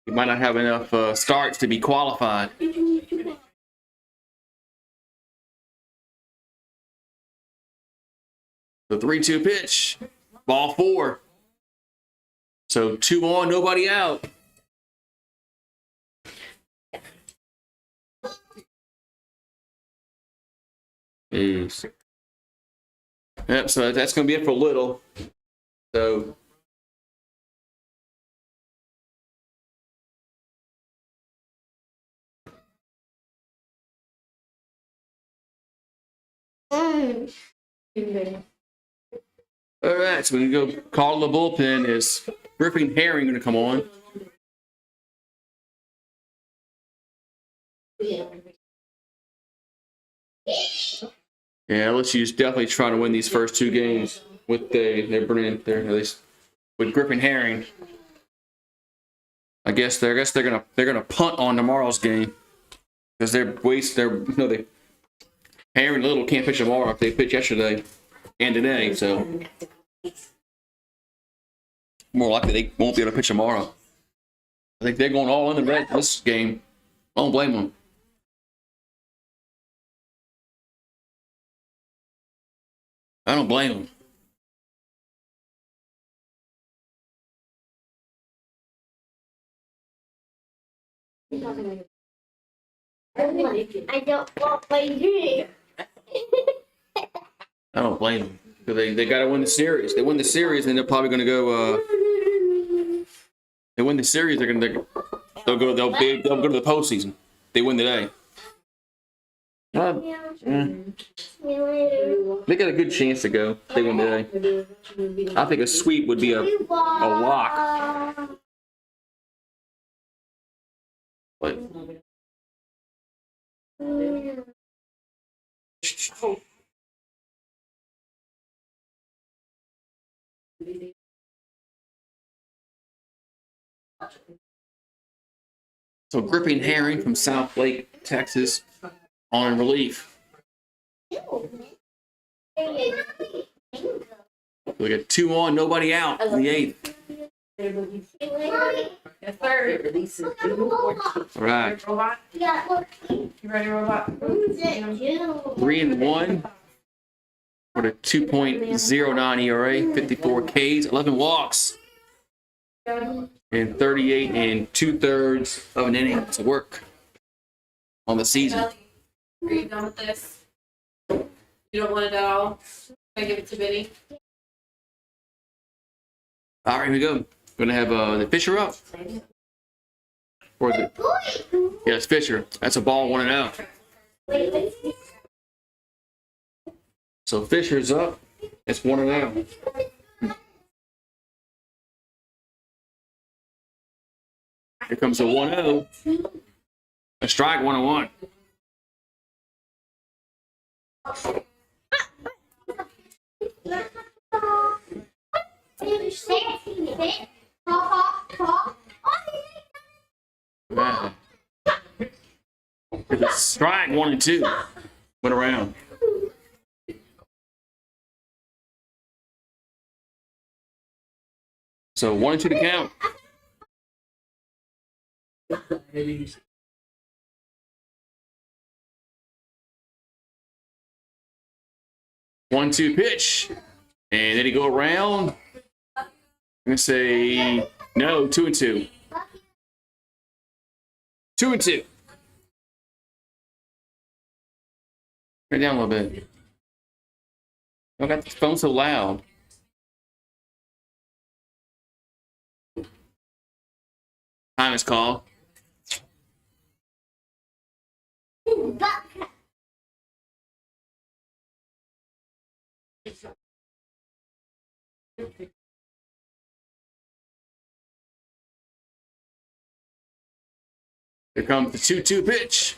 He might not have enough starts to be qualified. The 3-2 pitch. Ball 4. So 2 on, nobody out. Jeez. Yep, so that's going to be it for Little. So all right, so we can go call the bullpen. Is Griffin Herring going to come on? Yeah, LSU's definitely trying to win these first 2 games with they're bringing there at least with Griffin Herring. I guess they're gonna punt on tomorrow's game because they Herring and Little can't pitch tomorrow if they pitch yesterday and today, so more likely they won't be able to pitch tomorrow. I think they're going all in the red this game. I don't blame them. I don't blame them. I don't want my drink. I don't blame them because they got to win the series. They win the series, and they're probably going to go. They win the series. They'll go to the postseason. They win today. They got a good chance to go. If they win today. I think a sweep would be a lock. But so Griffin Herring from South Lake, Texas, on relief. We got 2 on, nobody out in the 8th. Yes, sir. All right. Robot. You ready, Robot? 3-1 with a 2.09 ERA, 54 Ks, 11 walks, and 38 2/3 of an inning to work on the season. Are you done with this? You don't want it at all? Can I give it to Benny? All right, here we go. We're gonna have the Fisher up. Or the yes, Fisher. That's a ball 1-0. So Fisher's up. It's 1-0. Here comes a 1-0. A strike, 1-1. Sit. Hop. Man. It's a strike 1 and 2. Went around. So 1 and 2 to count. One, two pitch. And then he go around. I'm going to say no, 2 and 2. 2 and 2. Turn it down a little bit. I got the phone so loud. Time is called. Here comes the 2-2 pitch.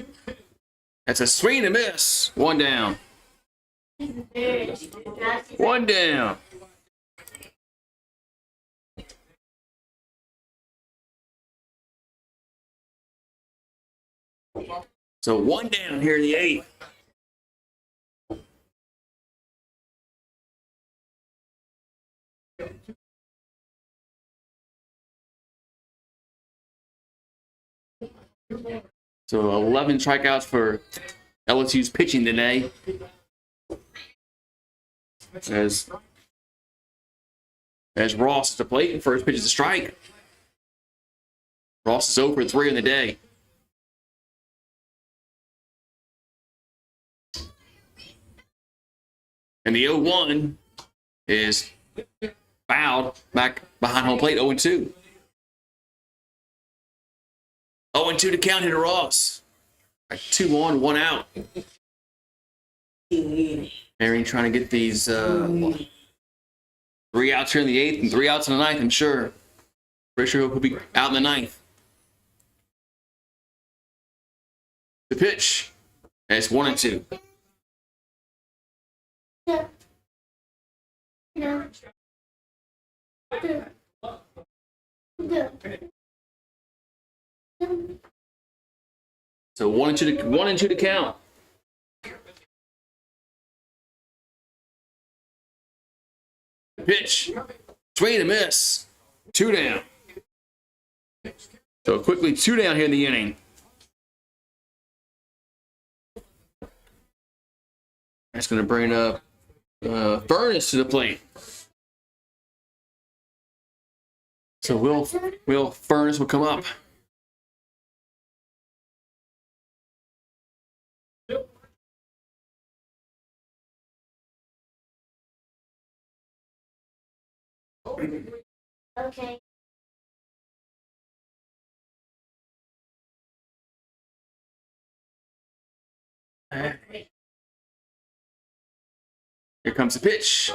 That's a swing and a miss. 1 down. 1 down. So 1 down here in the 8th. So 11 strikeouts for LSU's pitching today. As Ross is at the plate and first pitch is a strike. Ross is 0 for 3 in the day. And the 0-1 is fouled back behind home plate, 0-2. 0-2 to count here to Ross. 2 on, 1 out. Herring trying to get these 3 outs here in the 8th and 3 outs in the 9th, I'm sure. Pretty sure he'll be out in the 9th. The pitch. And it's 1 and 2. So 1 and 2 to count. Pitch. Swing and a miss. 2 down. So quickly 2 down here in the inning. That's going to bring up Furnace to the plate. So Will Furnace will come up. Okay. Here comes the pitch.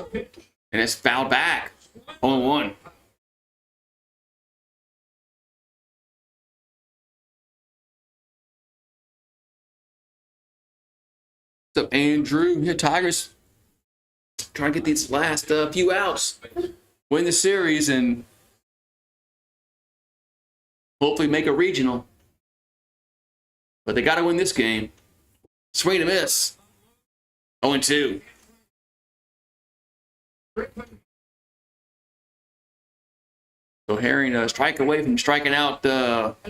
And it's fouled back. 0-1. So Andrew, here Tigers trying to get these last few outs, win the series, and hopefully make a regional. But they got to win this game. Swing and a miss. 0-2. So Herring a strike away from striking out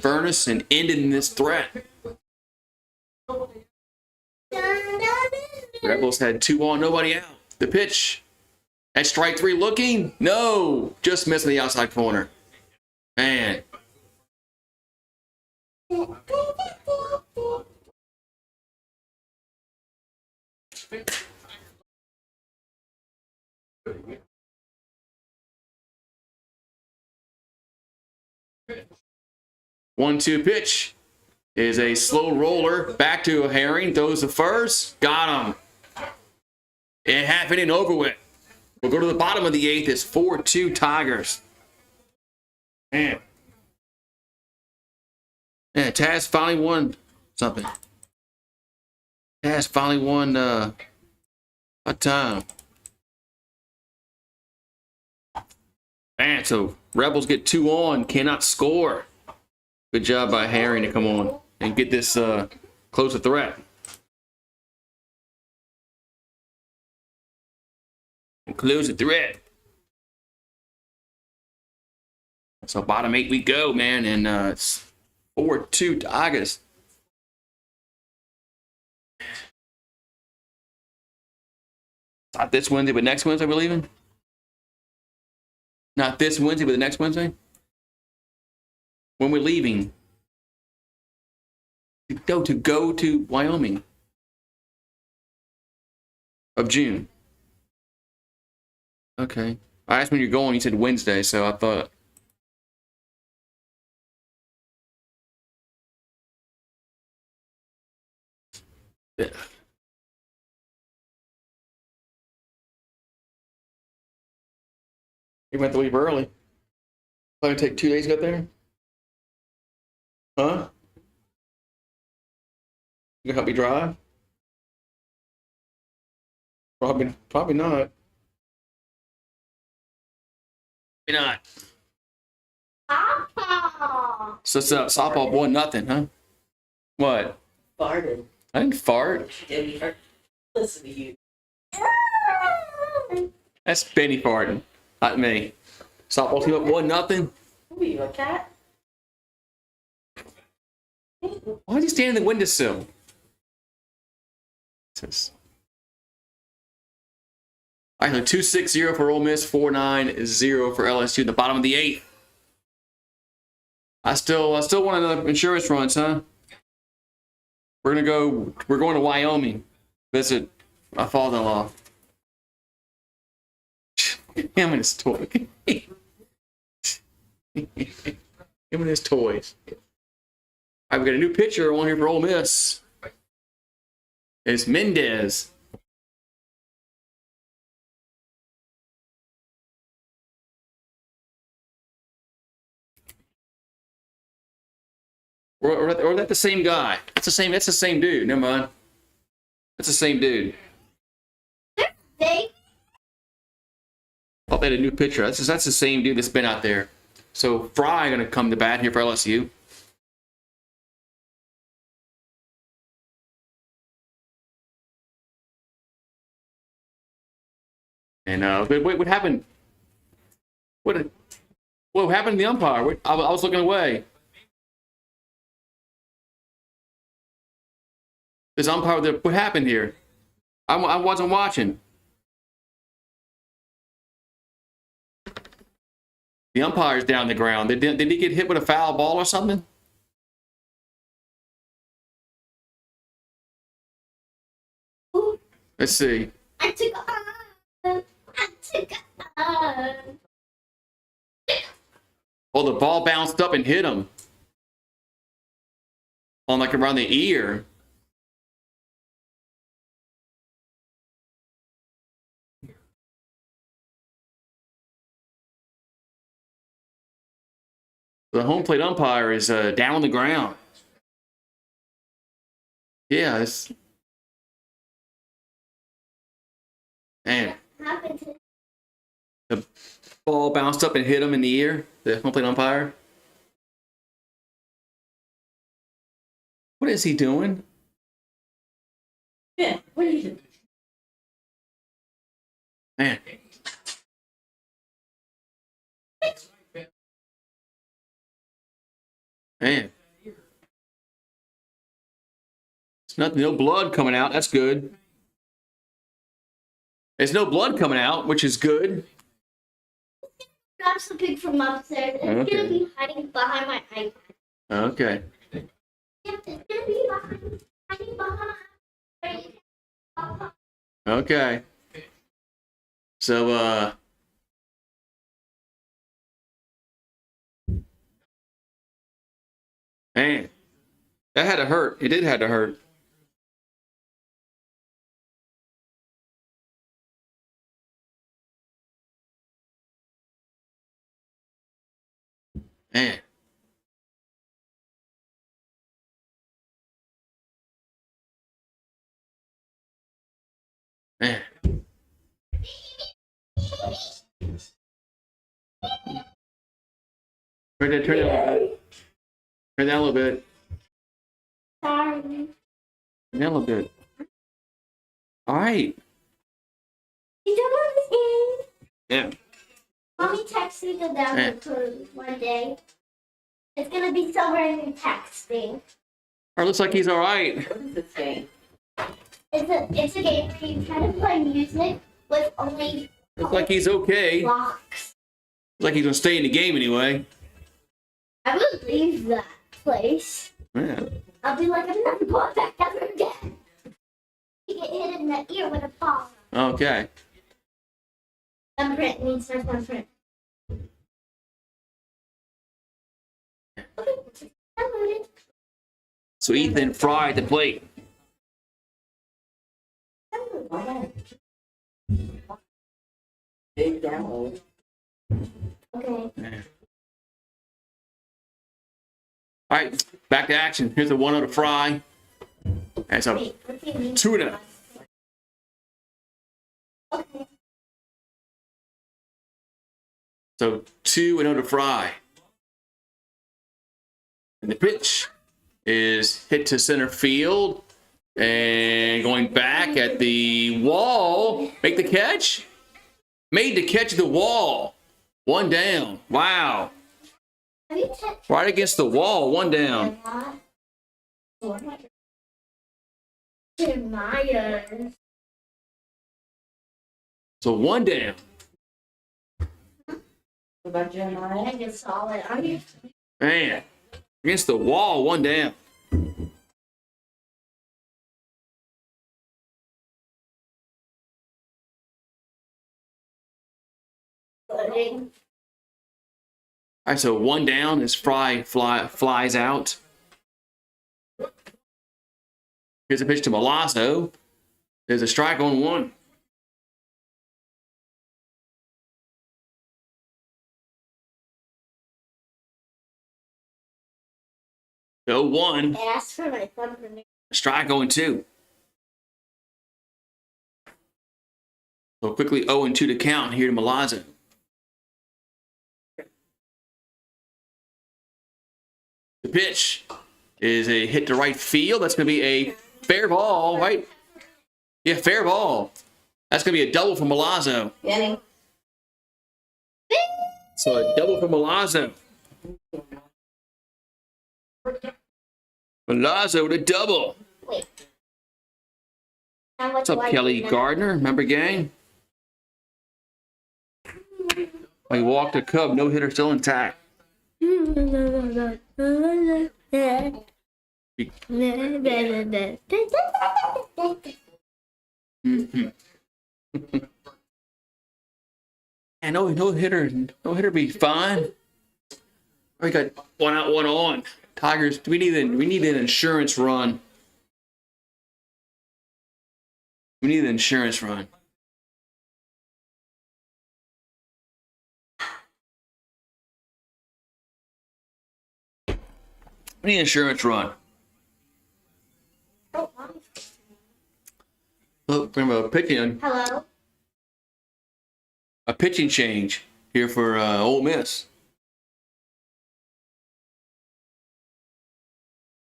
Furnace and ending this threat. Rebels had 2 on, nobody out. The pitch. At strike 3 looking. No. Just missing the outside corner. Man. One-two pitch is a slow roller back to a Herring. Throws the first. Got him. And half inning over with. We'll go to the bottom of the 8th. It's 4-2 Tigers. Man. Yeah, Taz finally won something. Taz finally won a time. Man, so Rebels get 2 on, cannot score. Good job by Herring to come on and get this close the threat. And close the threat. So bottom 8 we go, man, and it's 4-2 to August. Not this Wednesday, but next Wednesday we're leaving? Not this Wednesday, but the next Wednesday? When we're leaving? To go to Wyoming. Of June. Okay. I asked when you're going, you said Wednesday, so I thought. Yeah. You went to leave early. Probably take 2 days to get there? Huh? You gonna help me drive? Probably not. Maybe not. Papa. So softball 1-0, huh? What? Farted. I didn't fart. Didn't fart. Listen to you. That's Benny farting, not me. Softball team up 1-0. Who are you, a cat? Why is he standing in the windowsill? All right, so 2-6-0 for Ole Miss, 4-9-0 for LSU in the bottom of the 8th. I still want another insurance runs, huh? We're going to Wyoming, visit my father-in-law. Him and his toy. Him and his toys. All right, we got a new pitcher on here for Ole Miss. It's Mendez. Or is that the same guy? That's the same dude. Never mind. That's the same dude. They Thought they had a new pitcher. That's the same dude that's been out there. So Fry gonna come to bat here for LSU. And what happened? What happened to the umpire? I was looking away. This umpire, what happened here? I wasn't watching. The umpire's down the ground. Did he get hit with a foul ball or something? Let's see. I took Oh, the ball bounced up and hit him. On like around the ear. The home plate umpire is down on the ground. Yeah, it's... Man. happened to The ball bounced up and hit him in the ear, the home plate umpire. What is he doing? Yeah, what are you doing? Man. Man. It's nothing, no blood coming out. That's good. There's no blood coming out, which is good. grab something from upstairs. And It's gonna be hiding behind my iPad. Okay. It's gonna be hiding behind. Okay. So, man, that had to hurt. It did have to hurt. Man. Man. Turn that, turn that a little bit. Turn that a little bit. Sorry. Turn that a little bit. All right. You don't want this game? Yeah. Mommy texted me to download code one day. It's gonna be somewhere in your texting. All right, looks like he's all right. What is this game? It's a game where you try to play music with only Looks like he's okay. Looks blocks. like he's gonna stay in the game anyway. I would leave that place. Yeah. I'll be like, I'm never going back ever again. You get hit in the ear with a ball. Okay. Thumbprint needs my thumbprint. Okay, download it. So Ethan Fry at the plate. Download Big download. it. Okay. Yeah. All right, back to action. Here's the 1-0 to Fry. That's a Wait, what do you mean? 2-0. Okay. So 2-0 to Fry. And the pitch is hit to center field and going back at the wall. Make the catch. Made the catch at the wall. 1 down. Wow. Have you checked Right against the wall. 1 down. Jeremiah? So 1 down. What about Jeremiah? I just saw it. Are you? Man. Against the wall. 1 down. Loading. All right, so 1 down as Fry flies out. Here's a pitch to Milazzo. There's a strike on 1. So 1. Ask for my thumbprint. Strike on 2. So quickly 0-2 to count here to Milazzo. The pitch is a hit to right field. That's going to be a fair ball, right? Yeah, fair ball. That's going to be a double for Milazzo. Benny. So a double for Milazzo. Milazzo with a double. Wait. Now what What's up, do I Kelly do now? Gardner? Remember, gang? I walked a Cub, no hitter, still intact. Mhm. And no hitter be fine. We got 1 out, 1 on. Tigers, we need an insurance run. We need an insurance run. We need an insurance run. Oh, Mommy. Look, remember a pitching change here for Ole Miss.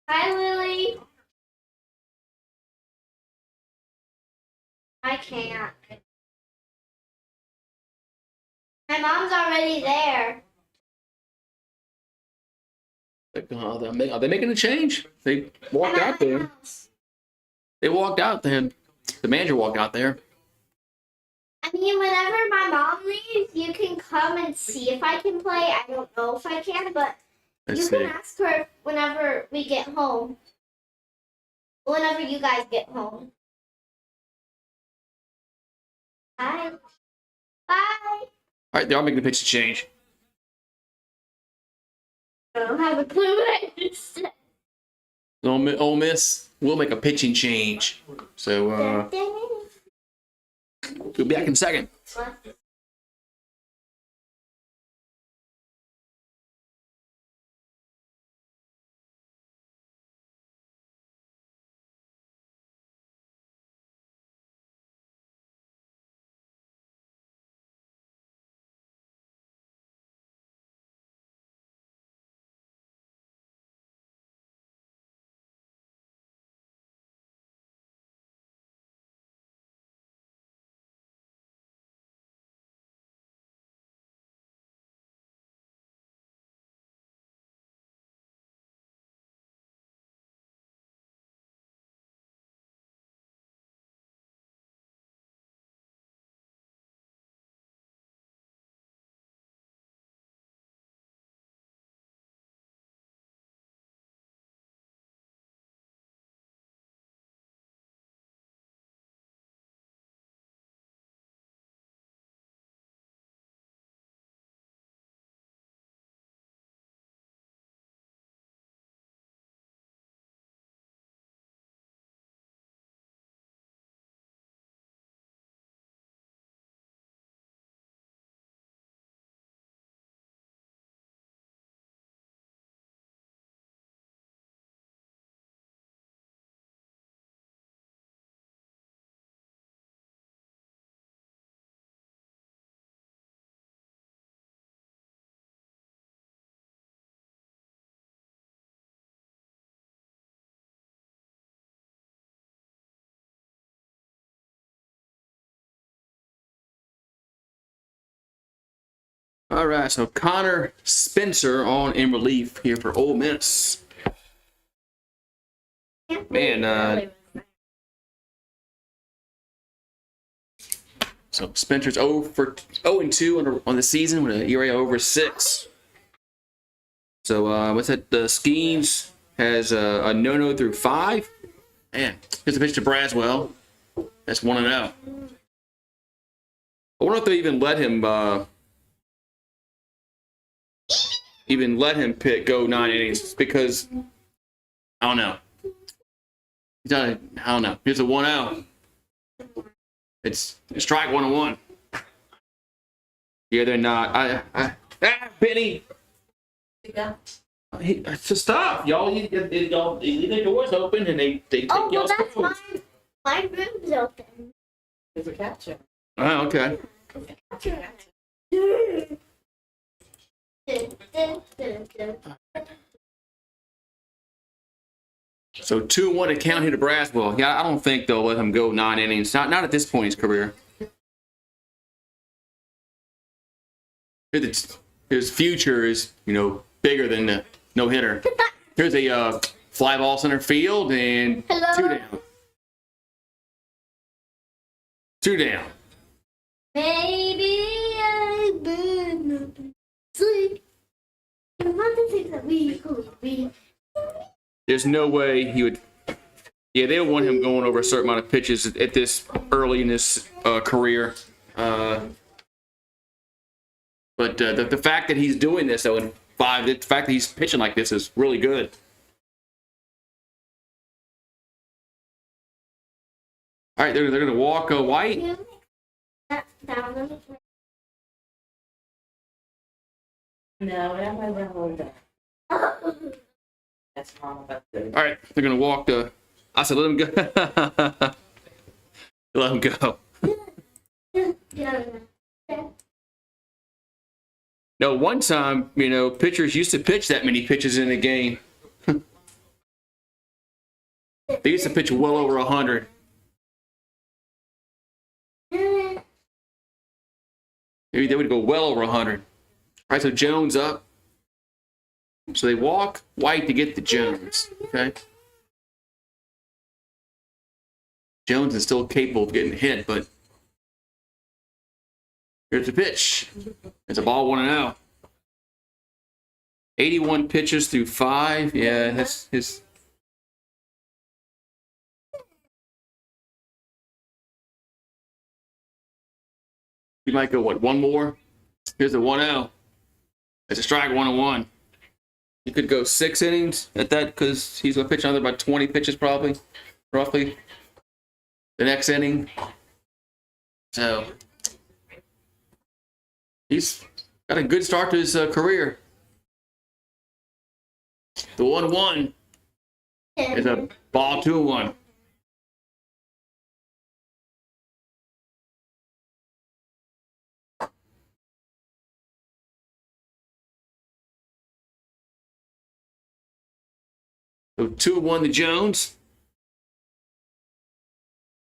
Hi, Lily. I can't. My mom's already there. Are they making a change? They walked I'm at out my there. house. They walked out there. The manager walked out there. I mean, whenever my mom leaves, you can come and see if I can play. I don't know if I can, but Let's you see. can ask her whenever we get home. Whenever you guys get home. Bye. Bye. All right, they are making a pitch change. I don't have a clue what I just said. Ole Miss will make a pitching change. So we'll be back in a second. All right, so Connor Spencer on in relief here for Ole Miss. Man, so Spencer's 0-2 on the season with an ERA over 6. So what's that? The Skeens has a no through 5. Man, here's a pitch to Braswell. That's 1-0. I wonder if they even let him go 9 innings because I don't know. I don't know. Here's a 1-0. It's strike 1-1. Yeah, they're not. Benny. Yeah. It's just stop, y'all. You leave the doors open and they take Oh, well, y'all's that's phones. my room's open. There's a catcher. Oh, okay. So 2-1 to count here to Braswell. Yeah, I don't think they'll let him go 9 innings. Not at this point in his career. His future is, bigger than the no-hitter. Here's a fly ball center field and Hello? 2 down. 2 down. Maybe I've been asleep. And one of the things that we could be. There's no way he would. Yeah, they don't want him going over a certain amount of pitches at this early in his career. But the fact that he's doing this, though, in 5, the fact that he's pitching like this is really good. All right, they're going to walk White. No, I don't have hold that. That's wrong about the. All right, they're going to walk the. I said, let him go. Let him go. No, one time, pitchers used to pitch that many pitches in a game. They used to pitch well over 100. Maybe they would go well over 100. All right, so Jones up. So they walk White to get to Jones. Okay. Jones is still capable of getting hit, but here's the pitch. It's a ball 1-0. 81 pitches through 5. Yeah, that's his. You might go, one more? Here's a 1-0. It's a strike 1-1. He could go 6 innings at that because he's going to pitch another about 20 pitches probably, roughly, the next inning. So he's got a good start to his career. The 1-1 is a ball 2-1. So 2-1 to Jones.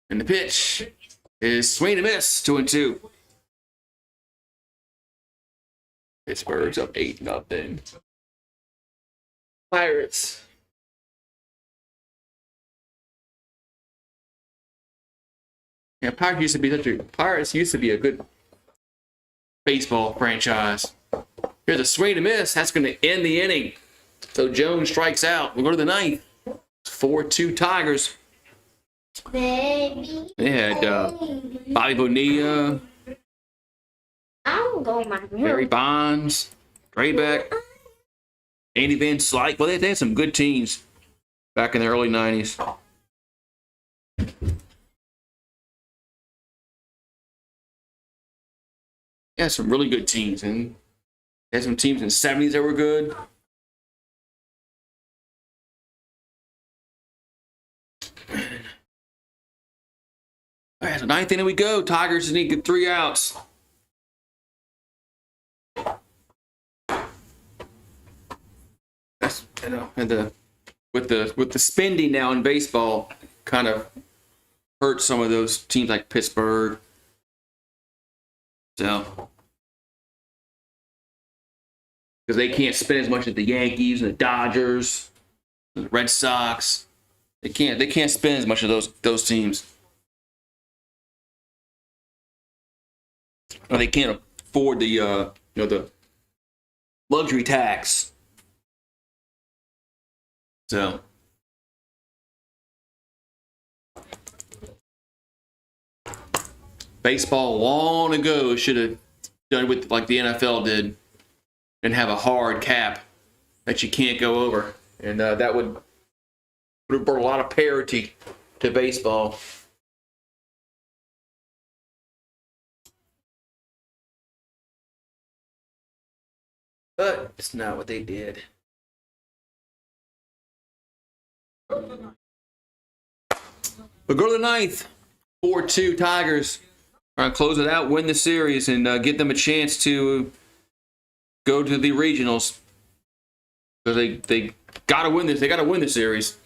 And the pitch is swing and miss, 2-2. Pittsburgh's up 8-0. Pirates. Yeah, Pirates used to be a good baseball franchise. Here's a swing and miss. That's going to end the inning. So Jones strikes out. We'll go to the 9th. 4-2 Tigers. Baby. They had Bobby Bonilla, I'm going my room. Barry Bonds, Draybeck, Andy Van Slyke. Well, they had some good teams back in the early 90s. Yeah, some really good teams. And they had some teams in the 70s that were good. All right, so 9th inning we go. Tigers need to get 3 outs. That's and with the spending now in baseball, kind of hurts some of those teams like Pittsburgh. So because they can't spend as much as the Yankees and the Dodgers, the Red Sox. They can't spend as much of those teams. Or they can't afford the the luxury tax. So baseball long ago should have done with like the NFL did and have a hard cap that you can't go over. And that would have brought a lot of parity to baseball. But it's not what they did. But go to the ninth. 4-2 Tigers. All right, close it out, win the series, and get them a chance to go to the regionals. Because they got to win this. They got to win the series.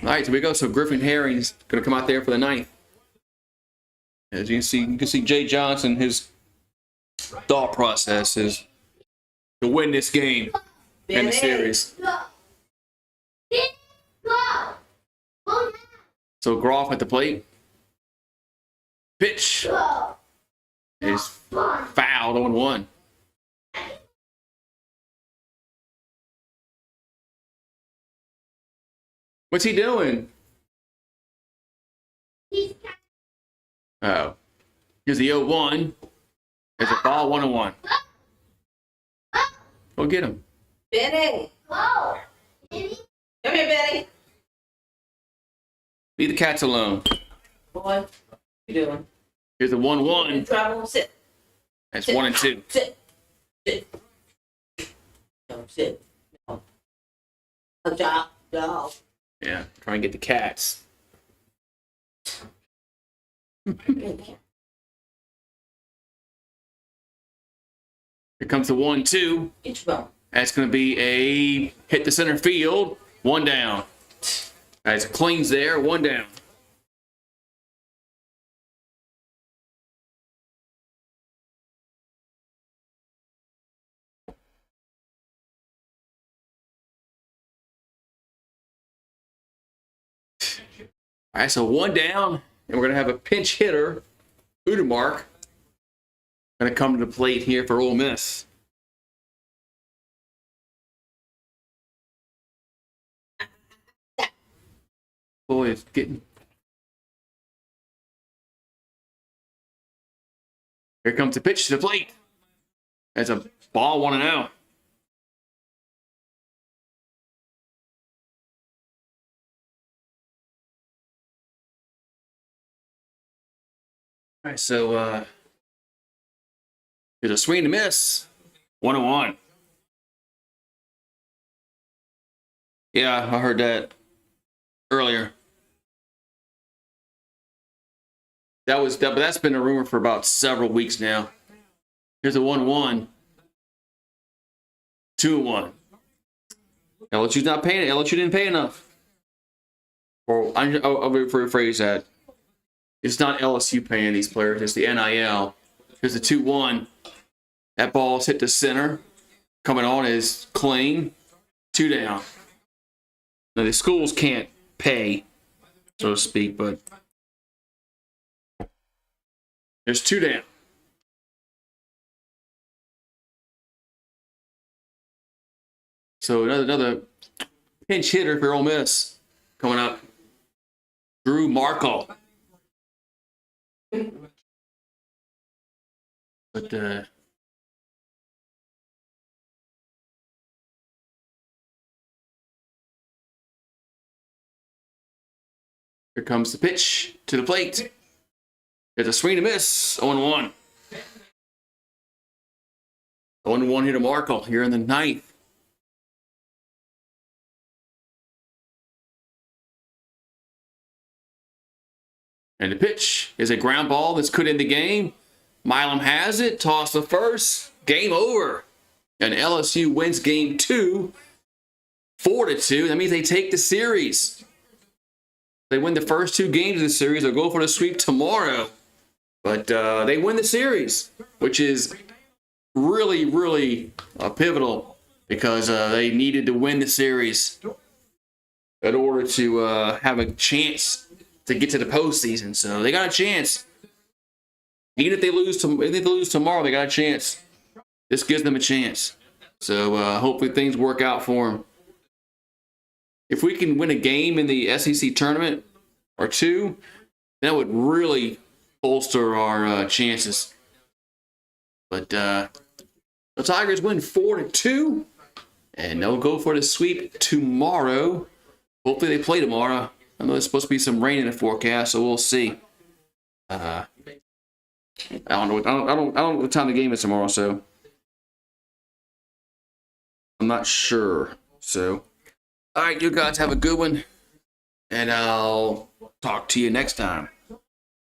All right, so we go. So Griffin Herring's going to come out there for the ninth. As you can see Jay Johnson, his thought process is to win this game in the series. So Groff at the plate. Pitch is fouled on 1. What's he doing? Oh. Here's the 0-1. There's a ball 1-1. Go get him. Benny. Come here, Benny. Leave the cats alone. Boy, what you doing? Here's the 1-1. Trouble. Sit. That's Sit. 1 and 2. Sit. Sit. No, sit. No. A job. Dog. Yeah, try and get the cats. Here comes the 1-2. Get your bone. That's going to be a hit the center field. 1 down. As cleans there, 1 down. All right, so 1 down, and we're going to have a pinch hitter, Udemark, going to come to the plate here for Ole Miss. Boy, it's getting... Here comes the pitch to the plate. That's a ball 1-0. All right, so there's a swing and a miss. 1-1. Yeah, I heard that earlier. But that's been a rumor for about several weeks now. Here's a 1-1. 2-1. LSU's not paying it. LSU didn't pay enough. Or I'll rephrase that. It's not LSU paying these players. It's the NIL. Here's the 2-1. That ball's hit the center. Coming on is clean. 2 down. Now, the schools can't pay, so to speak, but there's 2 down. So another pinch hitter for Ole Miss coming up. Drew Markle. But here comes the pitch to the plate. There's a swing and a miss. 0-1. 0-1 here to Markle here in the 9th. And the pitch is a ground ball that's could end the game. Milam has it. Toss the first. Game over. And LSU wins game 2. 4-2. That means they take the series. They win the first 2 games of the series, they'll go for the sweep tomorrow. But they win the series, which is really, really pivotal because they needed to win the series in order to have a chance to get to the postseason. So they got a chance. Even if they lose tomorrow, they got a chance. This gives them a chance. So hopefully things work out for them. If we can win a game in the SEC tournament or 2, that would really bolster our chances. But the Tigers win 4-2, and they'll go for the sweep tomorrow. Hopefully they play tomorrow. I know there's supposed to be some rain in the forecast, so we'll see. I don't know what time the game is tomorrow, so I'm not sure. So, all right, you guys have a good one, and I'll talk to you next time.